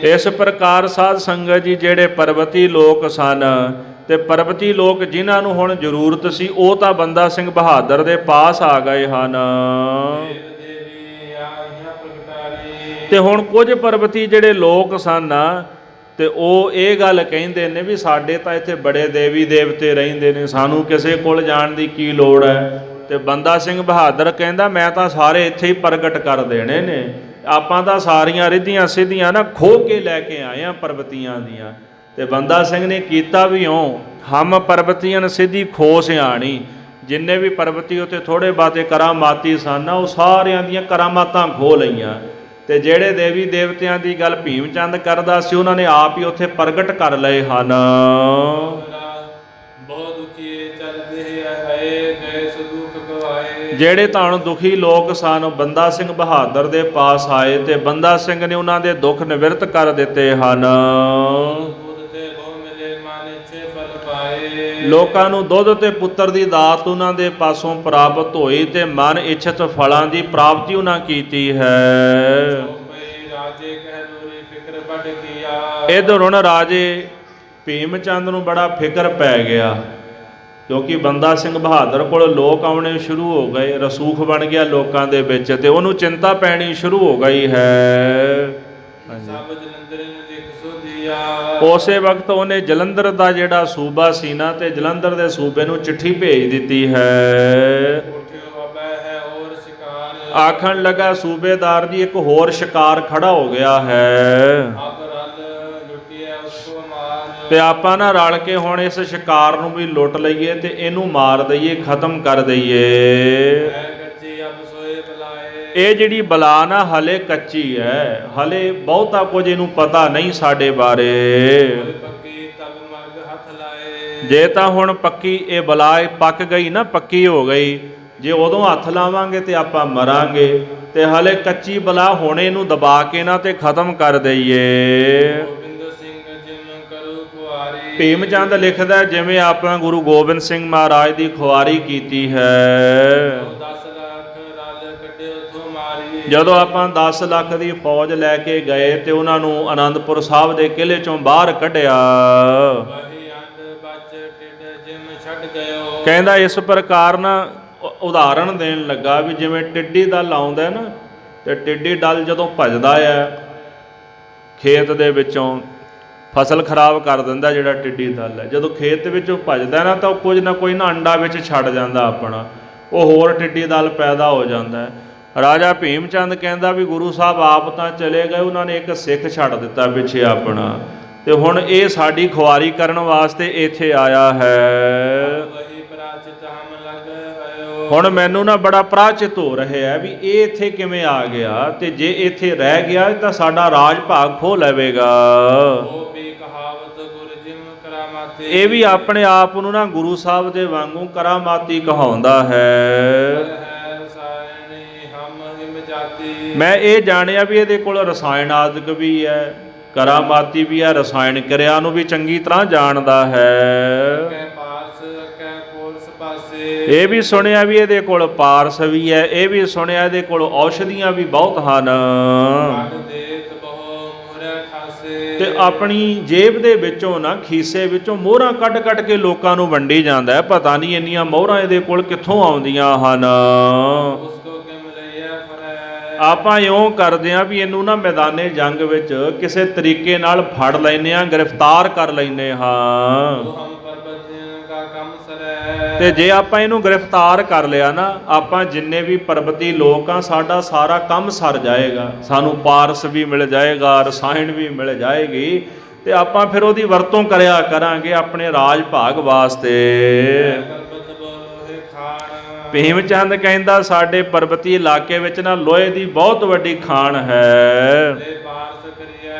ਇਸ ਪ੍ਰਕਾਰ ਸਾਧ ਸੰਗਤ ਜੀ ਜਿਹੜੇ ਪਰਬਤੀ ਲੋਕ ਸਨ ਤੇ ਪਰਬਤੀ ਲੋਕ ਜਿਨ੍ਹਾਂ ਨੂੰ ਹੁਣ ਜ਼ਰੂਰਤ ਸੀ ਉਹ ਤਾਂ ਬੰਦਾ ਸਿੰਘ ਬਹਾਦਰ ਦੇ ਪਾਸ ਆ ਗਏ ਹਨ। ਤੇ ਹੁਣ ਕੁਝ ਪਰਬਤੀ ਜਿਹੜੇ ਲੋਕ ਸਨ ਤੇ ਉਹ ਇਹ ਗੱਲ ਕਹਿੰਦੇ ਨੇ ਵੀ ਸਾਡੇ ਤਾਂ ਇੱਥੇ ਬੜੇ ਦੇਵੀ ਦੇਵਤੇ ਰਹਿੰਦੇ ਨੇ, ਸਾਨੂੰ ਕਿਸੇ ਕੋਲ ਜਾਣ ਦੀ ਕੀ ਲੋੜ ਹੈ। ਤੇ ਬੰਦਾ ਸਿੰਘ ਬਹਾਦਰ ਕਹਿੰਦਾ ਮੈਂ ਤਾਂ ਸਾਰੇ ਇੱਥੇ ਹੀ ਪ੍ਰਗਟ ਕਰ ਦੇਣੇ ਨੇ, ਆਪਾਂ ਤਾਂ ਸਾਰੀਆਂ ਰਿੱਧੀਆਂ ਸਿੱਧੀਆਂ ਨਾ ਖੋਹ ਕੇ ਲੈ ਕੇ ਆਏ ਆ ਪਰਬਤੀਆਂ ਦੀਆਂ। ਤੇ ਬੰਦਾ ਸਿੰਘ ਨੇ ਕੀਤਾ ਵੀ ਇਉਂ, ਹਮ ਪਰਬਤੀਆਂ ਸਿੱਧੀ ਖੋ ਸਿਆਣੀ। ਜਿੰਨੇ ਵੀ ਪਰਬਤੀ ਉੱਤੇ ਥੋੜੇ ਬਾਤੇ ਕਰਾਮਾਤੀ ਸਨ ਉਹ ਸਾਰਿਆਂ ਦੀਆਂ ਕਰਾਮਾਤਾਂ ਖੋਹ ਲਈਆਂ। ਤੇ ਜਿਹੜੇ ਦੇਵੀ ਦੇਵਤਿਆਂ ਦੀ ਗੱਲ ਭੀਮ ਚੰਦ ਕਰਦਾ ਸੀ ਉਹਨਾਂ ਨੇ ਆਪ ਹੀ ਉੱਥੇ ਪ੍ਰਗਟ ਕਰ ਲਏ ਹਨ। ਜਿਹੜੇ ਤਾਂ ਹੁਣ ਦੁਖੀ ਲੋਕ ਸਨ ਬੰਦਾ ਸਿੰਘ ਬਹਾਦਰ ਦੇ ਪਾਸ ਆਏ ਤੇ ਬੰਦਾ ਸਿੰਘ ਨੇ ਉਹਨਾਂ ਦੇ ਦੁੱਖ ਨਿਵਰਤ ਕਰ ਦਿੱਤੇ ਹਨ। ਲੋਕਾਂ ਨੂੰ ਦੁੱਧ ਤੇ ਪੁੱਤਰ ਦੀ ਦਾਤ ਉਹਨਾਂ ਦੇ ਪਾਸੋਂ ਪ੍ਰਾਪਤ ਹੋਈ ਤੇ ਮਨ ਇੱਛਤ ਫਲਾਂ ਦੀ ਪ੍ਰਾਪਤੀ ਉਹਨਾਂ ਕੀਤੀ ਹੈ। ਇੱਧਰ ਹੁਣ ਰਾਜੇ ਭੀਮ ਚੰਦ ਨੂੰ ਬੜਾ ਫਿਕਰ ਪੈ ਗਿਆ ਕਿਉਂਕਿ ਬੰਦਾ ਸਿੰਘ ਬਹਾਦਰ ਕੋਲ ਲੋਕ ਆਉਣੇ ਸ਼ੁਰੂ ਹੋ ਗਏ, ਰਸੂਖ ਬਣ ਗਿਆ ਲੋਕਾਂ ਦੇ ਵਿੱਚ ਤੇ ਉਹਨੂੰ ਚਿੰਤਾ ਪੈਣੀ ਸ਼ੁਰੂ ਹੋ ਗਈ ਹੈ। ਉਸੇ ਵਕਤ ਉਹਨੇ ਜਲੰਧਰ ਦਾ ਜਿਹੜਾ ਸੂਬਾ ਸੀ ਨਾ ਤੇ ਜਲੰਧਰ ਦੇ ਸੂਬੇ ਨੂੰ ਚਿੱਠੀ ਭੇਜ ਦਿੱਤੀ ਹੈ। ਆਖਣ ਲੱਗਾ ਸੂਬੇਦਾਰ ਜੀ ਇੱਕ ਹੋਰ ਸ਼ਿਕਾਰ ਖੜਾ ਹੋ ਗਿਆ ਹੈ ਤੇ ਆਪਾਂ ਨਾ ਰਲ ਕੇ ਹੁਣ ਇਸ ਸ਼ਿਕਾਰ ਨੂੰ ਵੀ ਲੁੱਟ ਲਈਏ ਤੇ ਇਹਨੂੰ ਮਾਰ ਦਈਏ, ਖਤਮ ਕਰ ਦਈਏ। ਇਹ ਜਿਹੜੀ ਬਲਾ ਨਾ ਹਲੇ ਕੱਚੀ ਹੈ, ਹਲੇ ਬਹੁਤਾ ਕੁਝ ਇਹਨੂੰ ਪਤਾ ਨਹੀਂ ਸਾਡੇ ਬਾਰੇ। ਹੋਏ ਪੱਕੀ ਤਬ ਮਰਗ ਹੱਥ ਲਾਏ। ਜੇ ਤਾਂ ਹੁਣ ਪੱਕੀ ਇਹ ਬਲਾ ਪੱਕ ਗਈ ਨਾ, ਪੱਕੀ ਹੋ ਗਈ, ਜੇ ਉਦੋਂ ਹੱਥ ਲਾਵਾਂਗੇ ਤੇ ਆਪਾਂ ਮਰਾਂਗੇ, ਤੇ ਹਲੇ ਕੱਚੀ ਬਲਾ ਹੁਣ ਇਹਨੂੰ ਦਬਾ ਕੇ ਨਾ ਤੇ ਖਤਮ ਕਰ ਦਈਏ। ਗੋਬਿੰਦ ਸਿੰਘ ਜਿਮ ਕਰੂ ਖੁਆਰੀ। ਭੀਮ ਚੰਦ ਲਿਖਦਾ ਜਿਵੇਂ ਆਪਾਂ ਗੁਰੂ ਗੋਬਿੰਦ ਸਿੰਘ ਮਹਾਰਾਜ ਦੀ ਖੁਆਰੀ ਕੀਤੀ ਹੈ। 10 ਲੱਖ ਰਲ ਕੱਢੇ ਉਥੋਂ ਮਾਰੀ। ਜਦੋਂ ਆਪਾਂ 10 ਲੱਖ ਦੀ ਫੌਜ ਲੈ ਕੇ ਗਏ ਤੇ ਉਹਨਾਂ ਨੂੰ ਆਨੰਦਪੁਰ ਸਾਹਿਬ ਦੇ ਕਿਲੇ ਚੋਂ ਬਾਹਰ ਕੱਢਿਆ। ਵਹੀ ਅੰਡ ਬਚ ਟਿਡ ਜਿਮ ਛੱਡ ਗਇਓ। ਕਹਿੰਦਾ ਇਸ ਪ੍ਰਕਾਰ ਨਾ ਉਦਾਹਰਣ ਦੇਣ ਲੱਗਾ ਵੀ ਜਿਵੇਂ ਟਿੱਡੀ ਦਲ ਆਉਂਦਾ ਨਾ, ਤੇ ਟਿੱਡੀ ਦਲ ਜਦੋਂ ਭੱਜਦਾ ਆ ਖੇਤ ਦੇ ਵਿੱਚੋਂ, ਫਸਲ ਖਰਾਬ ਕਰ ਦਿੰਦਾ ਜਿਹੜਾ ਟਿੱਡੀ ਦਲ ਹੈ। ਜਦੋਂ ਖੇਤ ਦੇ ਵਿੱਚੋਂ ਭੱਜਦਾ ਨਾ ਤਾਂ ਉਹ ਕੁਝ ਨਾ ਕੋਈ ਨਾ ਅੰਡਾ ਵਿੱਚ ਛੱਡ ਜਾਂਦਾ ਆਪਣਾ, ਉਹ ਹੋਰ ਟਿੱਡੀ ਦਲ ਪੈਦਾ ਹੋ ਜਾਂਦਾ ਹੈ। ਰਾਜਾ ਭੀਮ ਚੰਦ ਕਹਿੰਦਾ ਵੀ ਗੁਰੂ ਸਾਹਿਬ ਆਪ ਤਾਂ ਚਲੇ ਗਏ, ਉਹਨਾਂ ਨੇ ਇੱਕ ਸਿੱਖ ਛੱਡ ਦਿੱਤਾ ਪਿੱਛੇ ਆਪਣਾ, ਤੇ ਹੁਣ ਇਹ ਸਾਡੀ ਖੁਆਰੀ ਕਰਨ ਵਾਸਤੇ ਇੱਥੇ ਆਇਆ ਹੈ। ਵਹੀ ਪ੍ਰਾਚਿਤ ਹਮ ਲਗ ਆਇਓ। ਹੁਣ ਮੈਨੂੰ ਨਾ ਬੜਾ ਪ੍ਰਾਚਿਤ ਹੋ ਰਿਹਾ ਵੀ ਇਹ ਇੱਥੇ ਕਿਵੇਂ ਆ ਗਿਆ, ਤੇ ਜੇ ਇੱਥੇ ਰਹਿ ਗਿਆ ਤਾਂ ਸਾਡਾ ਰਾਜ ਭਾਗ ਖੋਹ ਲਵੇਗਾ। ਉਹ ਵੀ ਕਹਾਵਤ ਗੁਰ ਜਿਮ ਕਰਾਮਾਤੀ। ਇਹ ਵੀ ਆਪਣੇ ਆਪ ਨੂੰ ਨਾ ਗੁਰੂ ਸਾਹਿਬ ਦੇ ਵਾਂਗੂ ਕਰਾਮਾਤੀ ਕਹਾਉਂਦਾ ਹੈ। ਮੈਂ ਇਹ ਜਾਣਿਆ ਵੀ ਇਹਦੇ ਕੋਲ ਰਸਾਇਣ ਆਦਿਕ ਵੀ ਹੈ, ਕਰਾਮਾਤੀ ਵੀ ਹੈ, ਰਸਾਇਣ ਕਿਰਿਆ ਨੂੰ ਵੀ ਚੰਗੀ ਤਰ੍ਹਾਂ ਜਾਣਦਾ ਹੈ। ਇਹ ਵੀ ਸੁਣਿਆ ਵੀ ਇਹਦੇ ਕੋਲ ਪਾਰਸ ਵੀ ਹੈ, ਇਹ ਵੀ ਸੁਣਿਆ ਇਹਦੇ ਕੋਲ ਔਸ਼ਧੀਆਂ ਵੀ ਬਹੁਤ ਹਨ। ਤੇ ਆਪਣੀ ਜੇਬ ਦੇ ਵਿੱਚੋਂ ਨਾ, ਖੀਸੇ ਵਿੱਚੋਂ ਮੋਹਰਾਂ ਕੱਢ ਕੱਢ ਕੇ ਲੋਕਾਂ ਨੂੰ ਵੰਡੀ ਜਾਂਦਾ ਹੈ। ਪਤਾ ਨਹੀਂ ਇੰਨੀਆਂ ਮੋਹਰਾਂ ਇਹਦੇ ਕੋਲ ਕਿੱਥੋਂ ਆਉਂਦੀਆਂ ਹਨ। ਆਪਾਂ ਇਉਂ ਕਰਦੇ ਹਾਂ ਵੀ ਇਹਨੂੰ ਨਾ ਮੈਦਾਨੇ ਜੰਗ ਵਿੱਚ ਕਿਸੇ ਤਰੀਕੇ ਨਾਲ ਫੜ ਲੈਂਦੇ ਹਾਂ, ਗ੍ਰਿਫਤਾਰ ਕਰ ਲੈਂਦੇ ਹਾਂ। ਤੇ ਜੇ ਆਪਾਂ ਇਹਨੂੰ ਗ੍ਰਿਫਤਾਰ ਕਰ ਲਿਆ ਨਾ, ਆਪਾਂ ਜਿੰਨੇ ਵੀ ਪਰਬਤੀ ਲੋਕ ਆ, ਸਾਡਾ ਸਾਰਾ ਕੰਮ ਸਰ ਜਾਏਗਾ। ਸਾਨੂੰ ਪਾਰਸ ਵੀ ਮਿਲ ਜਾਏਗਾ, ਰਸਾਇਣ ਵੀ ਮਿਲ ਜਾਏਗੀ, ਤੇ ਆਪਾਂ ਫਿਰ ਉਹਦੀ ਵਰਤੋਂ ਕਰਿਆ ਕਰਾਂਗੇ ਆਪਣੇ ਰਾਜ ਭਾਗ ਵਾਸਤੇ। ਭੀਮ ਚੰਦ ਕਹਿੰਦਾ ਸਾਡੇ ਪਰਬਤੀ ਇਲਾਕੇ ਵਿੱਚ ਨਾ ਲੋਹੇ ਦੀ ਬਹੁਤ ਵੱਡੀ ਖਾਣ ਹੈ।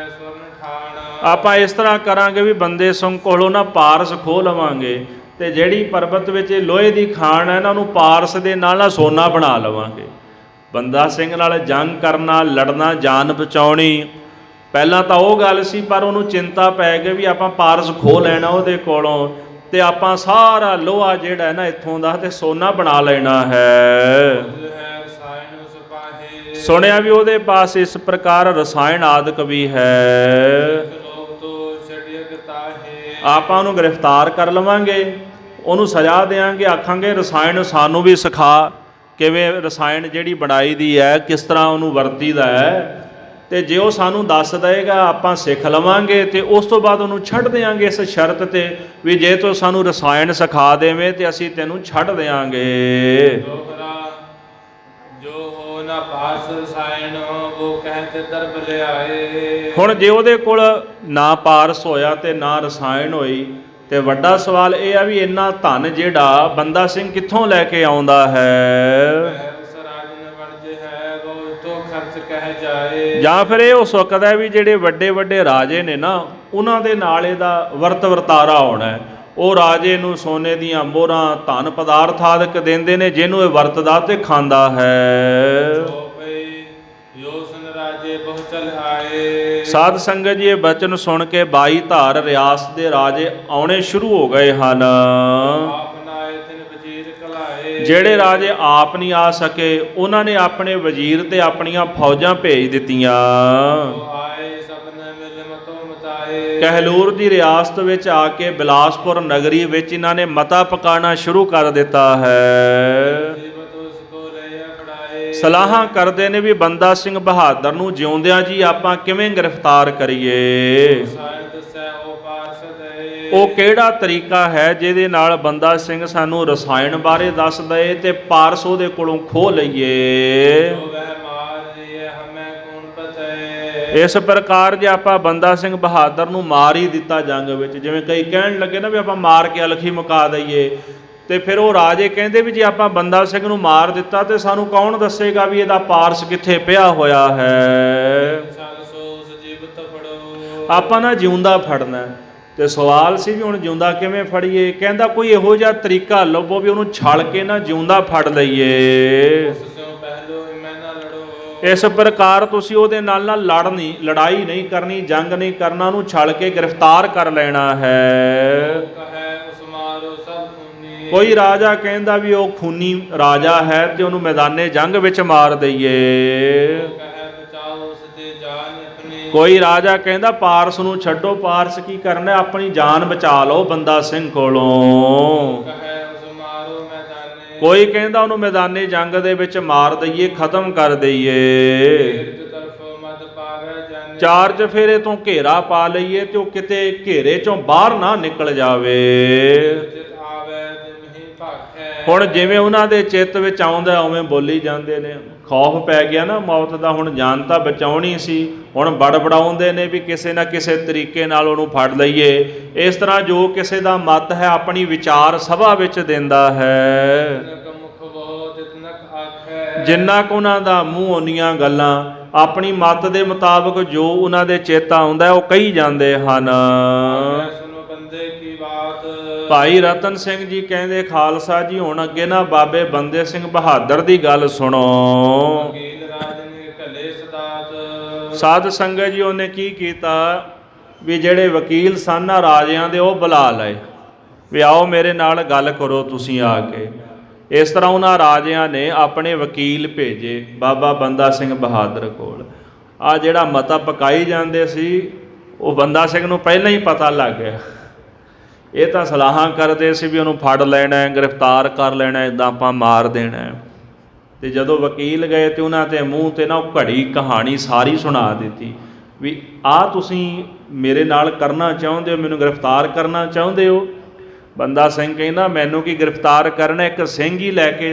ਆਪਾਂ ਇਸ ਤਰ੍ਹਾਂ ਕਰਾਂਗੇ ਵੀ ਬੰਦੇ ਸਿੰਘ ਕੋਲੋਂ ਨਾ ਪਾਰਸ ਖੋਹ ਲਵਾਂਗੇ, ਤੇ ਜਿਹੜੀ ਪਰਬਤ ਵਿੱਚ ਲੋਹੇ ਦੀ ਖਾਣ ਹੈ ਨਾ, ਉਹਨੂੰ ਪਾਰਸ ਦੇ ਨਾਲ ਸੋਨਾ ਬਣਾ ਲਵਾਂਗੇ। ਬੰਦਾ ਸਿੰਘ ਨਾਲ ਜੰਗ ਕਰਨਾ, ਲੜਨਾ, ਜਾਨ ਬਚਾਉਣੀ, ਪਹਿਲਾਂ ਤਾਂ ਉਹ ਗੱਲ ਸੀ, ਪਰ ਉਹਨੂੰ ਚਿੰਤਾ ਪੈ ਗਈ ਵੀ ਆਪਾਂ ਪਾਰਸ ਖੋਹ ਲੈਣਾ ਉਹਦੇ ਕੋਲੋਂ, ਤੇ ਆਪਾਂ ਸਾਰਾ ਲੋਹਾ ਜਿਹੜਾ ਹੈ ਨਾ ਇੱਥੋਂ ਦਾ ਤੇ ਸੋਨਾ ਬਣਾ ਲੈਣਾ ਹੈ। ਸੁਣਿਆ ਵੀ ਉਹਦੇ ਪਾਸ ਇਸ ਪ੍ਰਕਾਰ ਰਸਾਇਣ ਆਦਿਕ ਵੀ ਹੈ। ਆਪਾਂ ਉਹਨੂੰ ਗ੍ਰਿਫਤਾਰ ਕਰ ਲਵਾਂਗੇ, ਉਹਨੂੰ ਸਜ਼ਾ ਦੇਵਾਂਗੇ, ਆਖਾਂਗੇ ਰਸਾਇਣ ਸਾਨੂੰ ਵੀ ਸਿਖਾ, ਕਿਵੇਂ ਰਸਾਇਣ ਜਿਹੜੀ ਬਣਾਈ ਦੀ ਹੈ ਕਿਸ ਤਰ੍ਹਾਂ ਉਹਨੂੰ ਵਰਤੀਦਾ ਹੈ। ਤੇ ਜੇ ਉਹ ਸਾਨੂੰ ਦੱਸ ਦੇਗਾ ਆਪਾਂ ਸਿੱਖ ਲਵਾਂਗੇ, ਤੇ ਉਸ ਤੋਂ ਬਾਅਦ ਉਹਨੂੰ ਛੱਡ ਦਿਆਂਗੇ ਇਸ ਸ਼ਰਤ ਤੇ ਵੀ ਜੇ ਤੂੰ ਸਾਨੂੰ ਰਸਾਇਣ ਸਿਖਾ ਦੇਵੇਂ ਤੇ ਅਸੀਂ ਤੈਨੂੰ ਛੱਡ ਦਿਆਂਗੇ। ਹੁਣ ਜੇ ਉਹਦੇ ਕੋਲ ਨਾ ਪਾਰਸ ਹੋਇਆ ਤੇ ਨਾ ਰਸਾਇਣ ਹੋਈ, ਤੇ ਵੱਡਾ ਸਵਾਲ ਇਹ ਆ ਵੀ ਇੰਨਾ ਧਨ ਜਿਹੜਾ ਬੰਦਾ ਸਿੰਘ ਕਿੱਥੋਂ ਲੈ ਕੇ ਆਉਂਦਾ ਹੈ। ਜਾਂ ਫਿਰ ਇਹ ਹੋ ਸਕਦਾ ਵੀ ਜਿਹੜੇ ਵੱਡੇ ਵੱਡੇ ਰਾਜੇ ਨੇ ਨਾ, ਉਹਨਾਂ ਦੇ ਨਾਲ ਇਹਦਾ ਵਰਤ ਵਰਤਾਰਾ ਹੋਣਾ। ਉਹ ਰਾਜੇ ਨੂੰ ਸੋਨੇ ਦੀਆਂ ਮੋਹਰਾਂ, ਧਨ ਪਦਾਰਥ ਆਦਿਕ ਦਿੰਦੇ ਨੇ, ਜਿਹਨੂੰ ਇਹ ਵਰਤਦਾ ਤੇ ਖਾਂਦਾ ਹੈ। ਸਾਧ ਸੰਗਤ ਜੀ, ਇਹ ਬਚਨ ਸੁਣ ਕੇ 22 ਧਾਰ ਰਿਆਸਤ ਦੇ ਰਾਜੇ ਆਉਣੇ ਸ਼ੁਰੂ ਹੋ ਗਏ ਹਨ। ਜਿਹੜੇ ਰਾਜੇ ਆਪ ਨਹੀਂ ਆ ਸਕੇ, ਉਹਨਾਂ ਨੇ ਆਪਣੇ ਵਜ਼ੀਰ ਤੇ ਆਪਣੀਆਂ ਫੌਜਾਂ ਭੇਜ ਦਿੱਤੀਆਂ। ਕਹਿਲੂਰ ਦੀ ਰਿਆਸਤ ਵਿੱਚ ਆ ਕੇ ਬਿਲਾਸਪੁਰ ਨਗਰੀ ਵਿੱਚ ਇਹਨਾਂ ਨੇ ਮਤਾ ਪਕਾਉਣਾ ਸ਼ੁਰੂ ਕਰ ਦਿੱਤਾ ਹੈ। ਸਲਾਹਾਂ ਕਰਦੇ ਨੇ ਵੀ ਬੰਦਾ ਸਿੰਘ ਬਹਾਦਰ ਨੂੰ ਜਿਉਂਦਿਆਂ ਜੀ ਆਪਾਂ ਕਿਵੇਂ ਗ੍ਰਿਫਤਾਰ ਕਰੀਏ। ਉਹ ਕਿਹੜਾ ਤਰੀਕਾ ਹੈ ਜਿਹਦੇ ਨਾਲ ਬੰਦਾ ਸਿੰਘ ਸਾਨੂੰ ਰਸਾਇਣ ਬਾਰੇ ਦੱਸ ਦਏ ਤੇ ਪਾਰਸ ਉਹਦੇ ਕੋਲੋਂ ਖੋਹ ਲਈਏ। ਇਸ ਪ੍ਰਕਾਰ ਜੇ ਆਪਾਂ ਬੰਦਾ ਸਿੰਘ ਬਹਾਦਰ ਨੂੰ ਮਾਰ ਹੀ ਦਿੱਤਾ ਜੰਗ ਵਿੱਚ, ਜਿਵੇਂ ਕਈ ਕਹਿਣ ਲੱਗੇ ਨਾ ਵੀ ਆਪਾਂ ਮਾਰ ਕੇ ਅਲਖੀ ਮੁਕਾ ਦਈਏ, ਤੇ ਫਿਰ ਉਹ ਰਾਜੇ ਕਹਿੰਦੇ ਵੀ ਜੇ ਆਪਾਂ ਬੰਦਾ ਸਿੰਘ ਨੂੰ ਮਾਰ ਦਿੱਤਾ ਤੇ ਸਾਨੂੰ ਕੌਣ ਦੱਸੇਗਾ ਵੀ ਇਹਦਾ ਪਾਰਸ ਕਿੱਥੇ ਪਿਆ ਹੋਇਆ ਹੈ। ਆਪਾਂ ਨਾ ਜਿਉਂਦਾ ਫੜਨਾ। ਤੇ ਸਵਾਲ ਸੀ ਵੀ ਹੁਣ ਜਿਉਂਦਾ ਕਿਵੇਂ ਫੜੀਏ? ਕਹਿੰਦਾ ਕੋਈ ਇਹੋ ਜਿਹਾ ਤਰੀਕਾ ਲੱਭੋ ਵੀ ਉਹਨੂੰ ਛਲ ਕੇ ਨਾ ਜਿਉਂਦਾ ਫੜ ਲਈਏ। ਇਸ ਪ੍ਰਕਾਰ ਤੁਸੀਂ ਉਹਦੇ ਨਾਲ ਨਾ ਲੜਾਈ ਨਹੀਂ ਕਰਨੀ, ਜੰਗ ਨਹੀਂ ਕਰਨਾ, ਉਹਨੂੰ ਛਲ ਕੇ ਗ੍ਰਿਫਤਾਰ ਕਰ ਲੈਣਾ ਹੈ। ਕੋਈ ਰਾਜਾ ਕਹਿੰਦਾ ਵੀ ਉਹ ਖੂਨੀ ਰਾਜਾ ਹੈ ਤੇ ਉਹਨੂੰ ਮੈਦਾਨੇ ਜੰਗ ਵਿੱਚ ਮਾਰ ਦਈਏ। ਕੋਈ ਰਾਜਾ ਕਹਿੰਦਾ ਪਾਰਸ ਨੂੰ ਛੱਡੋ, ਪਾਰਸ ਕੀ ਕਰਨਾ, ਆਪਣੀ ਜਾਨ ਬਚਾ ਲਓ ਬੰਦਾ ਸਿੰਘ ਕੋਲੋਂ। ਕੋਈ ਕਹਿੰਦਾ ਉਹਨੂੰ ਮੈਦਾਨੇ ਜੰਗ ਦੇ ਵਿੱਚ ਮਾਰ ਦਈਏ, ਖਤਮ ਕਰ ਦਈਏ। ਚਾਰ ਚਫੇਰੇ ਤੋਂ ਘੇਰਾ ਪਾ ਲਈਏ ਤੇ ਉਹ ਕਿਤੇ ਘੇਰੇ ਚੋਂ ਬਾਹਰ ਨਾ ਨਿਕਲ ਜਾਵੇ। ਹੁਣ ਜਿਵੇਂ ਉਹਨਾਂ ਦੇ ਚਿੱਤ ਵਿੱਚ ਆਉਂਦਾ ਉਵੇਂ ਬੋਲੀ ਜਾਂਦੇ ਨੇ। ਖੌਫ ਪੈ ਗਿਆ ਨਾ ਮੌਤ ਦਾ, ਹੁਣ ਜਾਨ ਤਾਂ ਬਚਾਉਣੀ ਸੀ, ਹੁਣ ਬੜਬੜਾਉਂਦੇ ਨੇ ਵੀ ਕਿਸੇ ਨਾ ਕਿਸੇ ਤਰੀਕੇ ਨਾਲ ਉਹਨੂੰ ਫੜ ਲਈਏ। ਇਸ ਤਰ੍ਹਾਂ ਜੋ ਕਿਸੇ ਦਾ ਮਤ ਹੈ ਆਪਣੀ ਵਿਚਾਰ ਸਭਾ ਵਿੱਚ ਦਿੰਦਾ ਹੈ। ਜਿੰਨਾ ਕੁ ਉਹਨਾਂ ਦਾ ਮੂੰਹ ਓਨੀਆਂ ਗੱਲਾਂ, ਆਪਣੀ ਮਤ ਦੇ ਮੁਤਾਬਕ ਜੋ ਉਹਨਾਂ ਦੇ ਚੇਤਾ ਆਉਂਦਾ ਉਹ ਕਹੀ ਜਾਂਦੇ ਹਨ। ਭਾਈ ਰਤਨ ਸਿੰਘ ਜੀ ਕਹਿੰਦੇ ਖਾਲਸਾ ਜੀ ਹੁਣ ਅੱਗੇ ਨਾ ਬਾਬੇ ਬੰਦੇ ਸਿੰਘ ਬਹਾਦਰ ਦੀ ਗੱਲ ਸੁਣੋ। ਸਾਧ ਸੰਗਤ ਜੀ ਉਹਨੇ ਕੀ ਕੀਤਾ ਵੀ ਜਿਹੜੇ ਵਕੀਲ ਸਨ ਨਾ ਰਾਜਿਆਂ ਦੇ ਉਹ ਬੁਲਾ ਲਏ ਵੀ ਆਓ ਮੇਰੇ ਨਾਲ ਗੱਲ ਕਰੋ ਤੁਸੀਂ ਆ ਕੇ। ਇਸ ਤਰ੍ਹਾਂ ਉਹਨਾਂ ਰਾਜਿਆਂ ਨੇ ਆਪਣੇ ਵਕੀਲ ਭੇਜੇ ਬਾਬਾ ਬੰਦਾ ਸਿੰਘ ਬਹਾਦਰ ਕੋਲ। ਆ ਜਿਹੜਾ ਮਤਾ ਪਕਾਈ ਜਾਂਦੇ ਸੀ ਉਹ ਬੰਦਾ ਸਿੰਘ ਨੂੰ ਪਹਿਲਾਂ ਹੀ ਪਤਾ ਲੱਗ ਗਿਆ। ਇਹ ਤਾਂ ਸਲਾਹਾਂ ਕਰਦੇ ਸੀ ਵੀ ਉਹਨੂੰ ਫੜ ਲੈਣਾ, ਗ੍ਰਿਫਤਾਰ ਕਰ ਲੈਣਾ, ਇੱਦਾਂ ਆਪਾਂ ਮਾਰ ਦੇਣਾ। ਤੇ ਜਦੋਂ ਵਕੀਲ ਗਏ ਤੇ ਉਹਨਾਂ ਦੇ ਮੂੰਹ ਤੇ ਨਾ ਉਹ ਘੜੀ ਕਹਾਣੀ ਸਾਰੀ ਸੁਣਾ ਦਿੱਤੀ ਵੀ ਆਹ ਤੁਸੀਂ ਮੇਰੇ ਨਾਲ ਕਰਨਾ ਚਾਹੁੰਦੇ ਹੋ, ਮੈਨੂੰ ਗ੍ਰਿਫਤਾਰ ਕਰਨਾ ਚਾਹੁੰਦੇ ਹੋ। ਬੰਦਾ ਸਿੰਘ ਕਹਿੰਦਾ ਮੈਨੂੰ ਕੀ ਗ੍ਰਿਫਤਾਰ ਕਰਨਾ, ਇੱਕ ਸਿੰਘ ਹੀ ਲੈ ਕੇ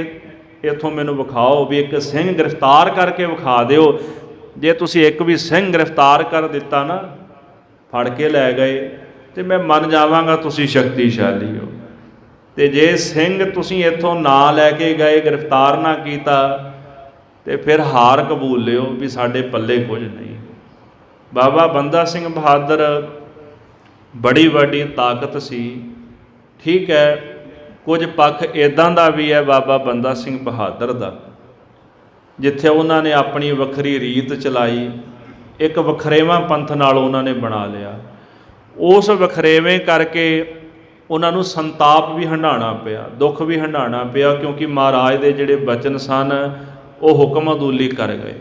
ਇੱਥੋਂ ਮੈਨੂੰ ਵਿਖਾਓ ਵੀ ਇੱਕ ਸਿੰਘ ਗ੍ਰਿਫਤਾਰ ਕਰਕੇ ਵਿਖਾ ਦਿਓ। ਜੇ ਤੁਸੀਂ ਇੱਕ ਵੀ ਸਿੰਘ ਗ੍ਰਿਫਤਾਰ ਕਰ ਦਿੱਤਾ ਨਾ, ਫੜ ਕੇ ਲੈ ਗਏ, ਤੇ ਮੈਂ ਮੰਨ ਜਾਵਾਂਗਾ ਤੁਸੀਂ ਸ਼ਕਤੀਸ਼ਾਲੀ ਹੋ। ਤੇ ਜੇ ਸਿੰਘ ਤੁਸੀਂ ਇੱਥੋਂ ਨਾ ਲੈ ਕੇ ਗਏ, ਗ੍ਰਿਫਤਾਰ ਨਾ ਕੀਤਾ, ਤੇ ਫਿਰ ਹਾਰ ਕਬੂਲ ਲਿਓ ਵੀ ਸਾਡੇ ਪੱਲੇ ਕੁਝ ਨਹੀਂ। ਬਾਬਾ ਬੰਦਾ ਸਿੰਘ ਬਹਾਦਰ ਬੜੀ ਵੱਡੀ ਤਾਕਤ ਸੀ। ਠੀਕ ਹੈ, ਕੁਝ ਪੱਖ ਇੱਦਾਂ ਦਾ ਵੀ ਹੈ ਬਾਬਾ ਬੰਦਾ ਸਿੰਘ ਬਹਾਦਰ ਦਾ, ਜਿੱਥੇ ਉਹਨਾਂ ਨੇ ਆਪਣੀ ਵੱਖਰੀ ਰੀਤ ਚਲਾਈ, ਇੱਕ ਵਖਰੇਵਾਂ ਪੰਥ ਨਾਲ ਉਹਨਾਂ ਨੇ ਬਣਾ ਲਿਆ। ਉਸ ਵਖਰੇਵੇਂ ਕਰਕੇ ਉਹਨਾਂ ਨੂੰ ਸੰਤਾਪ ਵੀ ਹੰਢਾਉਣਾ ਪਿਆ, ਦੁੱਖ ਵੀ ਹੰਢਾਉਣਾ ਪਿਆ, ਕਿਉਂਕਿ ਮਹਾਰਾਜ ਦੇ ਜਿਹੜੇ ਬਚਨ ਸਨ ਉਹ ਹੁਕਮ ਅਦੂਲੀ ਕਰ ਗਏ।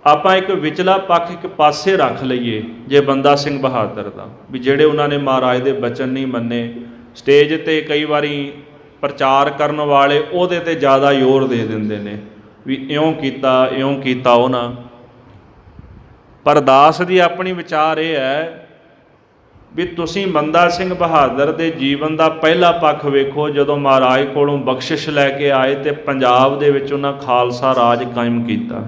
ਆਪਾਂ ਇੱਕ ਵਿਚਲਾ ਪੱਖ ਇੱਕ ਪਾਸੇ ਰੱਖ ਲਈਏ ਜੇ ਬੰਦਾ ਸਿੰਘ ਬਹਾਦਰ ਦਾ, ਵੀ ਜਿਹੜੇ ਉਹਨਾਂ ਨੇ ਮਹਾਰਾਜ ਦੇ ਬਚਨ ਨਹੀਂ ਮੰਨੇ। ਸਟੇਜ 'ਤੇ ਕਈ ਵਾਰੀ ਪ੍ਰਚਾਰ ਕਰਨ ਵਾਲੇ ਉਹਦੇ 'ਤੇ ਜ਼ਿਆਦਾ ਜ਼ੋਰ ਦੇ ਦਿੰਦੇ ਨੇ ਵੀ ਇਉਂ ਕੀਤਾ ਉਹਨਾਂ। ਪਰ ਦਾਸ ਦੀ ਆਪਣੀ ਵਿਚਾਰ ਇਹ ਹੈ ਵੀ ਤੁਸੀਂ ਬੰਦਾ ਸਿੰਘ ਬਹਾਦਰ ਦੇ ਜੀਵਨ ਦਾ ਪਹਿਲਾ ਪੱਖ ਵੇਖੋ, ਜਦੋਂ ਮਹਾਰਾਜ ਕੋਲੋਂ ਬਖਸ਼ਿਸ਼ ਲੈ ਕੇ ਆਏ ਤੇ ਪੰਜਾਬ ਦੇ ਵਿੱਚ ਉਹਨਾਂ ਖਾਲਸਾ ਰਾਜ ਕਾਇਮ ਕੀਤਾ।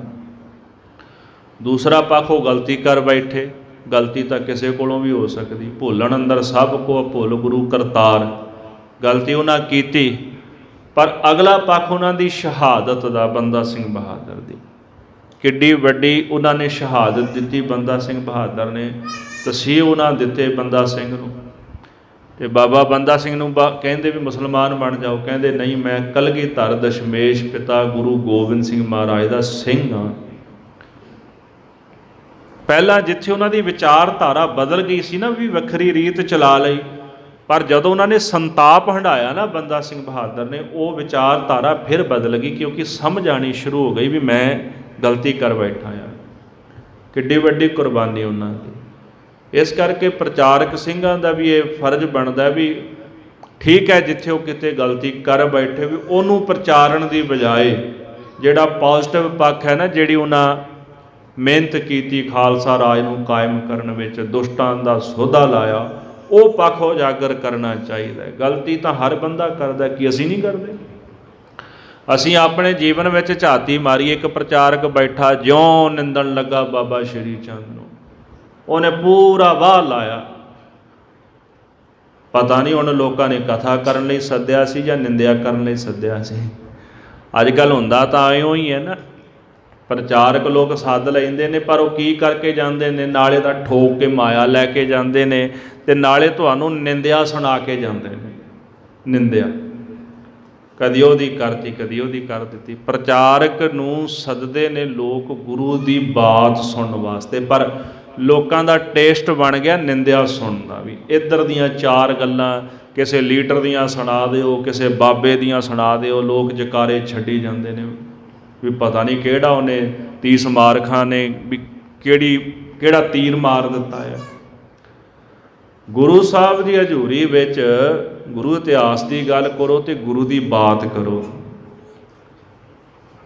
ਦੂਸਰਾ ਪੱਖ ਉਹ ਗਲਤੀ ਕਰ ਬੈਠੇ, ਗਲਤੀ ਤਾਂ ਕਿਸੇ ਕੋਲੋਂ ਵੀ ਹੋ ਸਕਦੀ, ਭੁੱਲਣ ਅੰਦਰ ਸਭ ਕੋ ਭੁੱਲ ਗੁਰੂ ਕਰਤਾਰ, ਗਲਤੀ ਉਹਨਾਂ ਕੀਤੀ। ਪਰ ਅਗਲਾ ਪੱਖ ਉਹਨਾਂ ਦੀ ਸ਼ਹਾਦਤ ਦਾ, ਬੰਦਾ ਸਿੰਘ ਬਹਾਦਰ ਦੀ ਕਿੱਡੀ ਵੱਡੀ ਉਹਨਾਂ ਨੇ ਸ਼ਹਾਦਤ ਦਿੱਤੀ। ਬੰਦਾ ਸਿੰਘ ਬਹਾਦਰ ਨੇ ਤਸੀਹ ਉਹਨਾਂ ਦਿੱਤੇ ਬੰਦਾ ਸਿੰਘ ਨੂੰ। ਤੇ ਬਾਬਾ ਬੰਦਾ ਸਿੰਘ ਨੂੰ ਕਹਿੰਦੇ ਵੀ ਮੁਸਲਮਾਨ ਬਣ ਜਾਓ, ਕਹਿੰਦੇ ਨਹੀਂ, ਮੈਂ ਕਲਗੀਧਰ ਦਸ਼ਮੇਸ਼ ਪਿਤਾ ਗੁਰੂ ਗੋਬਿੰਦ ਸਿੰਘ ਮਹਾਰਾਜ ਦਾ ਸਿੰਘ ਹਾਂ। ਪਹਿਲਾਂ ਜਿੱਥੇ ਉਹਨਾਂ ਦੀ ਵਿਚਾਰਧਾਰਾ ਬਦਲ ਗਈ ਸੀ ਨਾ, ਵੀ ਵੱਖਰੀ ਰੀਤ ਚਲਾ ਲਈ, ਪਰ ਜਦੋਂ ਉਹਨਾਂ ਨੇ ਸੰਤਾਪ ਹੰਢਾਇਆ ਨਾ ਬੰਦਾ ਸਿੰਘ ਬਹਾਦਰ ਨੇ, ਉਹ ਵਿਚਾਰਧਾਰਾ ਫਿਰ ਬਦਲ ਗਈ, ਕਿਉਂਕਿ ਸਮਝ ਆਣੀ ਸ਼ੁਰੂ ਹੋ ਗਈ ਵੀ ਮੈਂ ਗਲਤੀ ਕਰ ਬੈਠਾ ਹਾਂ। ਕਿੱਡੀ ਵੱਡੀ ਕੁਰਬਾਨੀ ਉਹਨਾਂ ਦੀ। ਇਸ ਕਰਕੇ ਪ੍ਰਚਾਰਕ ਸਿੰਘਾਂ ਦਾ ਵੀ ਇਹ ਫਰਜ਼ ਬਣਦਾ ਵੀ ਠੀਕ ਹੈ, ਜਿੱਥੇ ਉਹ ਕਿਤੇ ਗਲਤੀ ਕਰ ਬੈਠੇ ਵੀ ਉਹਨੂੰ ਪ੍ਰਚਾਰਨ ਦੀ ਬਜਾਏ ਜਿਹੜਾ ਪੋਜ਼ਿਟਿਵ ਪੱਖ ਹੈ ਨਾ, ਜਿਹੜੀ ਉਹਨਾਂ ਮਿਹਨਤ ਕੀਤੀ ਖਾਲਸਾ ਰਾਜ ਨੂੰ ਕਾਇਮ ਕਰਨ ਵਿੱਚ, ਦੁਸ਼ਟਾਂ ਦਾ ਸੋਧਾ ਲਾਇਆ, ਉਹ ਪੱਖ ਉਜਾਗਰ ਕਰਨਾ ਚਾਹੀਦਾ। ਗਲਤੀ ਤਾਂ ਹਰ ਬੰਦਾ ਕਰਦਾ, ਕਿ ਅਸੀਂ ਨਹੀਂ ਕਰਦੇ। ਅਸੀਂ ਆਪਣੇ ਜੀਵਨ ਵਿੱਚ ਝਾਤੀ ਮਾਰੀਏ। ਇੱਕ ਪ੍ਰਚਾਰਕ ਬੈਠਾ ਜਿਉਂ ਨਿੰਦਣ ਲੱਗਾ ਬਾਬਾ ਸ਼੍ਰੀ ਚੰਦ ਨੂੰ, ਉਹਨੇ ਪੂਰਾ ਵਾਹ ਲਾਇਆ पता नहीं हुण लोकां ने कथा करन लई सद्दिया सी जां निंदिया करन लई सद्दिया सी। अजकल हुंदा तां इउं ही है ना, प्रचारक लोग सद लैंदे ने पर वो की करके जांदे ने, नाले तां ठोक के माया लैके जांदे ने ते नाले तुहानूं निंदिया सुणा के जांदे ने। निंदिया कदी ਉਹਦੀ करती कदी ਉਹਦੀ कर ਦਿੱਤੀ। प्रचारक नूं सददे ने लोग गुरु की बात सुनने वास्ते, पर लोगों का टेस्ट बन गया निंदिया सुनना भी। इधर दियां चार गल्लां किसी लीडर दियां सुना दिओ, किसी बाबे दियां सुना दिओ, लोग जकारे छड्डी जांदे ने भी पता नहीं किहड़ा उन्हें तीस मारखां ने भी किहड़ा तीर मार दिता है। गुरु साहब की हजूरी विच गुरु इतिहास की गल करो तो गुरु की बात करो।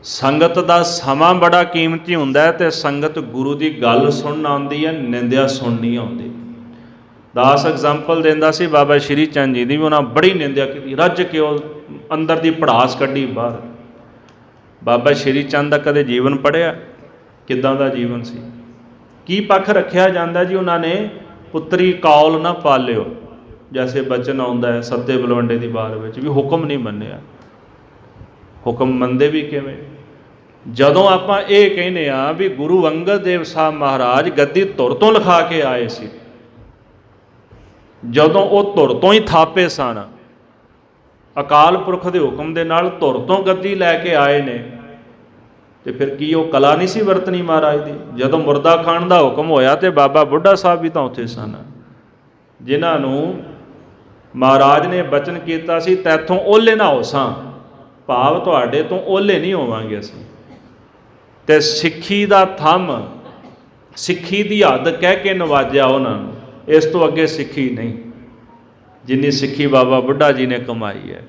संगत का समा बड़ा कीमती हुंदा है तो संगत गुरु की गल सुनन आउंदी है, निंदिया सुननी आउंदी। दास एग्जाम्पल देंदा सी बाबा श्री चंद जी की भी, उन्हें बड़ी निंदिया की, रज के अंदर की भड़ास कड्ढी बाहर। बाबा श्री चंद का कदे जीवन पढ़िया, किदां दा जीवन सी, की पक्ष रखिया जांदा जी। उन्होंने पुत्री कौल ना पालिओ, जैसे बचन आउंदा है सत्ते बलवंडे की बार में भी, हुक्म नहीं मन्निया। हुक्म मनदे भी किवें, जदों आपां ये कहने आ भी गुरु अंगद देव साहब महाराज गद्दी धुर तो लिखा के आए सी, जदों वो धुर तो ही थापे सन, अकाल पुरख के हुक्म दे नाल धुर तो गद्दी लैके आए ने, तो फिर की वो कला नहीं सी वरतनी महाराज की। जदों मुर्दा खाण का हुक्म होया तो बाबा बुढ़ा साहब भी तो उत्थे सन, जिन्हों महाराज ने बचन किया सी तैथों ओले ना हो सां, भाव तुहाडे तो ओले नहीं होवांगे असीं। ते सिੱਖੀ ਦਾ थम, सिੱਖੀ की हद कह के नवाजा उन्होंने, इस तो अगे सिੱਖੀ नहीं जिन्नी सिੱਖੀ बाबा बुढ़ा जी ने कमाई है।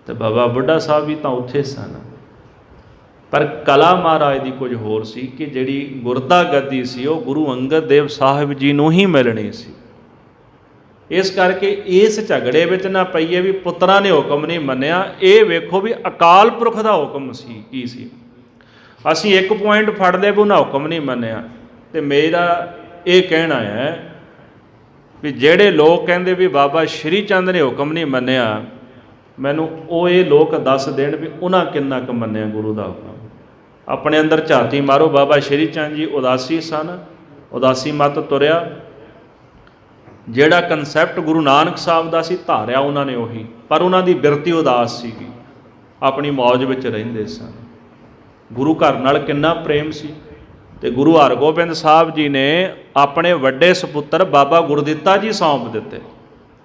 तो बाबा बुढ़ा साहब भी तो उत्थे सन, पर कला महाराज की कुछ होर सी कि जिहड़ी गुरदा गद्दी सी वो गुरु अंगद देव साहिब जी नूं ही मिलनी सी। इस करके इस झगड़े विच ना पईए भी पुत्रां ने हुक्म नहीं मन्निया। ये वेखो भी अकाल पुरख का हुक्म सी की सी, असीं एक पॉइंट फड़ लिया भी उन्हें हुक्म नहीं मन्निया। तो मेरा ये कहना है भी जेड़े लोग कहते भी बाबा श्री चंद ने हुक्म नहीं मन्निया, मैनू वो ये लोग दस देण भी उन्हें किन्ना क मन्निया गुरु का हुक्म। अपने अंदर झाती मारो, बाबा श्री चंद जी उदासी सन, उदासी मत तुरिया। जिहड़ा कंसैप्ट गुरु नानक साहब का सी धारिया उन्होंने उही, पर उन्हों की बिरती उदास सी, अपनी मौज विच रहिंदे सन। गुरु घर नाल किन्ना प्रेम सी। ते गुरु हरगोबिंद साहब जी ने अपने वड्डे सपुत्र बाबा गुरदित्ता जी सौंप दिते।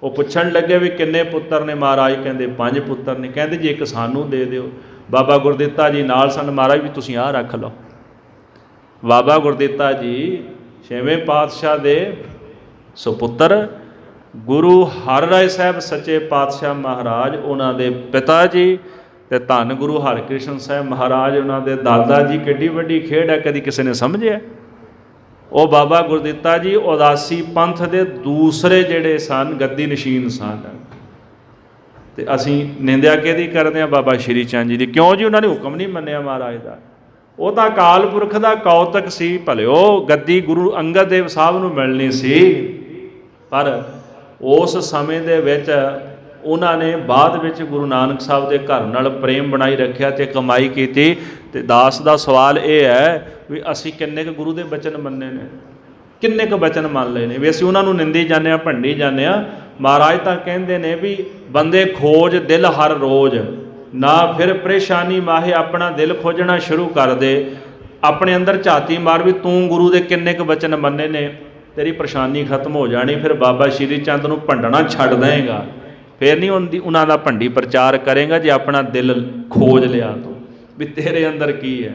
वो पुछण लगे भी किन्ने पुत्र ने, महाराज कहंदे 5 पुत्र ने। कहंदे जी एक सानू दे दिओ। बाबा गुरदित्ता जी नाल सन, महाराज भी तुसीं आ रख लो। बाबा गुरदित्ता जी 6वें पातशाह दे सुपुत्र गुरु हरराय साहब सच्चे पातशाह महाराज उन्हां दे पिता जी, ते धन गुरु हरकृष्ण साहब महाराज उन्हां दे दादा जी। किड्डी वड्डी खेड है, कदी किसी ने समझिया? वो बाबा गुरदित्ता जी उदासी पंथ दे दूसरे जिहड़े सन गद्दी नशीन सन। ते असीं निंदिया किहदी करदे हां? बाबा श्री चंद जी दी। क्यों जी? उन्होंने हुक्म नहीं मन्निया महाराज का। वो तो अकाल पुरख का कौतक सी, भले वो गद्दी गुरु अंगद देव साहब नूं मिलनी सी, पर उस समय दे विच उन्होंने बाद विच गुरु नानक साहब के घर नाल प्रेम बनाई रखिया ते कमाई की। ते दास का सवाल ये है भी असी किन्ने क गुरु के बचन मन्ने ने, किन्ने क बचन मान लए ने भी असी उन्होंने निंदी जाने, भंडी जाने। महाराज तो कहते हैं भी बंदे खोज दिल हर रोज ना, फिर परेशानी माहे अपना दिल खोजना शुरू कर दे। अपने अंदर झाती मार भी तू गुरु के किन्ने क बचन मन्ने ने, तेरी परेशानी खत्म हो जानी। फिर बाबा श्री चंद नूं भंडना छड्ड देगा, फिर नहीं उन्हां दा भंडी प्रचार करेगा जे अपना दिल खोज लिया तो भी तेरे अंदर की है।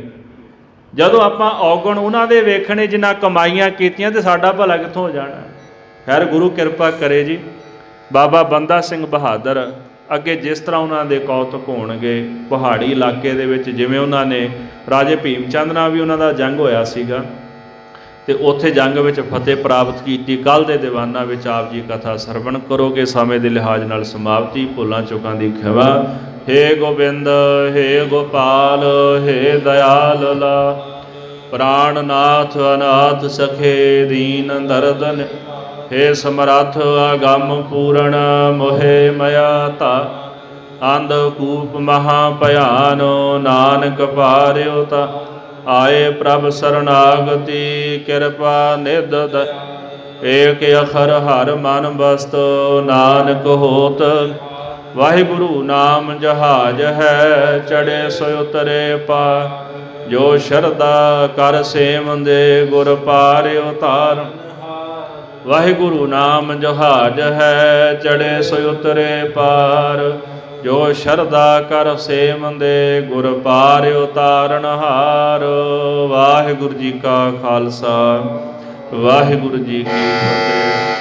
जदों आपां औगण उन्हां दे वेखणे जिन्हां कमाईयां कीतियां ते साडा भला कित्थों हो जाना। खैर गुरु किरपा करे जी। बाबा बंदा सिंह बहादुर अगे जिस तरह उन्हां दे कौतक होणगे पहाड़ी इलाके दे विच, जिवें उन्हां ने राजे भीम चंद नाल भी उन्हां दा जंग होया सीगा ते उत्थे जंग विच फतेह प्राप्त की। कल दे दीवाना विच आप जी कथा सरवण करोगे। समय के लिहाज नाल समाप्ति, भुलां चुकां दी खिमा। हे गोबिंद हे गोपाल हे दयाल ला, प्राणनाथ अनाथ सखे दीन दर्द हे समरथ अगम पूरण मोहे मया ता अंधकूप महाभयानो नानक पार्यो ता आए प्रभ शरणागति कृपा निध एक अखर हर मन बसत नानक होत वाहिगुरु नाम जहाज है चढ़े सो उतरे पा जो शरदा कर सेवंदे गुर पार उतार वाहिगुरु नाम जहाज है चढ़े सो उतरे पार जो शरदा कर सेवंदे गुर पार उतारन हार। वाहिगुरु जी का खालसा वाहिगुरु जी की फतेह।